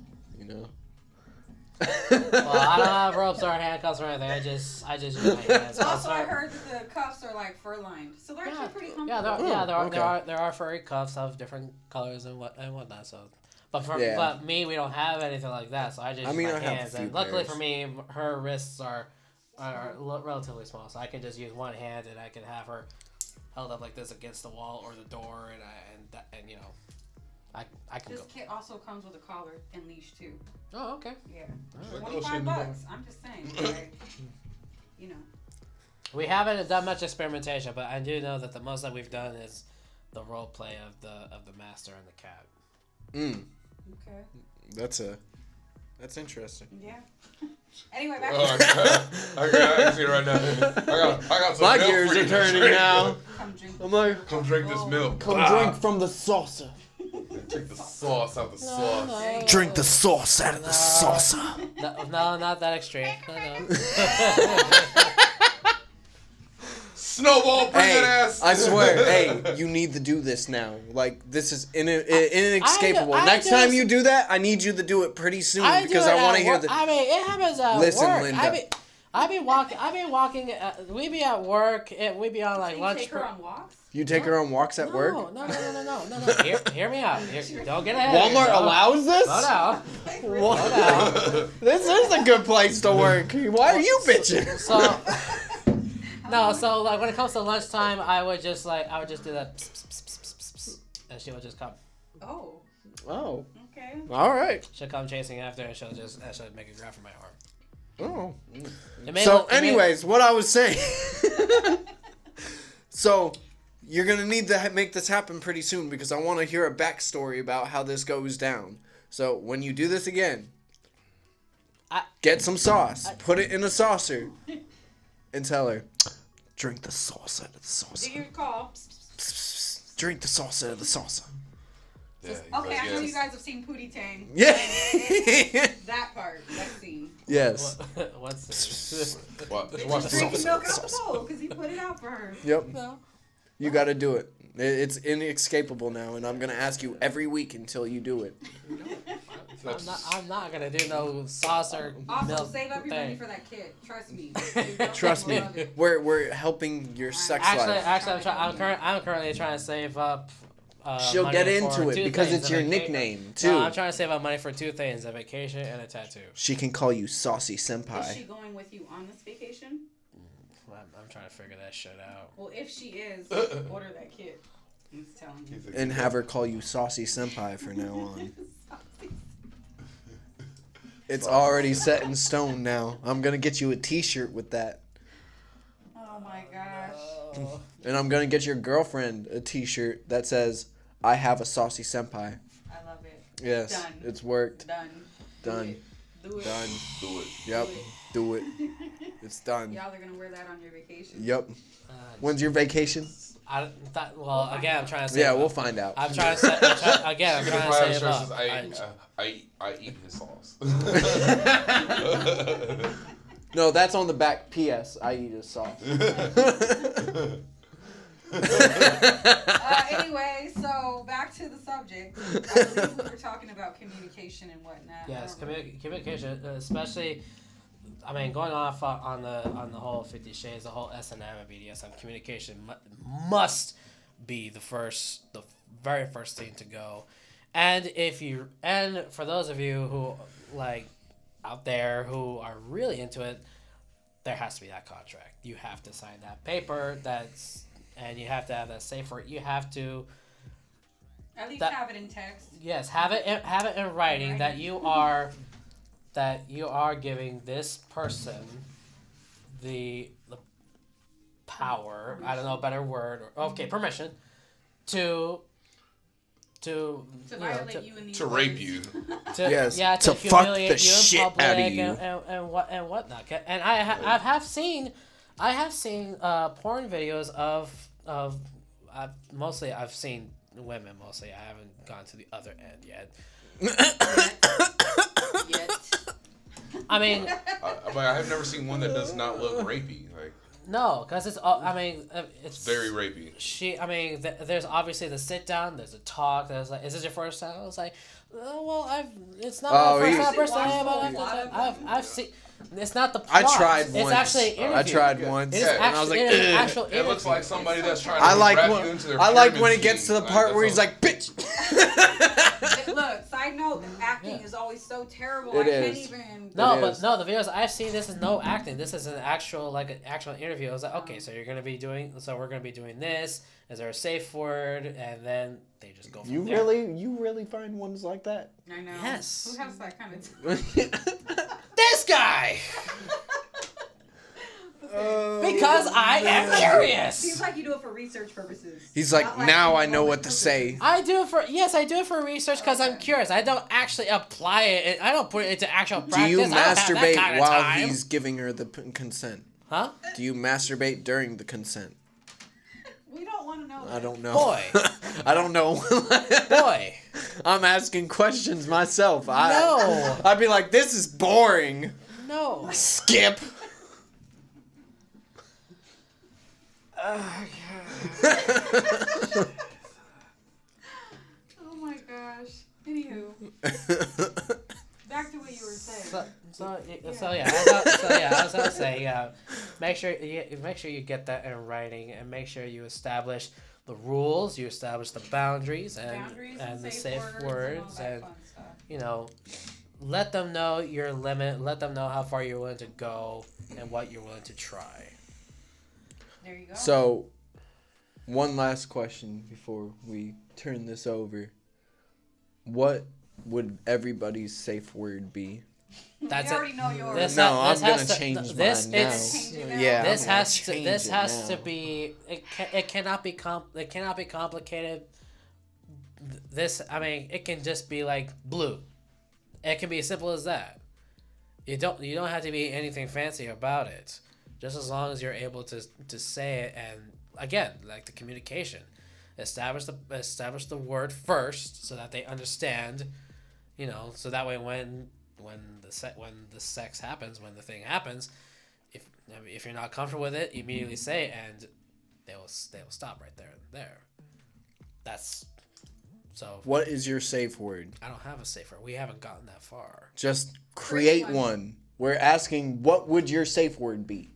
Well, I don't have ropes or handcuffs or anything. I just use my hands. Also, I heard that the cuffs are like fur lined, so they're actually pretty comfortable. There are furry cuffs of different colors and whatnot. So, but me, we don't have anything like that. So I just use my hands. And luckily for me, her wrists are relatively small, so I can just use one hand and I can have her held up like this against the wall or the door, and I can This go. kit also comes with a collar and leash too. Oh, okay. Yeah. Right. $25. I'm just saying. Like, We haven't done much experimentation, but I do know that the most that we've done is the role play of the master and the cat. Okay. That's interesting. Yeah. Anyway, back I can see it right now. I got some My milk gears for you are to turning drink. now. Come drink. I'm like, Come drink this milk. come drink from the saucer. Take the sauce out the sauce. Drink the sauce out of the saucer. No, not that extreme. No. Snowball, bring that ass. I swear, you need to do this now. Like, this is inescapable. Next time you do that, I need you to do it pretty soon because I want to hear the. I mean, it happens at Listen, work. Linda. I be walking. We be at work. We be on like lunch. Take her on walks? You take her on walks at work? No. Hear me out. Don't get ahead. Walmart allows this? No. This is a good place to work. Why are you bitching? So like when it comes to lunchtime, I would just do that, and she would just come. Oh. Okay. All right. She'll come chasing after, and she'll make a grab for my arm. Oh. Anyways, what I was saying. So, you're going to need to make this happen pretty soon because I want to hear a backstory about how this goes down. So, when you do this again, get some sauce, put it in a saucer, and tell her, drink the sauce out of the saucer. Do your call. Drink the sauce out of the saucer. Yeah, Okay, I know you guys have seen Pootie Tang. Yeah. That part. That scene. Yes. What's this? Watch the Drinking sauce. milk out the bowl because he put it out for her. Yep. No. You got to do it. It's inescapable now, and I'm going to ask you every week until you do it. I'm not gonna do no saucer. Also, milk save up your money thing. for that kid. Trust me. Trust me. Love it. We're helping your sex life. Actually, I'm currently trying to save up. She'll money get for into it two because things, it's a your vaca- nickname too. No, I'm trying to save up money for two things: a vacation and a tattoo. She can call you Saucy Is she Senpai. going with you on this vacation? I'm trying to figure that shit out. Well, if she is, order that kid. He's telling you. And have her call you Saucy Senpai from now on. It's already set in stone now. I'm gonna get you a t-shirt with that. Oh my gosh. And I'm gonna get your girlfriend a t-shirt that says, I have a Saucy Senpai. I love it. Yes. Done. It's worked. Done. Done. Do it. Done. Do it. Yep. Do it. It's done. Y'all are gonna wear that on your vacation. Yep. When's your vacation? I'm trying to save Yeah, up. we'll find out. I'm trying to save up. She can save provide up. instructions. I eat his sauce. No, that's on the back. P.S. I eat his sauce. Anyway, so back to the subject. I believe we were talking about communication and whatnot. Yes, communication, especially going off on the whole 50 Shades, the whole S&M and BDSM communication must be the very first thing to go. And for those of you who like out there who are really into it, there has to be that contract. You have to sign that paper. And you have to have that safe word. You have to at least have it in text. Yes, have it in writing that you are giving this person the power. I don't know a better word. Permission to violate you in these to rape you. To fuck humiliate the you shit in public out of you. and whatnot. And I have seen porn videos of I've seen women mostly. I haven't gone to the other end yet. I mean, I have never seen one that does not look rapey. Like no, because it's very rapey. There's obviously the sit down. There's a talk. There's like, is this your first time? I was like, it's not my first time. I've seen. It's not the plot. I tried once. It's actually an interview. I tried once. And I was like, it looks like somebody that's trying to wrap you into their I like when pyramid it gets to the scheme. part where he's like, bitch. Look, side note, the acting is always so terrible. It can't is. even. the videos I've seen, this is no acting. This is an actual interview. I was like, okay, so we're gonna be doing this. Is there a safe word? And then they just go from there. You really find ones like that? I know. Yes. Who has that kind of This guy. Because I am curious. Seems like you do it for research purposes. He's like, now I know what to say. I do it for research because I'm curious. I don't actually apply it. I don't put it into actual practice. Do you masturbate kind of while time. he's giving her the consent? Huh? Do you masturbate during the consent? We don't want to know. I don't know. Boy. I don't know. Boy. I'm asking questions myself. No. I'd be like, this is boring. No. Skip. Oh my gosh. Anywho. Back to what you were saying. I was gonna say, make sure you get that in writing, and make sure you establish the rules, you establish the boundaries and the safe words, and let them know your limit, let them know how far you're willing to go and what you're willing to try. There you go. So, one last question before we turn this over. What would everybody's safe word be? That's we already know yours. I'm gonna change mine now. Yeah, this has to be. It cannot be complicated. It can just be like blue. It can be as simple as that. You don't have to be anything fancy about it. Just as long as you're able to say it, and again, like the communication, establish the word first so that they understand, so that way when the sex happens, when the thing happens, if you're not comfortable with it, immediately say it, and they will stop right there and there. That's so. What is your safe word? I don't have a safe word. We haven't gotten that far. Just create one. We're asking, what would your safe word be?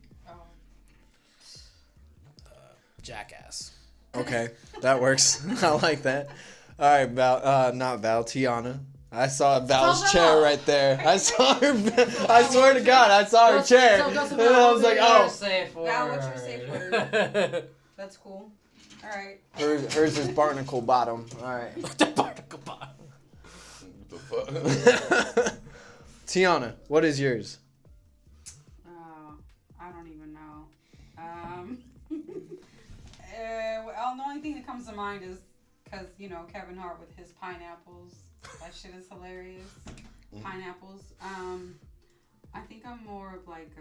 Jackass. Okay, that works. I like that. All right, not Val, Tiana. I saw Val's chair right there. I saw her. I swear to God, I saw her chair. And I was like, oh. Val, what's your safe word? That's cool. All right. Hers is barnacle bottom. All right. The barnacle bottom. The fuck? Tiana, what is yours? I don't even know. The only thing that comes to mind is because, Kevin Hart with his pineapples. That shit is hilarious. Pineapples. I think I'm more of like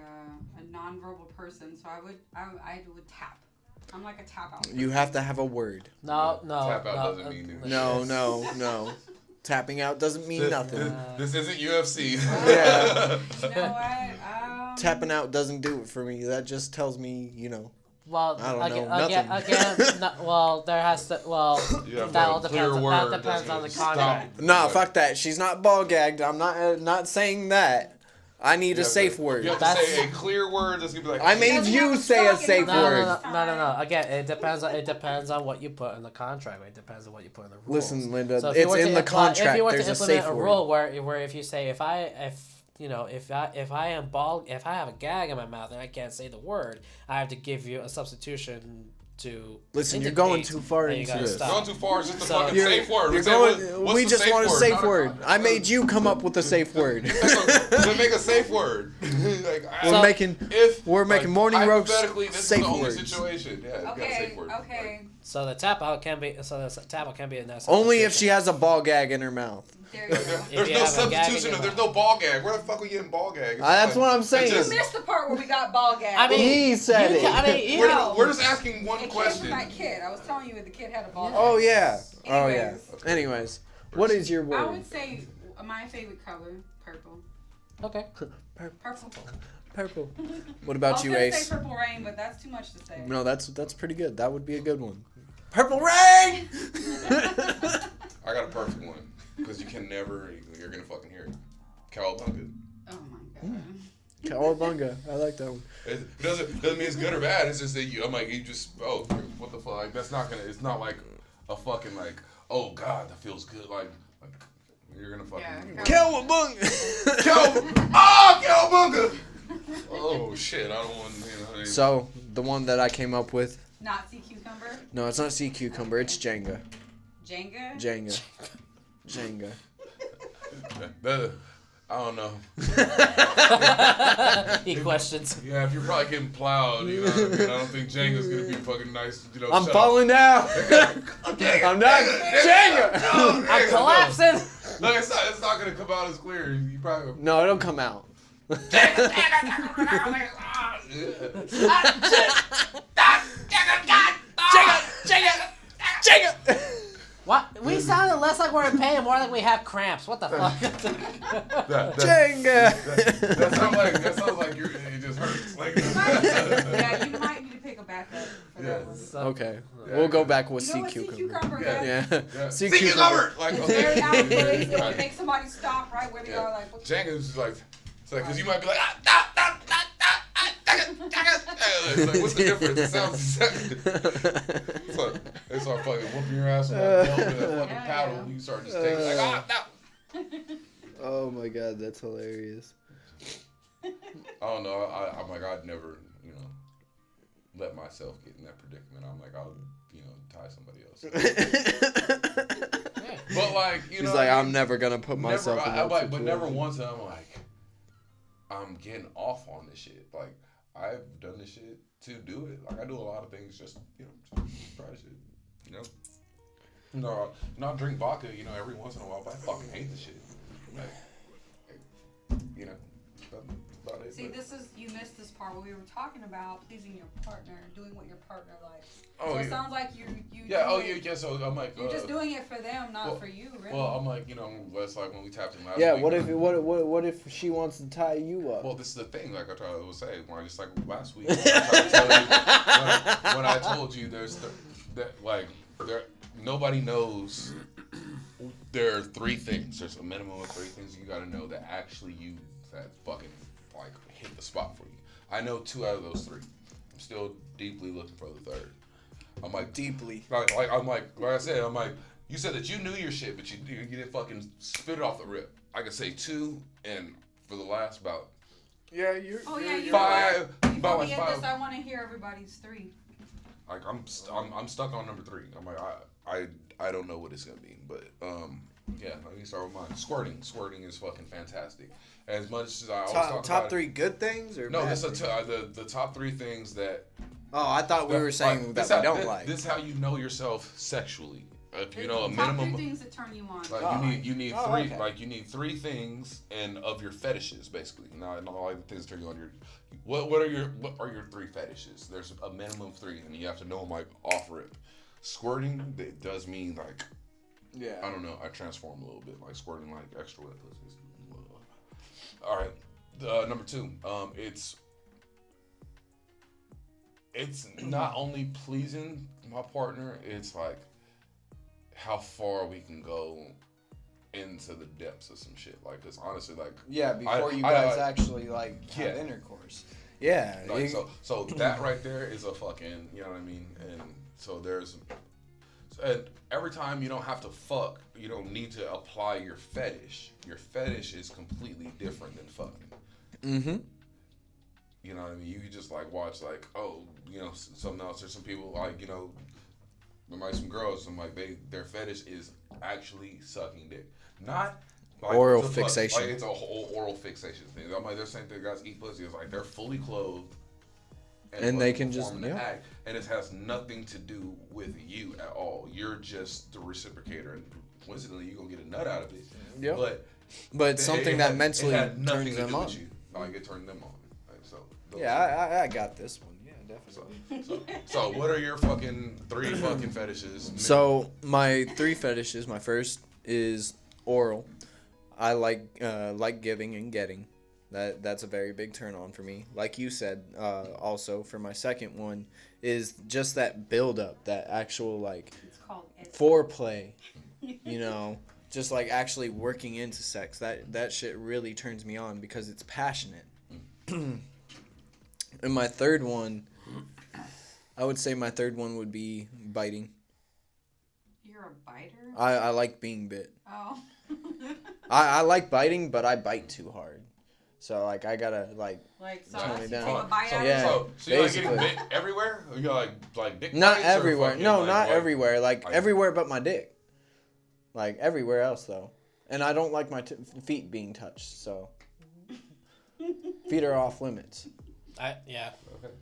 a nonverbal person, so I would tap. I'm like a tap out person. You have to have a word. No. Tap out doesn't mean No. Tapping out doesn't mean nothing. This isn't UFC. Yeah. You know what? Tapping out doesn't do it for me. That just tells me, Well, I don't know nothing. There has to. Well, that depends on the contract. Nah, fuck that. She's not ball gagged. I'm not saying that. I need a safe word. You have to say a clear word that's gonna be like. I made you say a safe word. No. Again, it depends on what you put in the contract. It depends on what you put in the rules. Listen, Linda, So it's in the contract. If you were There's to a safe implement a word. rule where if you say if I have a gag in my mouth and I can't say the word, I have to give you a substitution to. Listen, you're going too far that you into gotta this. stop. Going too far. It's just a So- fucking safe word. You're Say going. what's We the just safe want a word, safe not a word. contract. I made you come up with a safe word. Then make a safe word. Like, We're making morning roast hypothetically, this safe is the only words. situation. Yeah, you got a safe word. Okay. So the tap out can be a necessary. Only if she has a ball gag in her mouth. There you go. There's you no have a gag in substitution. your There's mouth. no ball gag. Where the fuck are we getting ball gag? It's That's like- what I'm saying. it's You just- missed the part where we got ball gag. I mean, He said it. We're just asking one It came question. from that kid. I was telling you the kid had a ball gag. Oh yeah. Oh yeah. Anyways. Anyways, what is your I word? would say my favorite color, purple. Okay. Purple. Purple. What I about was you, gonna Ace? say purple rain, but that's too much to say. No, that's pretty good. That would be a good one. Purple rain. I got a perfect one because you can never. You're gonna fucking hear it. Cowabunga. Oh my god. Cowabunga. I like that one. It doesn't mean it's good or bad. It's just that I'm like you just what the fuck? Like that's not gonna. It's not like a fucking like oh god that feels good like you're gonna fucking Cowabunga. Cowabunga. Oh shit! I don't want. You know, So the one that I came up with. Not sea cucumber. No, it's not sea cucumber. It's Jenga. Jenga. Jenga. Jenga. I don't know. He questions. Yeah, if you're probably getting plowed, you know what I mean? I don't think Jenga's gonna be fucking nice. You know, I'm shut falling down. I'm not Jenga. I'm collapsing. Look, it's not gonna come out as clear. You probably. No, it'll come out. Jenga. What? We sounded less like we're in pain, more like we have cramps. What the fuck? Jenga. That sounds like it just hurts. Like, Yeah, you might need to pick a backup for that one. Okay, we'll go back with You know sea what sea cucumber. cucumber Yeah. yeah. Sea See, cucumber. Like, is? Very out of place. It Right. would make somebody stop right where they are. Like, what the Jenga's just like, it's like, cause you might be like, it's like, what's the difference? It sounds exactly. It's like fucking whooping your ass with that belt with that fucking Yeah, paddle. yeah. You start just taking like, no. Oh my god, that's hilarious. I don't know. I'm like, I'd never, you know, let myself get in that predicament. I'm like, I'll, you know, tie somebody else. But like, you know, He's like, I'm never gonna put myself in that I'm like, situation. but never once I'm like, I'm getting off on this shit. Like, I've done this shit to do it. Like, I do a lot of things just, you know, just try shit. You know? No, not drink vodka, you know, every once in a while, but I fucking hate this shit. Like, you know, that's about it. See, but- you missed this part where we were talking about pleasing your partner, doing what your partner likes. Oh, so it yeah. sounds like you. Yeah, do oh, it- yeah, so I'm like, You're just doing it for them, not for you, really. Well, I'm like, you know, that's like when we tapped in last Yeah, week. what if she wants to tie you up? Well, this is the thing, like I tried to say, when I just like last week, when I tried to tell you, when I told you nobody knows. There are three things. There's a minimum of three things you got to know that actually that fucking like hit the spot for you. I know 2 out of those 3. I'm still deeply looking for the third. I'm like Deeply. like I said, I'm like, you said that you knew your shit, but you didn't fucking spit it off the rip. I could say 2, and for the last about Yeah, you're. oh yeah, you five, know what? about Before like we end 5. this, I want to hear everybody's 3. Like I'm stuck on number 3. I'm like I don't know what it's gonna be, but yeah. Let me start with mine. Squirting is fucking fantastic. As much as I always talk Top about 3 good things or no, bad this things? the top 3 things that. Oh, I thought we were saying that we don't like. This is how you know yourself sexually. If you know a Top minimum. 3 things that turn you on. Like you need 3 okay. like you need 3 things and of your fetishes basically. Not all the things that turn you on your. What are your 3 fetishes? There's a minimum of 3, and you have to know them like off rip. Squirting, it does mean like. Yeah. I don't know. I transform a little bit, like squirting like extra wet pussies. All right, number 2. It's not only pleasing my partner. It's like how far we can go into the depths of some shit. Like, cause honestly, like before you guys actually like have intercourse. Yeah. Like, so that right there is a fucking, you know what I mean? And so and every time you don't have to fuck, you don't need to apply your fetish. Your fetish is completely different than fucking. Mm-hmm. You know what I mean? You could just like watch like, oh, you know, something else. There's some people like, you know, there might be some girls, and like their fetish is actually sucking dick, not like oral fixation. Like it's a whole oral fixation thing. I'm like, they're saying that guys eat pussy. It's like they're fully clothed, and they can just act, and it has nothing to do with you at all. You're just the reciprocator, and coincidentally, you're gonna get a nut out of it. Yeah. But it's something that mentally turns them on. Like it turned them on. Like, so. Yeah, I got this one. Yeah, definitely. So what are your fucking 3 fucking fetishes? So my 3 fetishes. My first is oral. I like giving and getting. That's a very big turn on for me. Like you said, also for my second one is just that build up, that actual like foreplay. You know, just like actually working into sex. That shit really turns me on because it's passionate. And my third one, I would say my third one would be biting. You're a biter? I like being bit. Oh. I like biting, but I bite too hard. So like I gotta tone it down. So you're like getting bit everywhere? Or you're like dick not bites everywhere. Fucking, No, like, not like, everywhere. Like everywhere but my dick. Like everywhere else though. And I don't like my feet being touched. So feet are off limits. Yeah. Okay.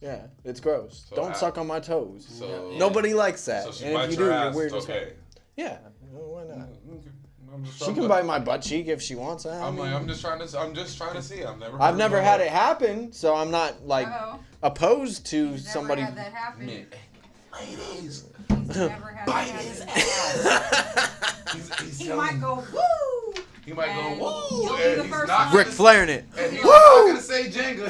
Yeah, it's gross. So don't suck on my toes. So Nobody likes that. So she and if bites you do, your you're ass, weird it's as hell. okay. Yeah, well, why not? Okay. She can bite my butt cheek if she wants. I'm just trying to see. I've never had it happen, so I'm not like opposed to He's somebody. Never had that happen. Ladies, He's never had bite that his happen. ass. He might go woo. He might and go woo. you'll be And the he's first not one. Ric Flairing it. And he's Woo! not gonna say Jenga.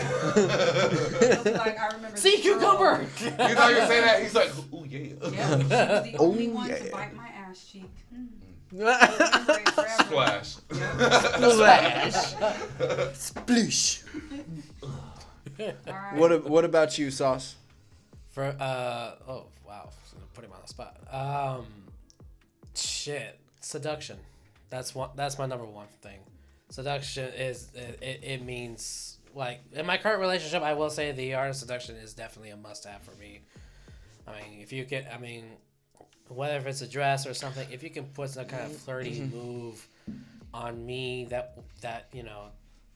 He'll be like, I remember Sea this girl. cucumber. You thought you were saying that? He's like, ooh yeah. Yeah, she was the only one to bite my ass cheek. Splash. Splash. Sploosh. Right. What about you, Sauce? For oh wow, put him on the spot. Shit, seduction. That's my number one thing. Seduction is it means like in my current relationship, I will say the art of seduction is definitely a must-have for me. I mean, if you get, whether if it's a dress or something, if you can put some kind of flirty move on me that you know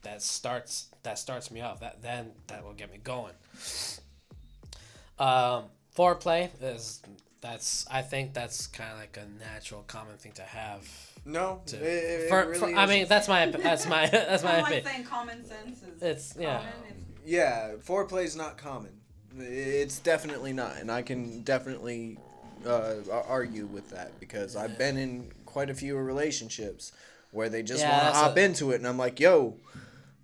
that starts me off, that will get me going. Foreplay I think that's kind of like a natural common thing to have. No, I mean that's my Kind of like opinion. saying common sense is It's common. Yeah, foreplay is not common. It's definitely not, and I can definitely argue with that because I've been in quite a few relationships where they just want to hop into it, and I'm like, yo,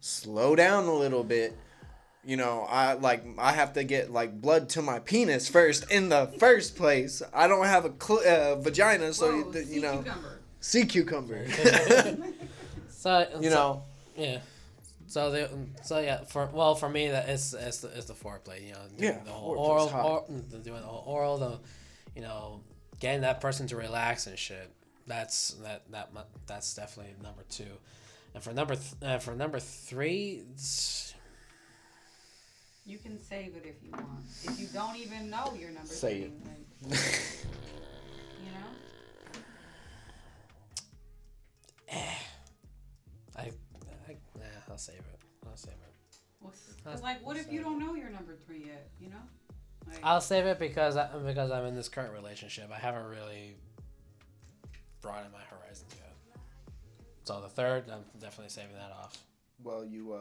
slow down a little bit. You know, I have to get like blood to my penis first in the first place. I don't have a vagina, so Whoa, you know. cucumber. Sea cucumber. So yeah. For me that is the foreplay, you know, doing the whole oral, getting that person to relax and shit. That's definitely number 2. And for number 3, You can save it if you want. If you don't even know your number 3, Say it. like, you know. I'll save it. Cause like, what if you don't know your number 3 yet? You know. Like, I'll save it because I'm in this current relationship. I haven't really broadened my horizons yet. So the third, I'm definitely saving that off. Well, you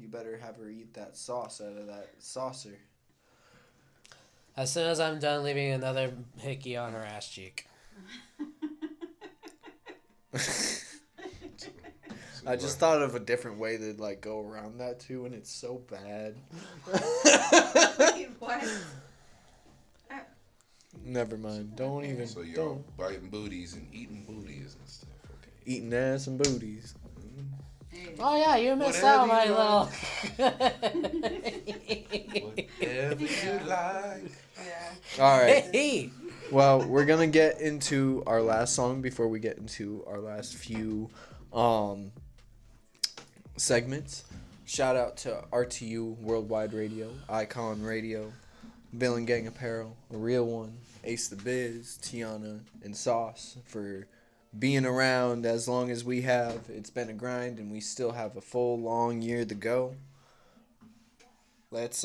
better have her eat that sauce out of that saucer. As soon as I'm done leaving another hickey on her ass cheek. I just thought of a different way to like go around that too, and it's so bad. Wait, what? Never mind. Don't even. So you're biting booties and eating booties and stuff. Okay. eating ass and booties. Oh yeah, you missed Whatever out, my you little. Whatever you like. Yeah. All right. Hey. Well, we're gonna get into our last song before we get into our last few segments. Shout out to RTU Worldwide Radio, Icon Radio, Villain Gang Apparel, A Real One, Ace the Biz, Tiana, and Sauce for being around as long as we have. It's been a grind, and we still have a full long year to go. Let's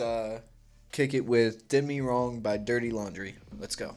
kick it with "Did Me Wrong" by Dirty Laundry. Let's go.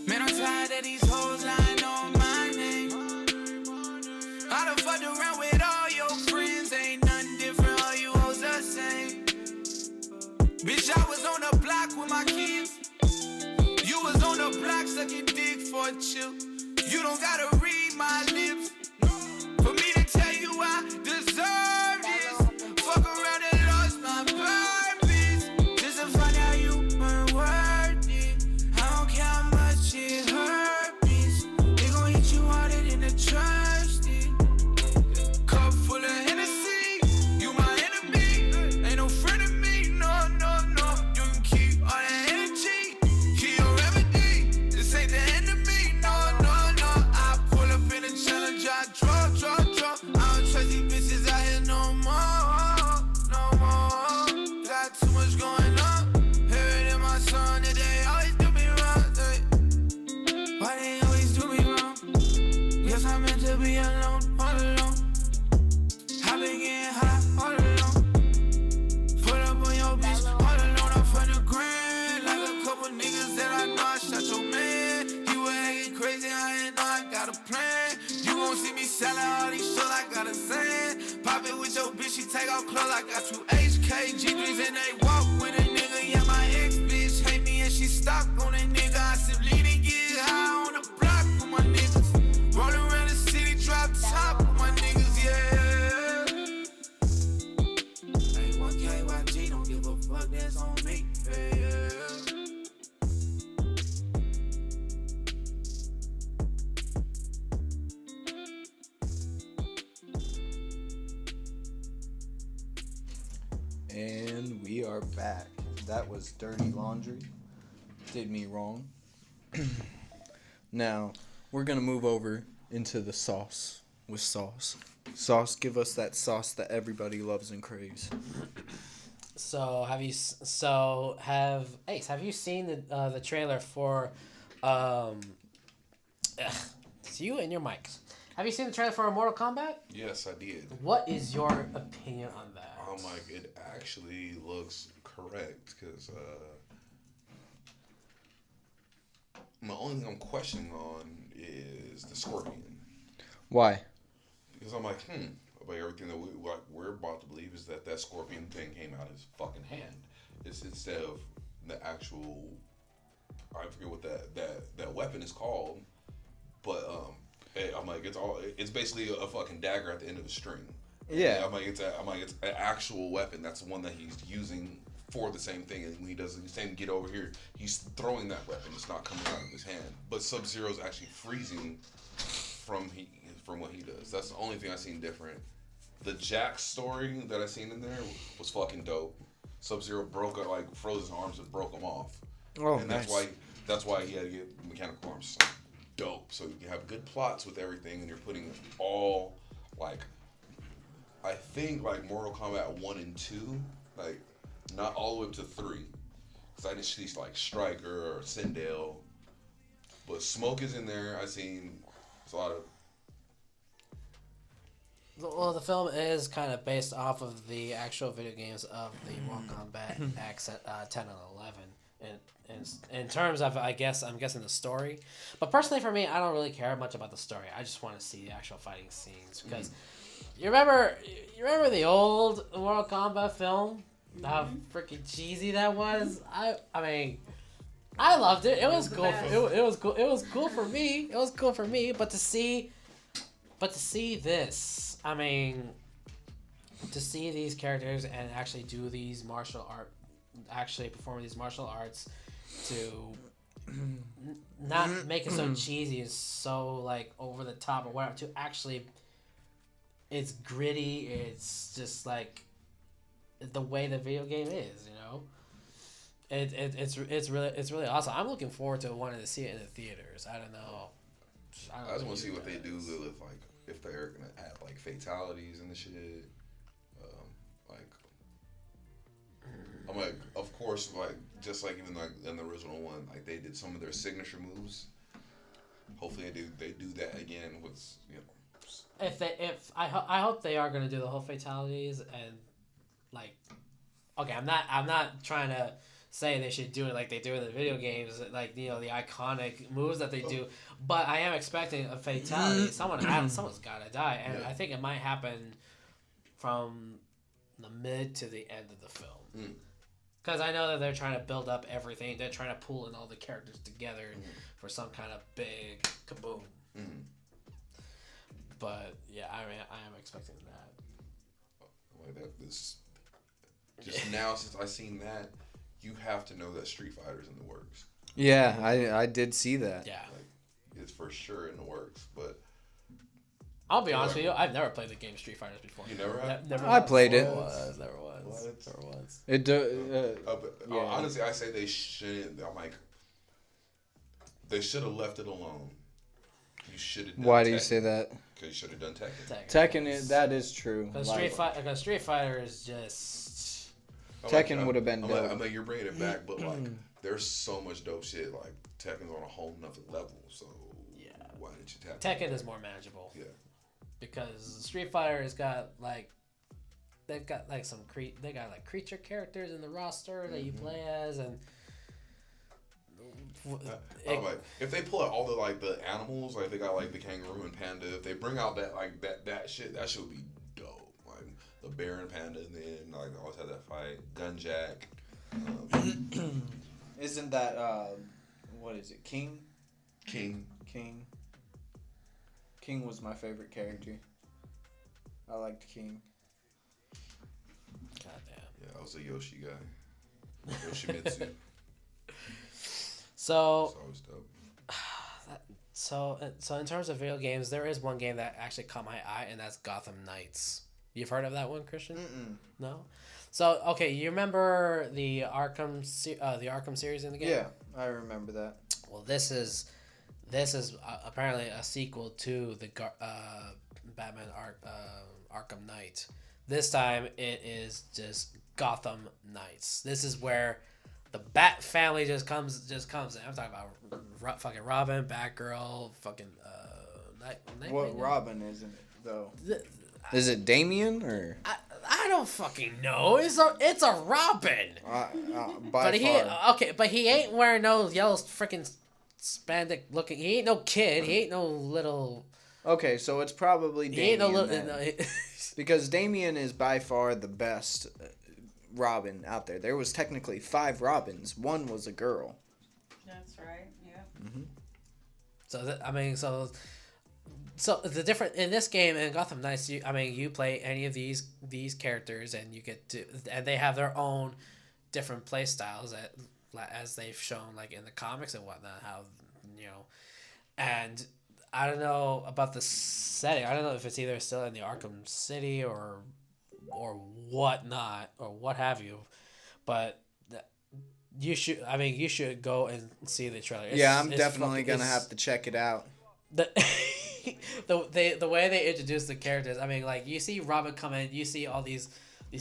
Man, I'm tired of these hoes lying on my name. I done fucked around with all your friends. Ain't nothing different, all you hoes the same. Bitch, I was on the block with my kids. You was on the block sucking dick for a chill. You don't gotta read my lips for me to tell you I deserve this. Fuck around and lost my purpose just to find out you weren't worth it. I don't care how much it hurt, bitch. They gon' hit you harder than the trust it. Cup full of Hennessy, you my enemy. Ain't no friend of me, no, no, no. You can keep all that energy, keep your remedy. This ain't the end of me, no, no, no. I pull up in a challenge, I draw. I don't trust these bitches out here no more, no more. Got too much going on. Hear it in my song that they always do me wrong. Why they always do me wrong? Guess I'm meant to be alone, all alone. I've been getting high all alone. Put up on your bitch all alone up on the grand. Like a couple niggas that I know I shot your man. He was acting crazy, I ain't know I got a plan. You gon' see me selling all these shit I got a sand. Pop it with your bitch, she take off clothes. I got two HK G3s and they walk with a nigga. Yeah, my ex bitch hate me and she stuck on a nigga. I simply didn't get high on the block with my niggas. Roll around the city, drop top with my niggas, yeah. Hey, 1KYG, don't give a fuck, that's on me, yeah. And we are back. That was Dirty Laundry. Did Me Wrong. Now, we're going to move over into the sauce with Sauce. Sauce, give us that sauce that everybody loves and craves. So have you seen the trailer for it's you and your mics. Have you seen the trailer for Mortal Kombat? Yes, I did. What is your opinion on that? I'm like, it actually looks correct because the only thing I'm questioning on is the Scorpion. Why? Because I'm like, but everything that we're about to believe is that Scorpion thing came out of his fucking hand. It's instead of the actual, I forget what that weapon is called, but I'm like, it's basically a fucking dagger at the end of a string. Yeah. I'm like, it's an actual weapon. That's the one that he's using for the same thing. And when he does the same get over here, he's throwing that weapon. It's not coming out of his hand. But Sub-Zero's actually freezing from what he does. That's the only thing I seen different. The Jax story that I seen in there was fucking dope. Sub-Zero froze his arms and broke them off. Oh, and nice. that's why he had to get mechanical arms. Dope. So you can have good plots with everything, and you're putting all I think Mortal Kombat 1 and 2, not all the way up to 3. Because I didn't see Stryker or Sindel. But Smoke is in there. I seen a lot of. Well, the film is kind of based off of the actual video games of the Mortal Kombat X 10 and 11. And in terms of, I'm guessing the story. But personally for me, I don't really care much about the story. I just want to see the actual fighting scenes. Because you remember the old Mortal Kombat film? how freaking cheesy that was. I mean, I loved it. It was cool. It was cool. It was cool for me. It was cool for me. But to see this, I mean, to see these characters and actually do these actually perform these martial arts, to not make it so cheesy and so like over the top or whatever. To actually, it's gritty. It's just like the way the video game is, you know. It's really awesome. I'm looking forward to wanting to see it in the theaters. I don't know. I just want to see what they do with like if they're gonna add like fatalities and the shit. I'm like, of course, like just like even like in the original one, like they did some of their signature moves. Hopefully they do that again with, you know. I hope they are gonna do the whole fatalities and like, okay, I'm not trying to say they should do it like they do in the video games, like, you know, the iconic moves that they do, but I am expecting a fatality. Someone's gotta die, and I think it might happen from the mid to the end of the film. Because I know that they're trying to build up everything. They're trying to pull in all the characters together for some kind of big kaboom. But yeah, I mean, I am expecting that. Like that, this just now since I seen that, you have to know that Street Fighter's in the works. Yeah, I did see that. Yeah, like, it's for sure in the works. But I'll be honest with you, I've never played the game Street Fighters before. You never have? Never. I played it. Never was. It yeah. Honestly, I say they shouldn't. I'm like, they should have left it alone. You should have. Why do you say that? Because you should have done Tekken. Tekken, that is true. Because Street Fighter is just. Tekken would have been dope. I'm like, you're bringing it back, but like, there's so much dope shit. Like Tekken's on a whole nother level. So yeah, why didn't you tap? Tekken is more manageable. Yeah. Because Street Fighter has got like, they've got like they got like creature characters in the roster that you play as, and like if they pull out all the like the animals, like they got like the kangaroo and panda, if they bring out that like that shit, that shit would be dope. Like the bear and panda, and then like they always have that fight, Gunjack. Isn't that what is it? King was my favorite character. I liked King. Goddamn. Yeah, I was a Yoshi guy. Yoshimitsu. So. It's always dope. So in terms of video games, there is one game that actually caught my eye, and that's Gotham Knights. You've heard of that one, Christian? No. So okay, you remember the Arkham series in the game? Yeah, I remember that. Well, this is apparently a sequel to the Batman Arkham Knight. This time it is just Gotham Knights. This is where the Bat family just comes in. I'm talking about fucking Robin, Batgirl, fucking Nightwing. What Robin isn't it though? Is it Damian or? I don't fucking know. It's a Robin. By far. But he ain't wearing no yellow freaking spandex looking. He ain't no kid. He ain't no little. Okay, so it's probably Damian. He ain't no little. Because Damian is by far the best Robin out there. There was technically 5 Robins. One was a girl. That's right. Yeah. So So the different in this game in Gotham Knights, you play any of these characters, and you get to, and they have their own different play styles as they've shown like in the comics and whatnot. How and I don't know about the setting. I don't know if it's either still in the Arkham City or whatnot or what have you, but you should go and see the trailer. I'm definitely gonna have to check it out. The way they introduce the characters, I mean, like you see Robin come in, you see all these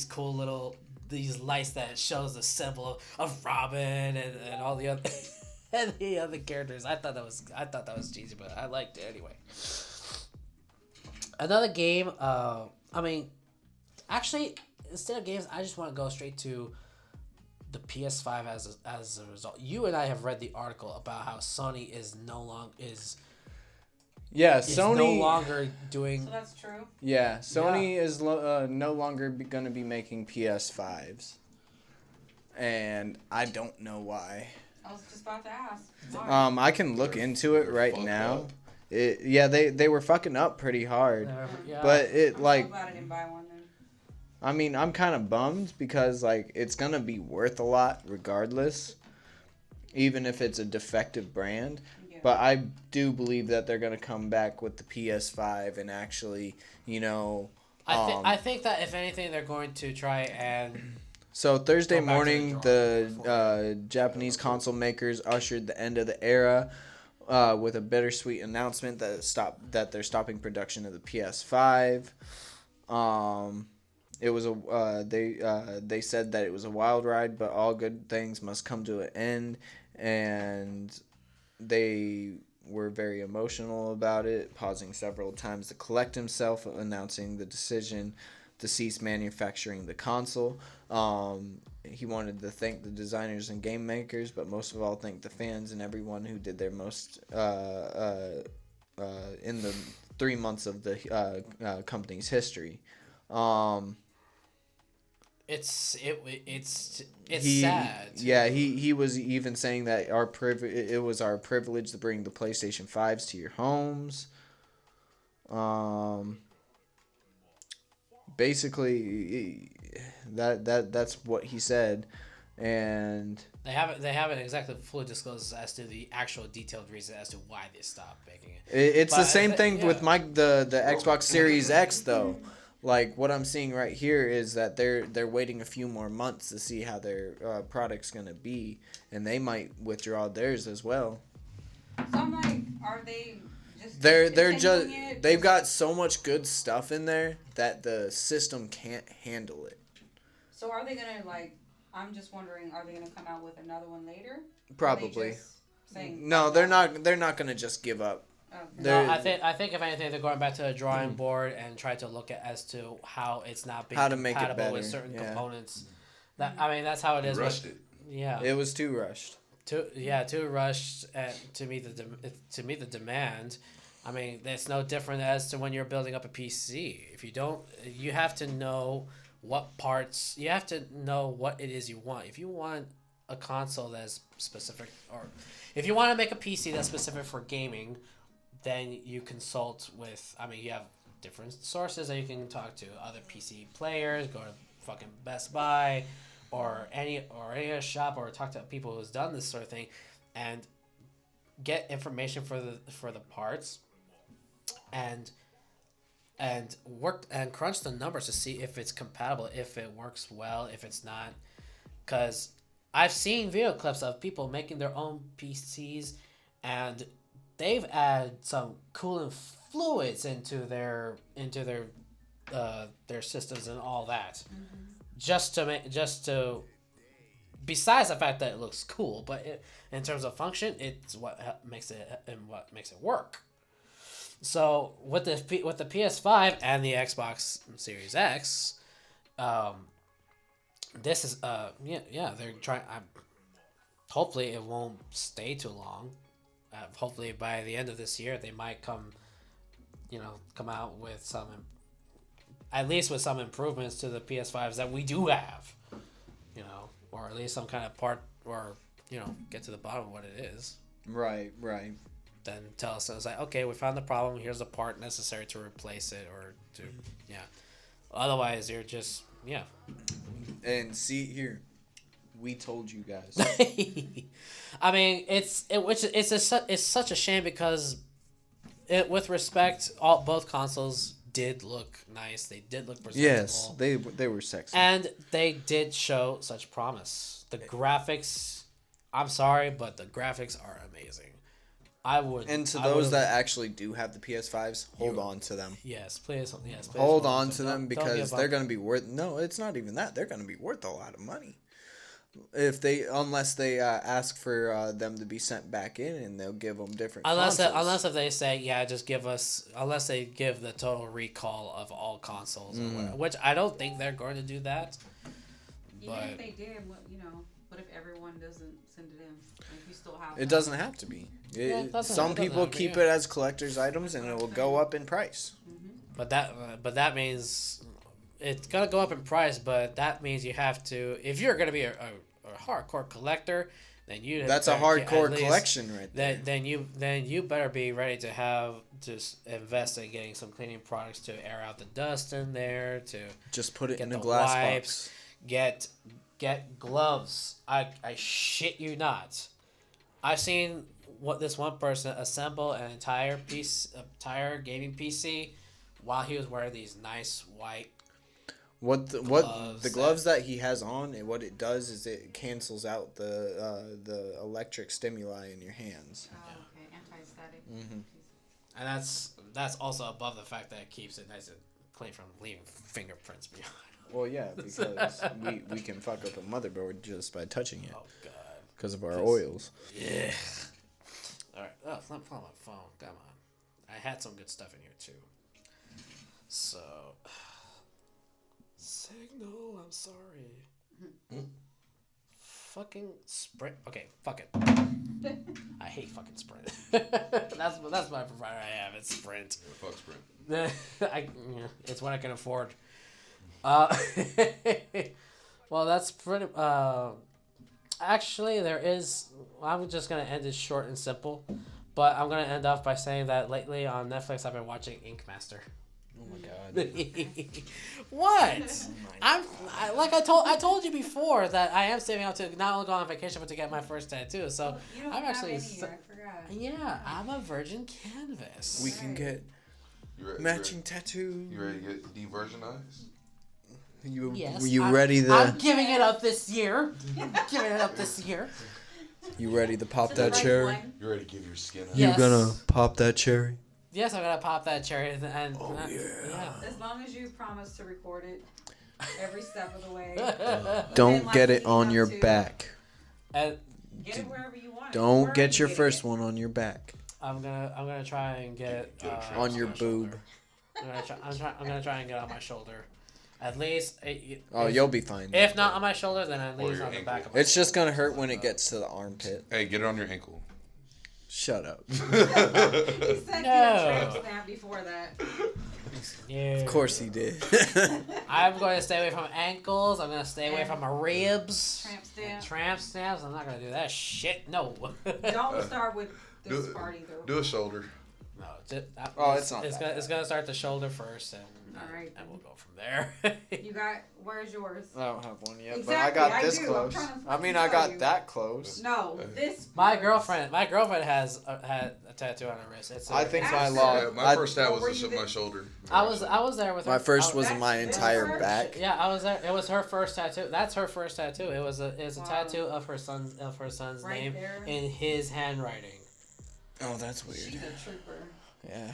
cool little lights that shows the symbol of Robin and all the other and the other characters. I thought that was cheesy, but I liked it anyway. Another game. Actually, instead of games, I just want to go straight to the PS5 as a result. You and I have read the article about how Sony is no longer doing. So that's true. Yeah, Sony is no longer going to be making PS5s. and I don't know why. I was just about to ask. Why? I can look into it right now. They were fucking up pretty hard, Yeah. but it I'm like. so glad I didn't buy one then. I mean, I'm kind of bummed because like it's gonna be worth a lot regardless, even if it's a defective brand. Yeah. But I do believe that they're gonna come back with the PS5 and actually, you know. I think that if anything, they're going to try and. So Thursday Go back to the morning, drawing the Japanese console makers ushered the end of the era with a bittersweet announcement that they're stopping production of the PS5. It was they said that it was a wild ride, but all good things must come to an end, and they were very emotional about it, pausing several times to collect himself, announcing the decision to cease manufacturing the console. He wanted to thank the designers and game makers, but most of all thank the fans and everyone who did their most in the 3 months of the company's history. It's sad. Yeah, he was even saying that it was our privilege to bring the PlayStation 5s to your homes. Basically, that's what he said, and They haven't exactly fully disclosed as to the actual detailed reason as to why they stopped making it. it's the But same thing with yeah. the Xbox Series X though. Like what I'm seeing right here is that they're waiting a few more months to see how their product's gonna be, and they might withdraw theirs as well. So I'm like, are they just? They're just continuing it? they've got so much good stuff in there that the system can't handle it. So are they gonna like? I'm just wondering, are they gonna come out with another one later? Or are they Probably. just saying, No, they're not. They're not gonna just give up. Okay. They're- No, I think if anything, they're going back to the drawing board and try to look at as to how it's not being How to make it compatible with better, certain yeah. components. That's how it is. Rushed with- it. Yeah. It was too rushed. Too rushed to meet the demand. I mean, it's no different as to when you're building up a PC. If you don't, you have to know what parts. You have to know what it is you want. If you want a console that's specific, or if you want to make a PC that's specific for gaming, then you consult with. I mean, you have different sources that you can talk to. Other PC players. Go to fucking Best Buy. Or any shop, or talk to people who's done this sort of thing, and get information for the parts, and work and crunch the numbers to see if it's compatible, if it works well, if it's not. Because I've seen video clips of people making their own PCs, and they've added some cooling fluids into their systems and all that. Mm-hmm. Just to besides the fact that it looks cool, but in terms of function, it's what makes it work. So with the PS5 and the Xbox Series X, this is they're trying. Hopefully it won't stay too long. Hopefully by the end of this year they might come out with some. At least with some improvements to the PS5s that we do have, or at least some kind of part, or get to the bottom of what it is. Right. Then tell us, it's like, okay, we found the problem. Here's the part necessary to replace it, or to Otherwise, you're just And see here, we told you guys. I mean, it's such a shame because, with respect, both consoles did look nice. They did look presentable. Yes, they were sexy. And they did show such promise. The graphics, I'm sorry, but the graphics are amazing. And to those that actually do have the PS5s, hold on to them. Yes, please. Hold on to them Don't because give up. they're going to be worth. No, it's not even that. They're going to be worth a lot of money. Unless they ask for them to be sent back in, and they'll give them different. Unless if they say just give us, unless they give the total recall of all consoles, or whatever, which I don't think they're going to do that. Even But if they did, what if everyone doesn't send it in? If you still have it doesn't have to be. Some people keep it as collector's items, and it will go up in price. But that means it's gonna go up in price. But that means you have to, if you're gonna be a hardcore collector, then you That's a better hardcore at least- collection right there. Then you better be ready to have just invest in getting some cleaning products to air out the dust in there, to Just put it get in a the glass wipes, box. get gloves. I shit you not. I've seen what this one person assemble an entire gaming PC while he was wearing these nice white. The gloves that he has on, and what it does is it cancels out the electric stimuli in your hands. Oh, okay. Anti-static. Mm-hmm. And that's also above the fact that it keeps it nice and clean from leaving fingerprints behind. Well, yeah, because we can fuck up a motherboard just by touching it. Oh God. Because of our oils. Yeah. All right. Oh, it's not on my phone. Come on. I had some good stuff in here too. So. Signal. I'm sorry. Fucking Sprint. Okay. Fuck it. I hate fucking Sprint. that's my provider I have. It's Sprint. Yeah, fuck Sprint. It's what I can afford. Well, that's pretty. Actually, there is. I'm just gonna end it short and simple, but I'm gonna end off by saying that lately on Netflix I've been watching Ink Master. Oh my God. What? I told you before that I am saving up to not only go on vacation but to get my first tattoo. So You don't I'm have actually. any, I forgot. Yeah, I'm a virgin canvas. We can get matching tattoos. You ready to get de-versionized? Yes, You I'm giving it up this year. You ready to pop To the that right cherry? one. You ready to give your skin out? Yeah. You gonna pop that cherry? Yes, I'm gonna pop that cherry and yeah. As long as you promise to record it every step of the way. Don't like get it leading on up your to- back. And Get it wherever you want it. Don't Wherever get your you first it. one on your back. I'm gonna try and get it On your my boob. shoulder. I'm gonna try and get it on my shoulder. At least. Oh, you'll be fine. If not on my shoulder, then at Or least your on the ankle. back of my. It's just gonna hurt when it gets to the armpit. Hey, get it on your ankle. Shut up. He said No. you tramp stamp before that. Yeah. Of course he did. I'm going to stay away from ankles. I'm going to stay away from my ribs. Tramp stamp. Tramp stamps. I'm not going to do that shit. No. Don't start with this party though. Do a shoulder. No. It's not that It's going to start the shoulder first, and Alright. and we'll go from there. You got. Where's yours? I don't have one yet, Exactly, but I got I this do. I'm close. trying to I mean, fucking I tell got you. that close. No, this. My girlfriend has had a tattoo on her wrist. It's I think my Actually- law. Yeah, my first tat What were was you my doing? shoulder. I was there with her. My first I- was That's my this entire first? back. Yeah, I was there. It was her first tattoo. That's her first tattoo. It was a Wow. tattoo of her son's Right name there. in his handwriting. Oh, that's weird. She's a trooper. Yeah.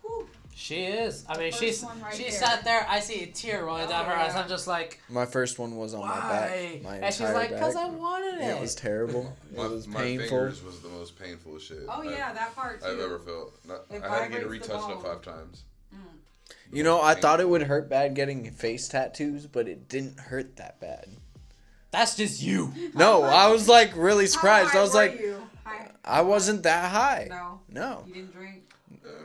Whew. She is. I mean, first she's one right she there. sat there. I see a tear rolling down her eyes. yeah. I'm just like, My first one was on my why? back. My And she's entire like, back. because I wanted it. It was terrible. It My, was my painful. fingers was the most painful shit Oh yeah, that part too. I've ever felt. It I had to get it vibrates the retouched up bone. 5 times. You know, I thought it would hurt bad getting face tattoos, but it didn't hurt that bad. That's just you. No, I was like really How surprised. high I was were like, you? High? I wasn't that high. No, No. you didn't drink.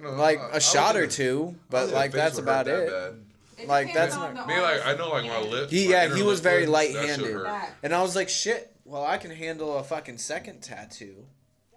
No, Like I a was shot in or the- two, I was but in like the that's face where it about hurt it. that bad. It Like, depends that's on not- the Me, like, artist. I know, like, my lips. my Yeah, inner he was lip very that shit light-handed. hurt. That. And I was like, shit, well, I can handle a fucking second tattoo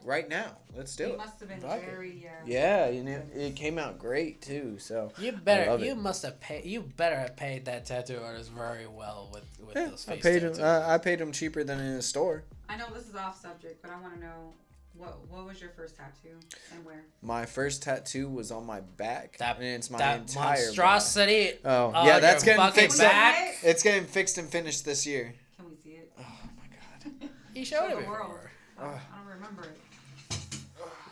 right now. Let's do He it. must have been Fuck it. very. Yeah, and it came out great too. So You I better. love You it. must have paid. You better have paid that tattoo artist very well with Yeah, those I face paid him. tattoos. I paid him cheaper than in a store. I know this is off subject, but I want to know what was your first tattoo and where? My first tattoo was on my back, That- and it's my that entire monstrosity. back. Oh, on yeah, that's your getting fucking fixed back. up. It's getting fixed and finished this year. Can we see it? Oh my god. He Show showed it the world. before. I don't remember it.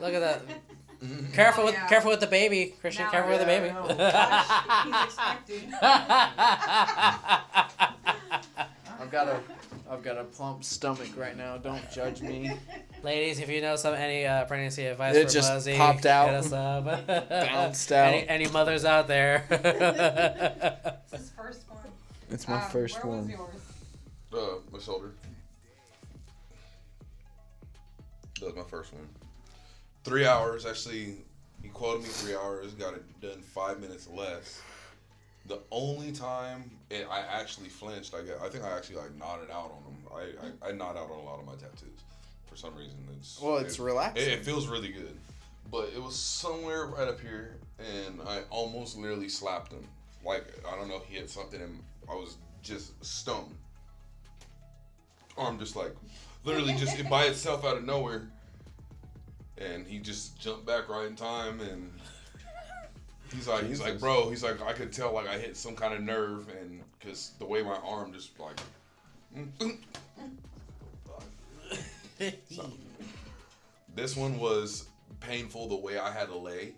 Look at that. Careful with yeah. careful with the baby, Christian. Now Careful with the I baby. know. Gosh, he's expecting. I've got a plump stomach right now. Don't judge me. Ladies, if you know any pregnancy advice It for just Buzzy, popped out. hit us up. Bounced out. Any mothers out there? It's his first one. It's my first where one. was yours? My shoulder. That was my first one. 3 hours, actually. He quoted me 3 hours. Got it done 5 minutes less. The only time I actually flinched, I think I actually like nodded out on them. I nod out on a lot of my tattoos for some reason. It's relaxing. It feels really good, but it was somewhere right up here, and I almost literally slapped him. Like I don't know, he had something, and I was just stoned. Arm just like literally just by itself out of nowhere, and he just jumped back right in time and. He's like, bro. He's like, I could tell like I hit some kind of nerve, and because the way my arm just like. So, this one was painful the way I had to lay.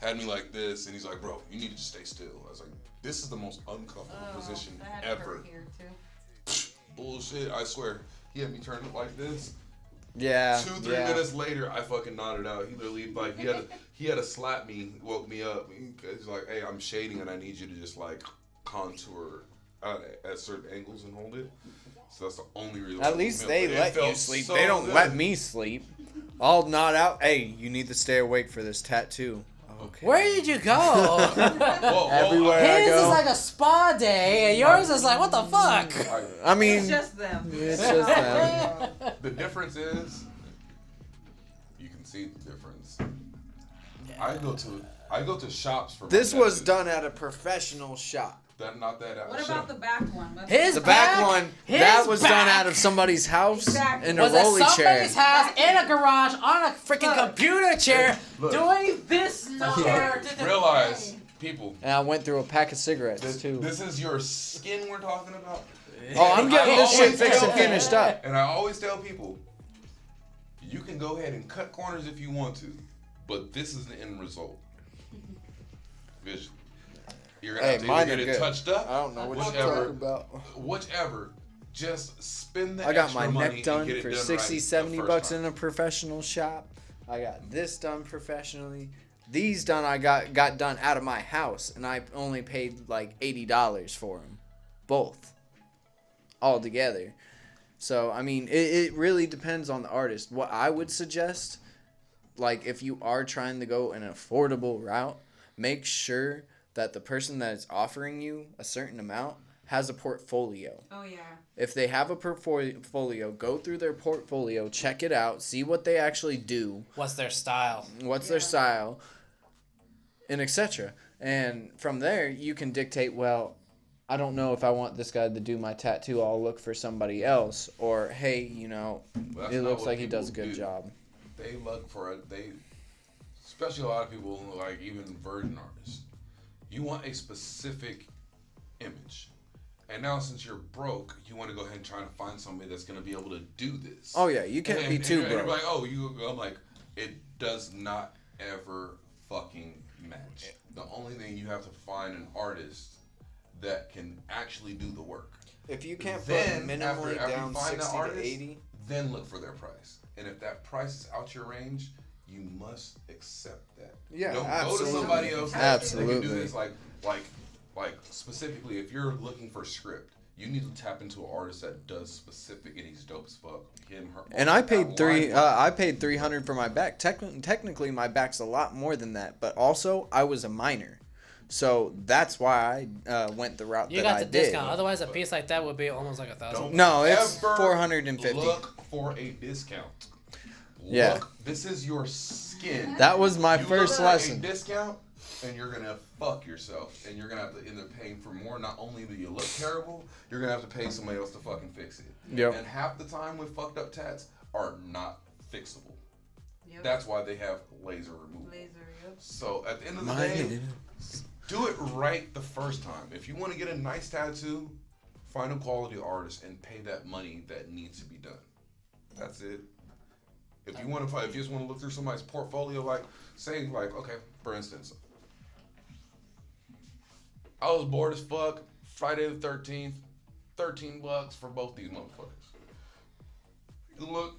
Had me like this, and he's like, bro, you need to just stay still. I was like, this is the most uncomfortable position ever. Here too. Bullshit, I swear. He had me turned up like this. Yeah. 2-3 minutes later, I fucking nodded out. He literally like he had to slap me, woke me up. He's like, "Hey, I'm shading, and I need you to just like contour at certain angles and hold it." So that's the only reason. At least they let you sleep. They don't let me sleep. I'll nod out. Hey, you need to stay awake for this tattoo. Okay. Where did you go? Everywhere I His go. is like a spa day, and yours is like, what the fuck? I mean, It's just them. it's just them. The difference is, you can see the difference. I go to shops for. This my was tattoos. done at a professional shop. Not that. What about the back one? His The back one, his that was done back out of somebody's house Exactly. in a was at rolly chair. somebody's house in a garage on a freaking computer chair Look. doing this chair. Realize, people. And I went through a pack of cigarettes too. This is your skin we're talking about. Oh, I'm getting this shit fixed and tell finished up. And I always tell people, you can go ahead and cut corners if you want to, but this is the end result. Vision. You're gonna have to mine either are get it good. touched up. I don't know what whichever, you're talking about. Whichever. Just spend the I got extra my money neck and done get it for done 60, right 70 the first bucks time. in a professional shop. I got this done professionally. These done I got done out of my house, and I only paid like $80 for them. Both. All together. So, I mean, it really depends on the artist. What I would suggest, like if you are trying to go an affordable route, make sure that the person that is offering you a certain amount has a portfolio. Oh yeah. If they have a portfolio, go through their portfolio, check it out, see what they actually do, What's their style? what's their style, and etc. And from there, you can dictate, well, I don't know if I want this guy to do my tattoo, I'll look for somebody else. Or, hey, you know, Well, that's it not looks what like he does a people good do. job. They look for especially a lot of people, like even virgin artists. You want a specific image. And now since you're broke, you want to go ahead and try to find somebody that's going to be able to do this. Oh, yeah, you can't be too and you're broke. like, oh, I'm like, it does not ever fucking match. The only thing you have to find an artist that can actually do the work. If you can't put Then, minimally after down you find 60 the artist, to 80, then look for their price. And if that price is out your range, you must accept that. Yeah, Don't absolutely. go to somebody else that can Absolutely. do this. Like specifically, if you're looking for script, you need to tap into an artist that does specific, and he's dope as fuck. Him, her. and I paid that line- $300 for my back. Technically, my back's a lot more than that, but also I was a minor, so that's why I went the route You that got I the did. discount. Otherwise, a piece like that would be almost like $1,000. Don't No, it's ever $450. Look for a discount. Yeah. Look, this is your skin. That was my You first look for lesson. A discount, and you're gonna fuck yourself, and you're gonna have to end up paying for more. Not only do you look terrible, you're gonna have to pay somebody else to fucking fix it. Yep. And half the time with fucked up tats are not fixable. Yep. That's why they have laser removal. Laser. Yep. So at the end of the day, do it right the first time. If you want to get a nice tattoo, find a quality artist and pay that money that needs to be done. That's it. If you want to, if you just want to look through somebody's portfolio, like say, like okay, for instance, I was bored as fuck. Friday the 13th, $13 for both these motherfuckers. Look.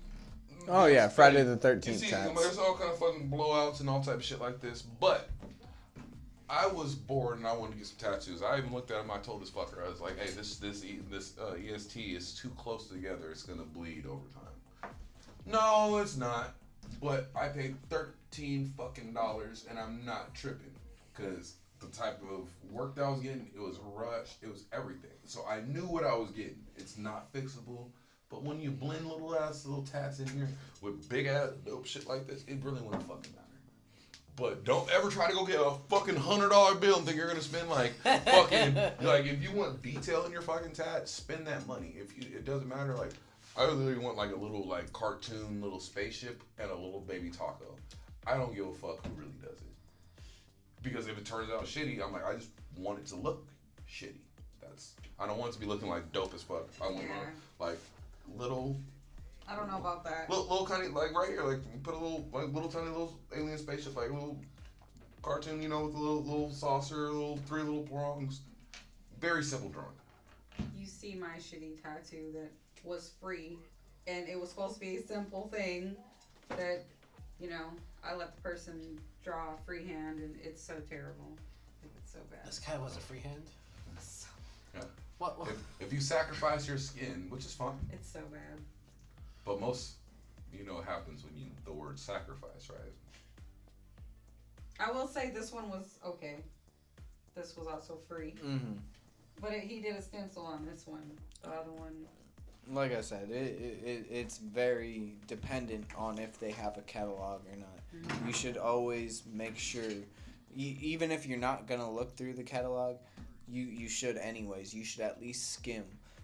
Oh yeah, Friday the You 13th see, tats. there's all kind of fucking blowouts and all type of shit like this, but I was bored and I wanted to get some tattoos. I even looked at him. I told this fucker, I was like, "Hey, this EST is too close together. It's gonna bleed over time." No, it's not. But I paid $13 fucking and I'm not tripping, cause the type of work that I was getting, it was rushed. It was everything. So I knew what I was getting. It's not fixable. But when you blend little tats in here with big ass dope shit like this, it really wouldn't fucking matter. But don't ever try to go get a fucking $100 bill and think you're gonna spend like fucking like if you want detail in your fucking tat, spend that money. If you, it doesn't matter. Like I literally want like a little like cartoon little spaceship and a little baby taco. I don't give a fuck who really does it. Because if it turns out shitty, I'm like I just want it to look shitty. I don't want it to be looking like dope as fuck. I want like little. I don't know about that. Little kind of like right here, like put a little tiny little alien spaceship, like a little cartoon, you know, with a little saucer, three little prongs. Very simple drawing. You see my shitty tattoo that was free, and it was supposed to be a simple thing that, you know, I let the person draw freehand, and it's so terrible. It's so bad. This guy was a freehand. Yeah. What? If you sacrifice your skin, which is fine. It's so bad. But most, you know, it happens when you the word sacrifice, right? I will say this one was okay. This was also free. Mm-hmm. But he did a stencil on this one. The other one. Like I said, it's very dependent on if they have a catalog or not. Mm-hmm. You should always make sure, even if you're not gonna look through the catalog, you should anyways. You should at least skim.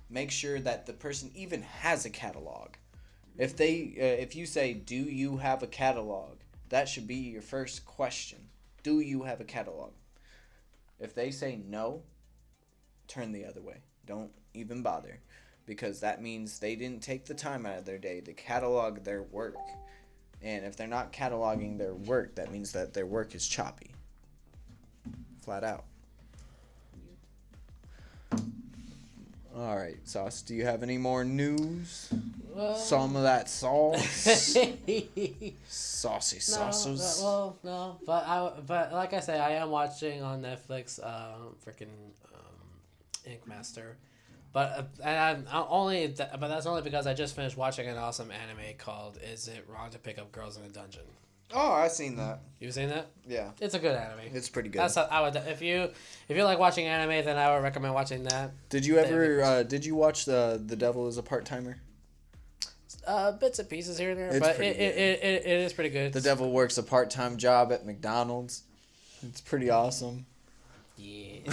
Make sure that the person even has a catalog. If you say, do you have a catalog? That should be your first question. Do you have a catalog? If they say no, turn the other way. Don't even bother. Because that means they didn't take the time out of their day to catalog their work. And if they're not cataloging their work, that means that their work is choppy. Flat out. All right, Sauce, do you have any more news? Some of that sauce. Saucy sauces. No. But like I say, I am watching on Netflix, Ink Master. But that's only because I just finished watching an awesome anime called "Is It Wrong to Pick Up Girls in a Dungeon?" Oh, I've seen that. You've seen that? Yeah. It's a good anime. It's pretty good. That's I would if you like watching anime, then I would recommend watching that. Did you ever did you watch The Devil is a Part-Timer? Bits and pieces here and there, It's but it is pretty good. The devil works a part-time job at McDonald's. It's pretty awesome. Yeah. You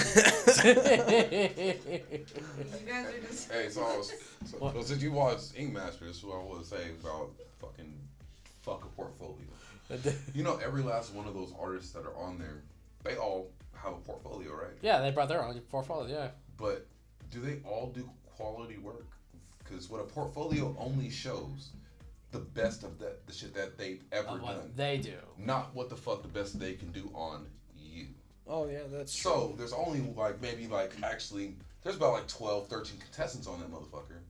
guys are just. Hey, so since you watched Ink Master, this is what I want to say about fuck a portfolio. You know, every last one of those artists that are on there, they all have a portfolio, right? Yeah, they brought their own portfolio, yeah. But do they all do quality work? Because what a portfolio only shows the best of the shit that they've ever done. They do. Not what the fuck the best they can do on you. Oh, yeah, that's true. So, there's only there's about 12, 13 contestants on that motherfucker.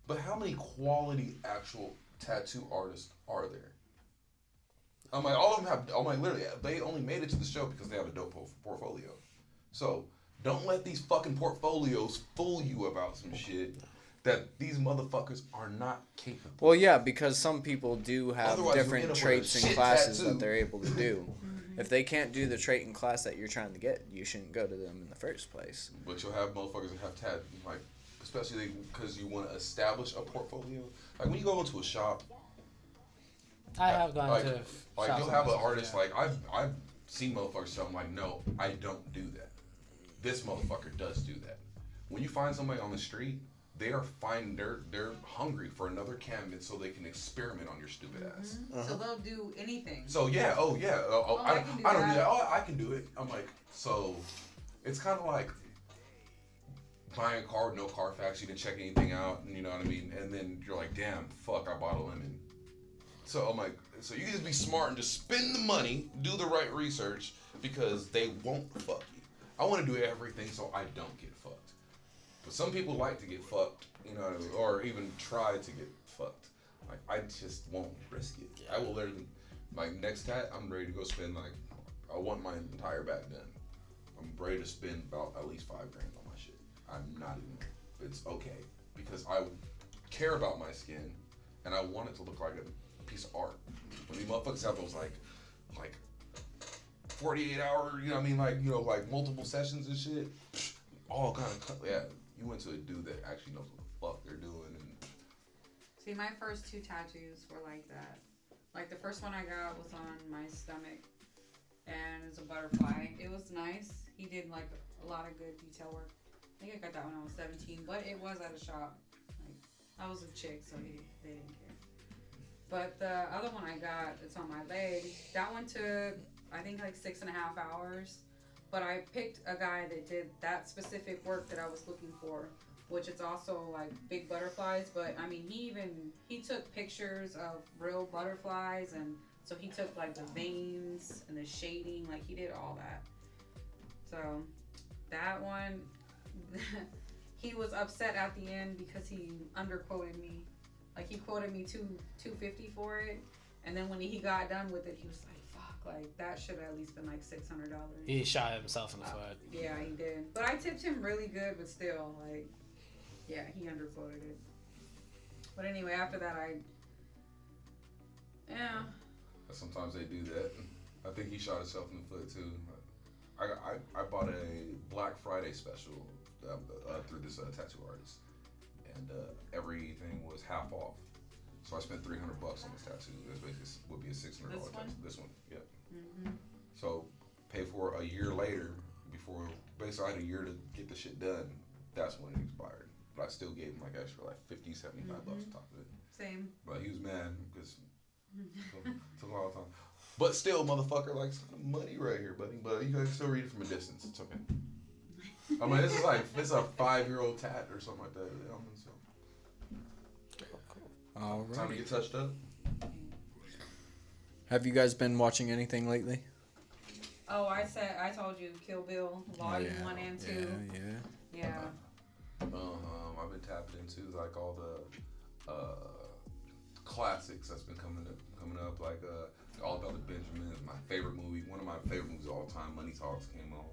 But how many quality actual tattoo artists are there? I'm like, all of them literally, they only made it to the show because they have a dope portfolio. So, don't let these fucking portfolios fool you about some shit that these motherfuckers are not capable. Well, yeah, because some people do have Otherwise, different traits and classes that they're able to do. If they can't do the trait and class that you're trying to get, you shouldn't go to them in the first place. But you'll have motherfuckers that have especially because you want to establish a portfolio. Like when you go into a shop, I have gone to shops you'll have an artist I've seen motherfuckers so I'm like, no, I don't do that. This motherfucker does do that. When you find somebody on the street, they're hungry for another canvas so they can experiment on your stupid ass. Mm-hmm. So they'll do anything. So yeah, I don't do that. Oh, I can do it. I'm like, so it's kind of like buying a car with no Carfax. You didn't check anything out, and you know what I mean. And then you're like, damn, fuck, I bought a lemon. So I'm like, so you can just be smart and just spend the money, do the right research, because they won't fuck you. I want to do everything so I don't get fucked. But some people like to get fucked, you know what I mean? Or even try to get fucked. Like, I just won't risk it. Yeah. I will literally, next tat, I'm ready to go spend, I want my entire back done. I'm ready to spend about at least $5,000 on my shit. I'm not even, it's okay. Because I care about my skin, and I want it to look like a piece of art. When these motherfuckers have those, 48 hour, you know what I mean? Like, you know, like multiple sessions and shit. All kind of, yeah. You went to a dude that actually knows what the fuck they're doing. And See, my first 2 tattoos were like that. Like, the first one I got was on my stomach, and it's a butterfly. It was nice. He did, like, a lot of good detail work. I think I got that when I was 17, but it was at a shop. Like, I was a chick, so they didn't care. But the other one I got, it's on my leg. That one took, I think, like 6.5 hours. But I picked a guy that did that specific work that I was looking for, which is also like big butterflies. But I mean, he took pictures of real butterflies, and so he took like the veins and the shading, like he did all that. So that one, he was upset at the end because he underquoted me. Like he quoted me $250 for it, and then when he got done with it, he was like, like, that should have at least been like $600. He shot himself in the foot. Yeah, he did. But I tipped him really good, but still, like, yeah, he underquoted it. But anyway, after that, yeah. sometimes they do that. I think he shot himself in the foot, too. I bought a Black Friday special through this tattoo artist. And everything was half off. So I spent $300 on this tattoo. This basically would be a $600 tattoo. This one, yep. Mm-hmm. So pay for a year later, before basically I had a year to get the shit done. That's when it expired. But I still gave him like extra like $50, $75 on top of it. Same. But he was mad because it took a long time. But still, motherfucker, like money right here, buddy. But you can still read it from a distance. It's okay. I mean, this is a 5-year-old tat or something like that. You know, so. All right. Time to get touched up. Have you guys been watching anything lately? Oh, I told you, Kill Bill, Volume 1 and 2. Yeah. I've been tapping into like all the classics that's been coming up, like All About the Benjamins. My favorite movie, one of my favorite movies of all time, Money Talks, came on.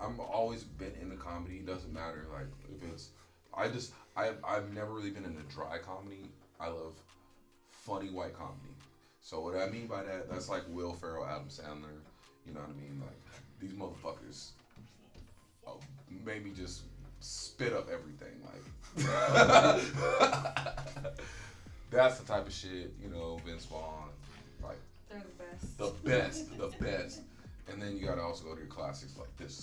I'm always been into comedy. It doesn't matter like if it's. I've never really been into dry comedy. I love funny white comedy. So what I mean by that, that's like Will Ferrell, Adam Sandler. You know what I mean? Like these motherfuckers made me just spit up everything. Like that's the type of shit. You know, Vince Vaughn. Like they're the best. And then you gotta also go to your classics like this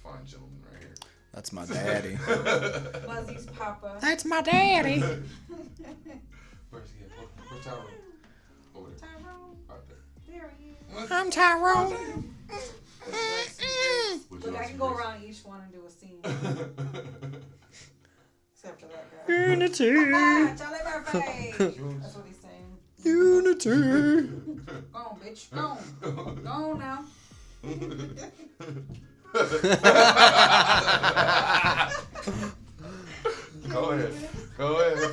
fine gentleman right here. That's my daddy. Buzzy's Papa. That's my daddy. Where's he at? Where's Tyrone? Over there. Tyrone. Right there. There he is. I'm Tyrone. Look, I can go around each one and do a scene. Except for that guy. Unity. Charlie Murphy. That's what he's saying. Unity. Go on, bitch. Go on. Go on now. Go ahead.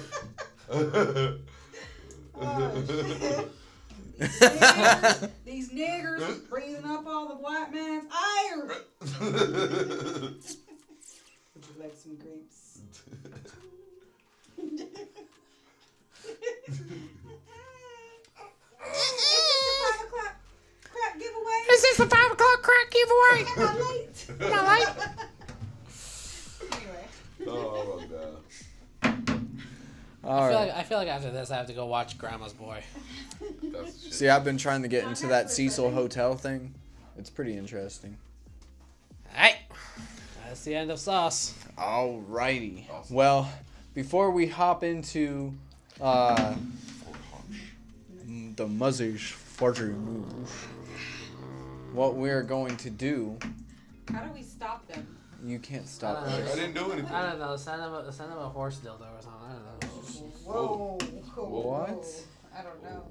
These niggers breathing up all the white man's iron. Would you like some grapes? Is this the 5 o'clock crack giveaway? Am I late? Am I late? Anyway. Oh my god. All right. I feel like after this I have to go watch Grandma's Boy. That's shit. See, I've been trying to get into that Cecil Hotel thing. It's pretty interesting. Alright. That's the end of Sauce. Alrighty. Awesome. Well, before we hop into the Muzzish Forgery move, what we're going to do, How do we stop them? you can't stop I don't know. us. I didn't do anything. I don't know. Send him a horse dildo or something. I don't know. Whoa. What? I don't know.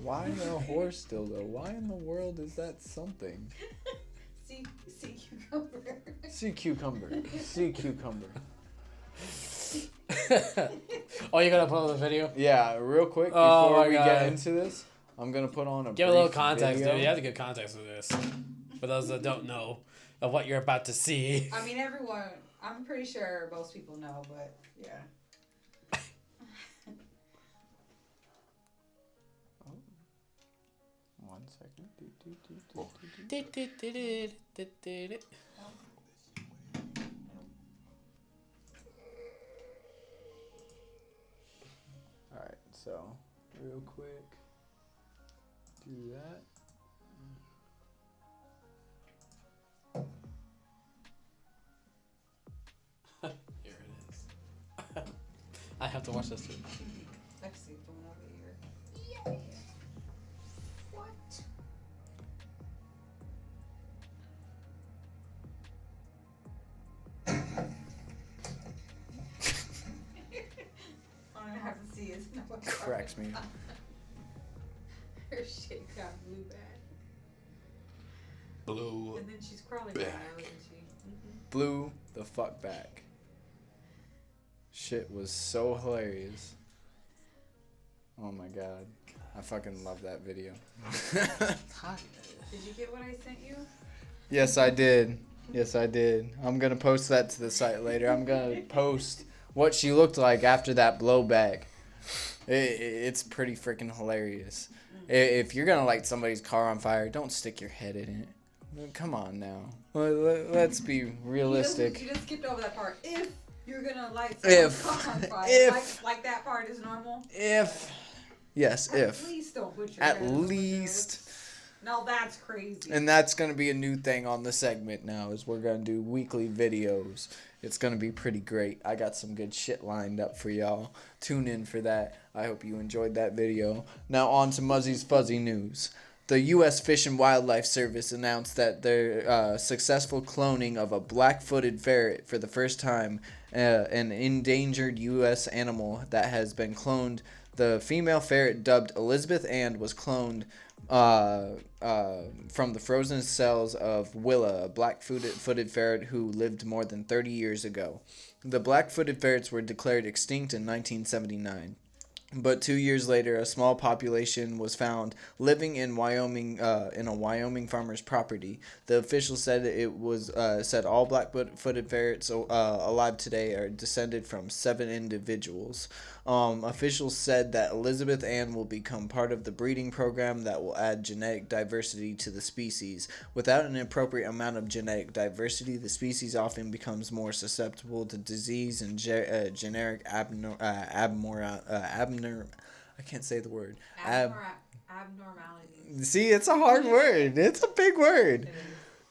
Why a horse dildo? Why in the world is that something? Sea cucumber. Sea cucumber. Sea cucumber. Oh, you're gonna put on the video? Yeah, real quick Oh before my we God. get into this, I'm gonna put on a Give a little brief context, video. dude. You have to give context to this. For those that don't know of what you're about to see. I mean, I'm pretty sure most people know, but yeah. second. Alright, so real quick, do that. Here it is. I have to watch this too. I can see the one over here. What? I don't have to see it. No, Cracks me. Her shit got blue bad. Blue. And then she's crawling right back. now, isn't she? Blew the fuck back. Shit was so hilarious. Oh my god. I fucking love that video. Did you get what I sent you? Yes, I did. Yes, I did. I'm going to post that to the site later. I'm going to post what she looked like after that blowback. It's pretty freaking hilarious. If you're going to light somebody's car on fire, don't stick your head in it. Come on now. Let's be realistic. You just skipped over that part. If you're gonna light someone's car on fire, like that part is normal. Yes, At least don't put your At head in the window. least. No, that's crazy. And that's going to be a new thing on the segment now, is we're going to do weekly videos. It's going to be pretty great. I got some good shit lined up for y'all. Tune in for that. I hope you enjoyed that video. Now on to Muzzy's Fuzzy News. The U.S. Fish and Wildlife Service announced that their successful cloning of a black-footed ferret for the first time, an endangered U.S. animal that has been cloned. The female ferret, dubbed Elizabeth Ann, was cloned from the frozen cells of Willa, a black-footed ferret who lived more than 30 years ago. The black-footed ferrets were declared extinct in 1979. But 2 years later, a small population was found living in Wyoming, in a Wyoming farmer's property. The officials said said all black-footed ferrets alive today are descended from 7 individuals. Officials said that Elizabeth Ann will become part of the breeding program that will add genetic diversity to the species. Without an appropriate amount of genetic diversity, the species often becomes more susceptible to disease and generic I can't say the word. Abnormalities. See, it's a hard word. It's a big word.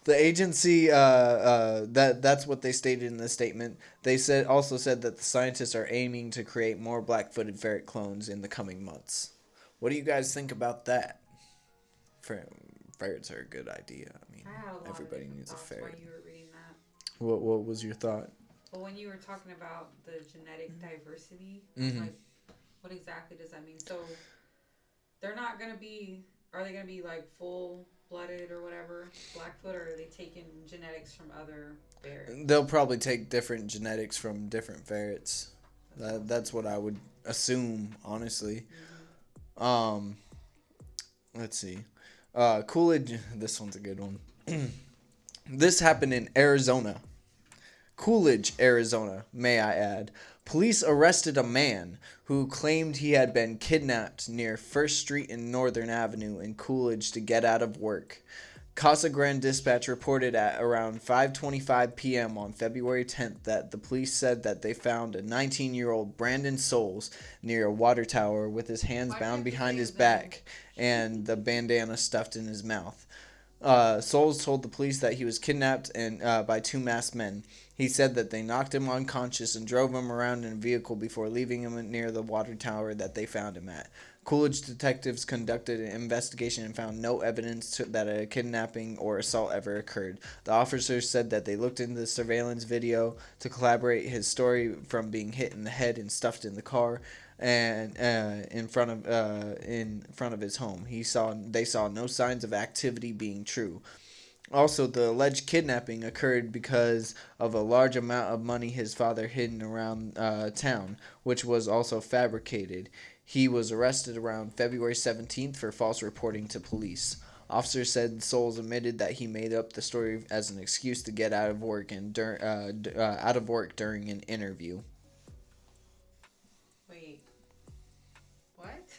The agency, that's what they stated in the statement. They also said that the scientists are aiming to create more black-footed ferret clones in the coming months. What do you guys think about that? Ferrets are a good idea. I mean, everybody needs a ferret. While you were reading that. What was your thought? Well, when you were talking about the genetic diversity, like, what exactly does that mean? So, they're not gonna be. Are they gonna be like full-blooded or whatever, Blackfoot, or are they taking genetics from other ferrets? They'll probably take different genetics from different ferrets. That's what I would assume, honestly. Let's see. Coolidge. This one's a good one. This happened in Arizona. Coolidge, Arizona, may I add. Police arrested a man who claimed he had been kidnapped near 1st Street and Northern Avenue in Coolidge to get out of work. Casa Grande Dispatch reported at around 5:25 p.m. on February 10th that the police said that they found a 19-year-old Brandon Souls near a water tower with his hands bound behind his back and the bandana stuffed in his mouth. Souls told the police that he was kidnapped by 2 masked men. He said that they knocked him unconscious and drove him around in a vehicle before leaving him near the water tower that they found him at. Coolidge detectives conducted an investigation and found no evidence that a kidnapping or assault ever occurred. The officers said that they looked into the surveillance video to corroborate his story from being hit in the head and stuffed in the car and in front of his home. They saw no signs of activity being true. Also, the alleged kidnapping occurred because of a large amount of money his father hidden around town, which was also fabricated. He was arrested around February 17th for false reporting to police. Officers said Souls admitted that he made up the story as an excuse to get out of work during an interview. Wait. What?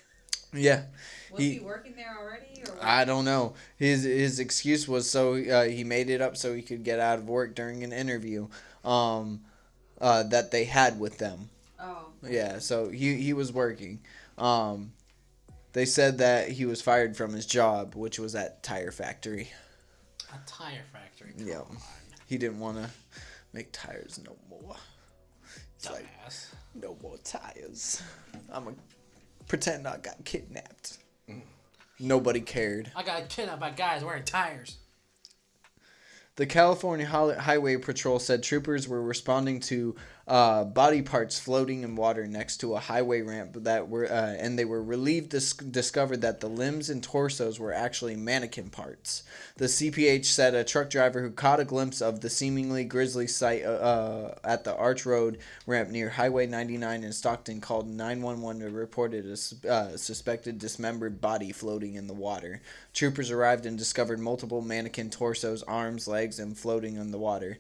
Yeah. Was he working there already? Or what? I don't know. His excuse was so he made it up so he could get out of work during an interview that they had with them. Oh. Yeah, so he was working. They said that he was fired from his job, which was at tire factory. A tire factory. Yeah. He didn't want to make tires no more. It's like, Dumbass. no more tires. I'm going to pretend I got kidnapped. Nobody cared. I got kidnapped by guys wearing tires. The California Highway Patrol said troopers were responding to body parts floating in water next to a highway ramp that were, and they were relieved to discover that the limbs and torsos were actually mannequin parts. The CPH said a truck driver who caught a glimpse of the seemingly grisly sight at the Arch Road ramp near Highway 99 in Stockton called 911 to report a suspected dismembered body floating in the water. Troopers arrived and discovered multiple mannequin torsos, arms, legs, and floating in the water.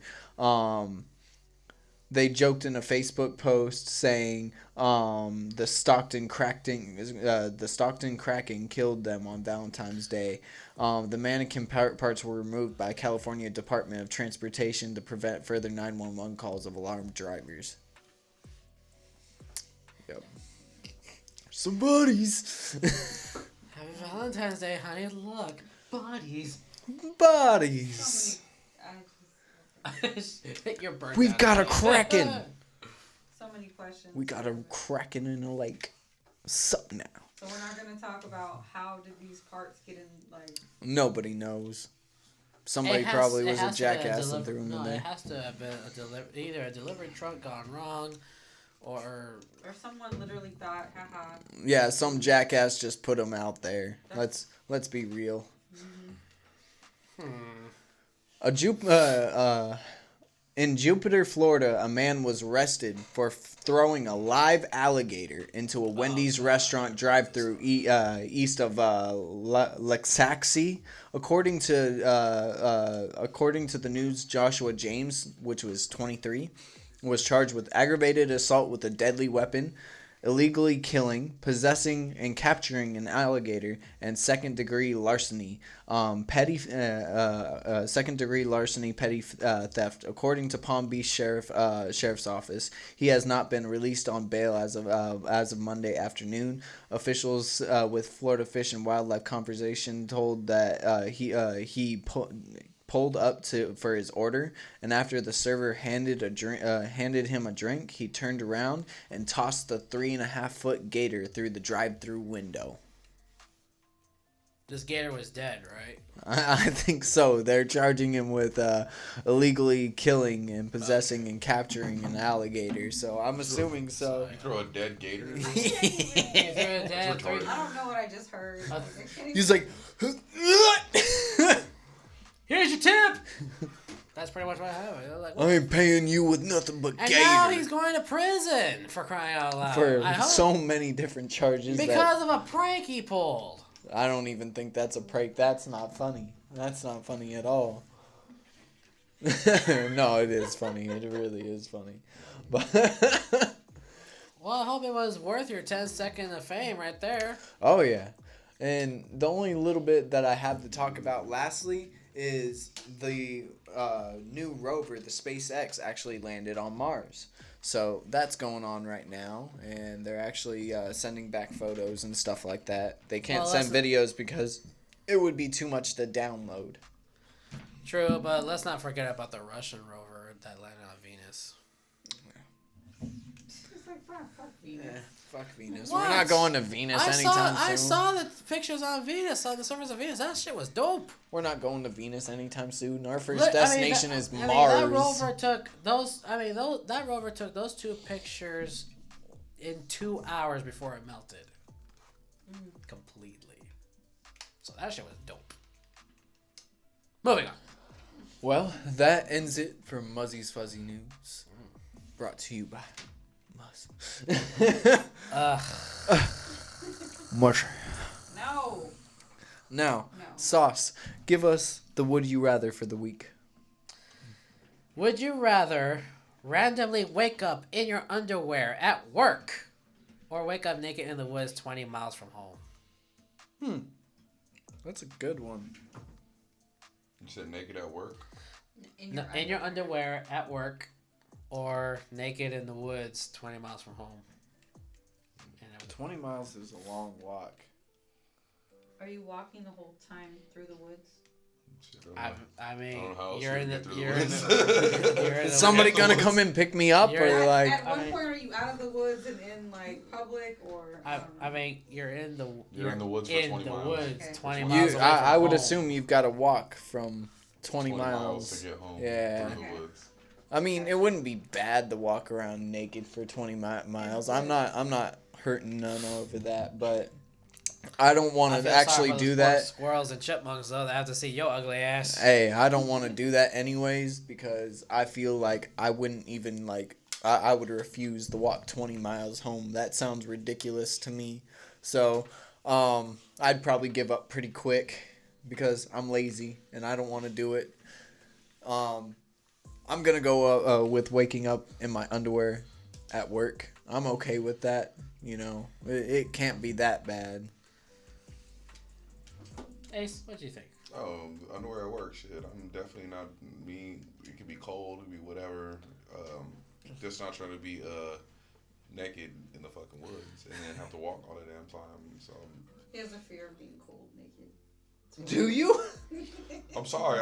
They joked in a Facebook post saying the Stockton cracking killed them on Valentine's Day. The mannequin parts were removed by California Department of Transportation to prevent further 911 calls of alarmed drivers. Yep. Some bodies. Happy Valentine's Day, honey. Look, bodies. Bodies. Your bird. We've got a kraken. So many questions. We got a kraken in a lake. Sup now? So we're not gonna talk about how did these parts get in, like. Nobody knows. Somebody probably was a jackass and threw them in there. It has to have been either a delivery truck gone wrong, or someone literally thought, haha. Yeah, some jackass just put them out there. Let's be real. In Jupiter, Florida, a man was arrested for throwing a live alligator into a Wendy's restaurant drive-thru east of Lexaxi. According to the news, Joshua James, which was 23, was charged with aggravated assault with a deadly weapon, illegally killing, possessing, and capturing an alligator, and second-degree larceny, petty theft. According to Palm Beach Sheriff's Office, he has not been released on bail as of Monday afternoon. Officials with Florida Fish and Wildlife Conservation told that he pulled up for his order, and after the server handed him a drink, he turned around and tossed the 3.5-foot gator through the drive-through window. this gator was dead, right? I think so. They're charging him with illegally killing and possessing and capturing an alligator. So I'm assuming so. You throw a dead gator? I don't know what I just heard. He's like, here's your tip. That's pretty much what I have. Like, I ain't paying you with nothing but and gator. now he's going to prison for crying out loud. For so many different charges. Because of a prank he pulled. I don't even think that's a prank. That's not funny. That's not funny at all. No, it is funny. It really is funny. But well, I hope it was worth your 10 seconds of fame right there. Oh, yeah. And the only little bit that I have to talk about lastly is the new rover, the SpaceX, actually landed on Mars. So that's going on right now, and they're actually sending back photos and stuff like that. They can't send videos because it would be too much to download. True, but let's not forget about the Russian rover that landed on Venus. It's like, fuck Venus. Yeah, fuck Venus. What? We're not going to Venus anytime soon. I saw the pictures on Venus, on the surface of Venus. That shit was dope. We're not going to Venus anytime soon. Our first destination is Mars. That rover took those. That rover took those two pictures in 2 hours before it melted. Completely. So that shit was dope. Moving on. Well, that ends it for Muzzy's Fuzzy News. Brought to you by Muzz. Mush. No. Now, Sauce, give us the would you rather for the week. Would you rather randomly wake up in your underwear at work or wake up naked in the woods 20 miles from home? That's a good one. You said naked at work? In your underwear at work, or naked in the woods 20 miles from home. 20 miles is a long walk. Are you walking the whole time through the woods? I mean, I don't know how else you're you in get the through the you're in woods. the you're in Is the somebody woods. gonna come and pick me up, You're- or like? At one point, are you out of the woods and in like public, or? I mean, you're in the woods for 20 miles. woods, Okay. 20 miles away from I would home. assume you've got to walk from 20 to miles. get home. Yeah. Through the Okay. woods. I mean, it wouldn't be bad to walk around naked for 20 miles. I'm not hurting none over that, but I don't I want feel to sorry actually for those do poor that. Squirrels and chipmunks though, that have to see your ugly ass. Hey, I don't want to do that anyways because I feel like I wouldn't even like I would refuse to walk 20 miles home. That sounds ridiculous to me. So, I'd probably give up pretty quick because I'm lazy and I don't want to do it. I'm going to go with waking up in my underwear at work. I'm okay with that, you know. It can't be that bad. Ace, what do you think? Underwear at work, shit. I'm definitely not me. It could be cold, it could be whatever. Just not trying to be naked in the fucking woods and then have to walk all the damn time. So He has a fear of being cold naked. Do you? I'm sorry.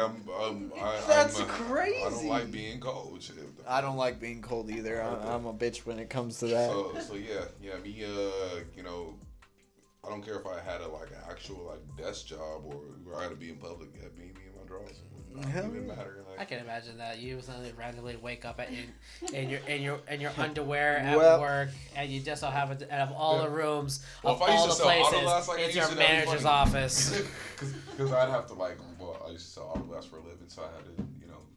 That's I crazy. don't like being cold. Shit. I don't like being cold either. I'm a bitch when it comes to that. So yeah. Me, you know, I don't care if I had an actual desk job or where I had to be in public. Yeah, me and my drawers. It Hell doesn't even yeah. matter. I can imagine that you suddenly randomly wake up in your underwear Well- at work, and you just so happen to, out of all the rooms Well, of if I used all to the sell places, autoglass like I it's used your to, that'd be manager's funny. office. Because I'd have to I used to sell autoglass for a living, so I had to,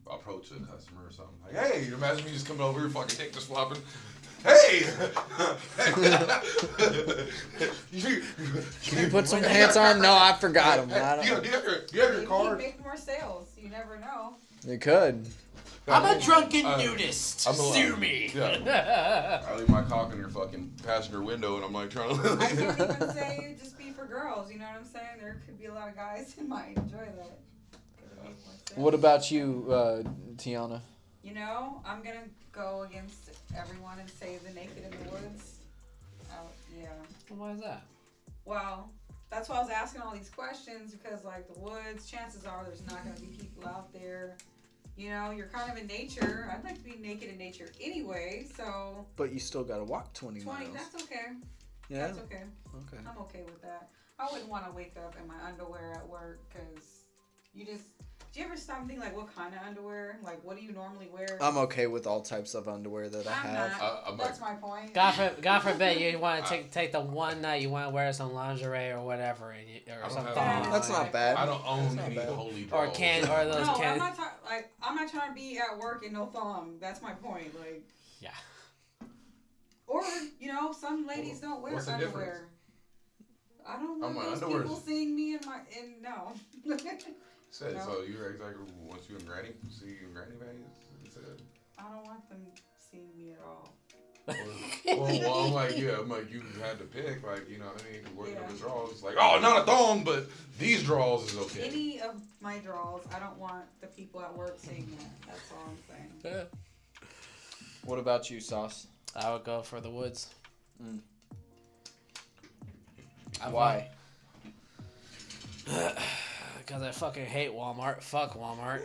approach a customer or something. Like, hey, imagine me just coming over here, fucking tape just flopping. Hey! Can you put some pants on? No, I forgot them. I Do you don't. have your Maybe card? make more sales. You never know. You could. I'm a drunken Uh, nudist. I'm a- Sue me. Yeah. I leave my cock in your fucking passenger window, and I'm like trying I to. can't even say it just be for girls. You know what I'm saying? There could be a lot of guys that might enjoy that. What about you, Tiana? You know, I'm gonna go against everyone and say the naked in the woods. Yeah. Why is that? Well, that's why I was asking all these questions because, like, the woods, chances are there's not gonna be people out there. You know, you're kind of in nature. I'd like to be naked in nature anyway, so But you still gotta walk 20 miles. that's okay. Yeah. That's okay. Okay. I'm okay with that. I wouldn't want to wake up in my underwear at work because you just. Do you ever stop and think, like, what kind of underwear? Like, what do you normally wear? I'm okay with all types of underwear that I I'm have. not. I'm That's my point. God forbid you want to take the one night you want to wear some lingerie or whatever, or don't some have thong. any. That's not bad. I don't own not any bad. holy Or draws. or those No, can. I'm not trying to be at work in no thong. That's my point. Like, Yeah. or some ladies don't wear What's the underwear. I don't want my those underwear people is- seeing me in no. Said, No. so you're exactly once you and Granny see you and Granny panties. Said. I don't want them seeing me at all. Well, I'm like you had to pick, like, you know what I mean? Working up the draws. It's like, oh, not a thong, but these draws is okay. Any of my draws, I don't want the people at work seeing that. That's all I'm saying. What about you, Sauce? I would go for the woods. Why? Because I fucking hate Walmart. Fuck Walmart.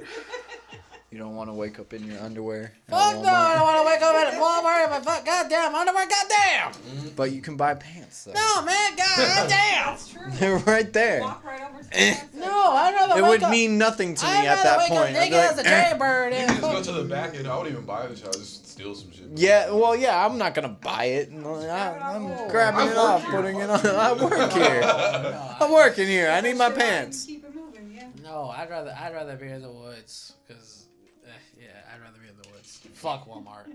You don't want to wake up in your underwear. at Fuck no, I Walmart. don't want to wake up at Walmart if I fuck goddamn underwear. Goddamn. But you can buy pants. Though. No, man. Goddamn. That's true. They're right there. Walk right over to the pants section. No, I'd rather It wake would up. mean nothing to me I'd at rather that wake point. up I'd naked be like, as a jaybird You and can just go fuck. to the back end. I wouldn't even buy it. I'll just steal some shit. Yeah, well, yeah, I'm not gonna buy it. I'm grabbing it off, putting it on. I work here. I'm working here. I need my Shit on and pants. Keep it moving, yeah. No, I'd rather be in the woods because, I'd rather be in the woods. Fuck Walmart.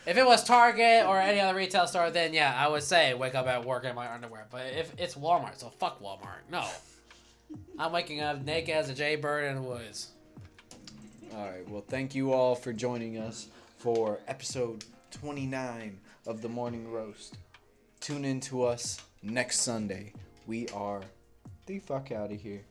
If it was Target or any other retail store, then yeah, I would say wake up at work in my underwear. But if it's Walmart, so fuck Walmart. No, I'm waking up naked as a jaybird in the woods. All right. Well, thank you all for joining us for episode 29 of the Morning Roast. Tune in to us next Sunday. we are the fuck out of here.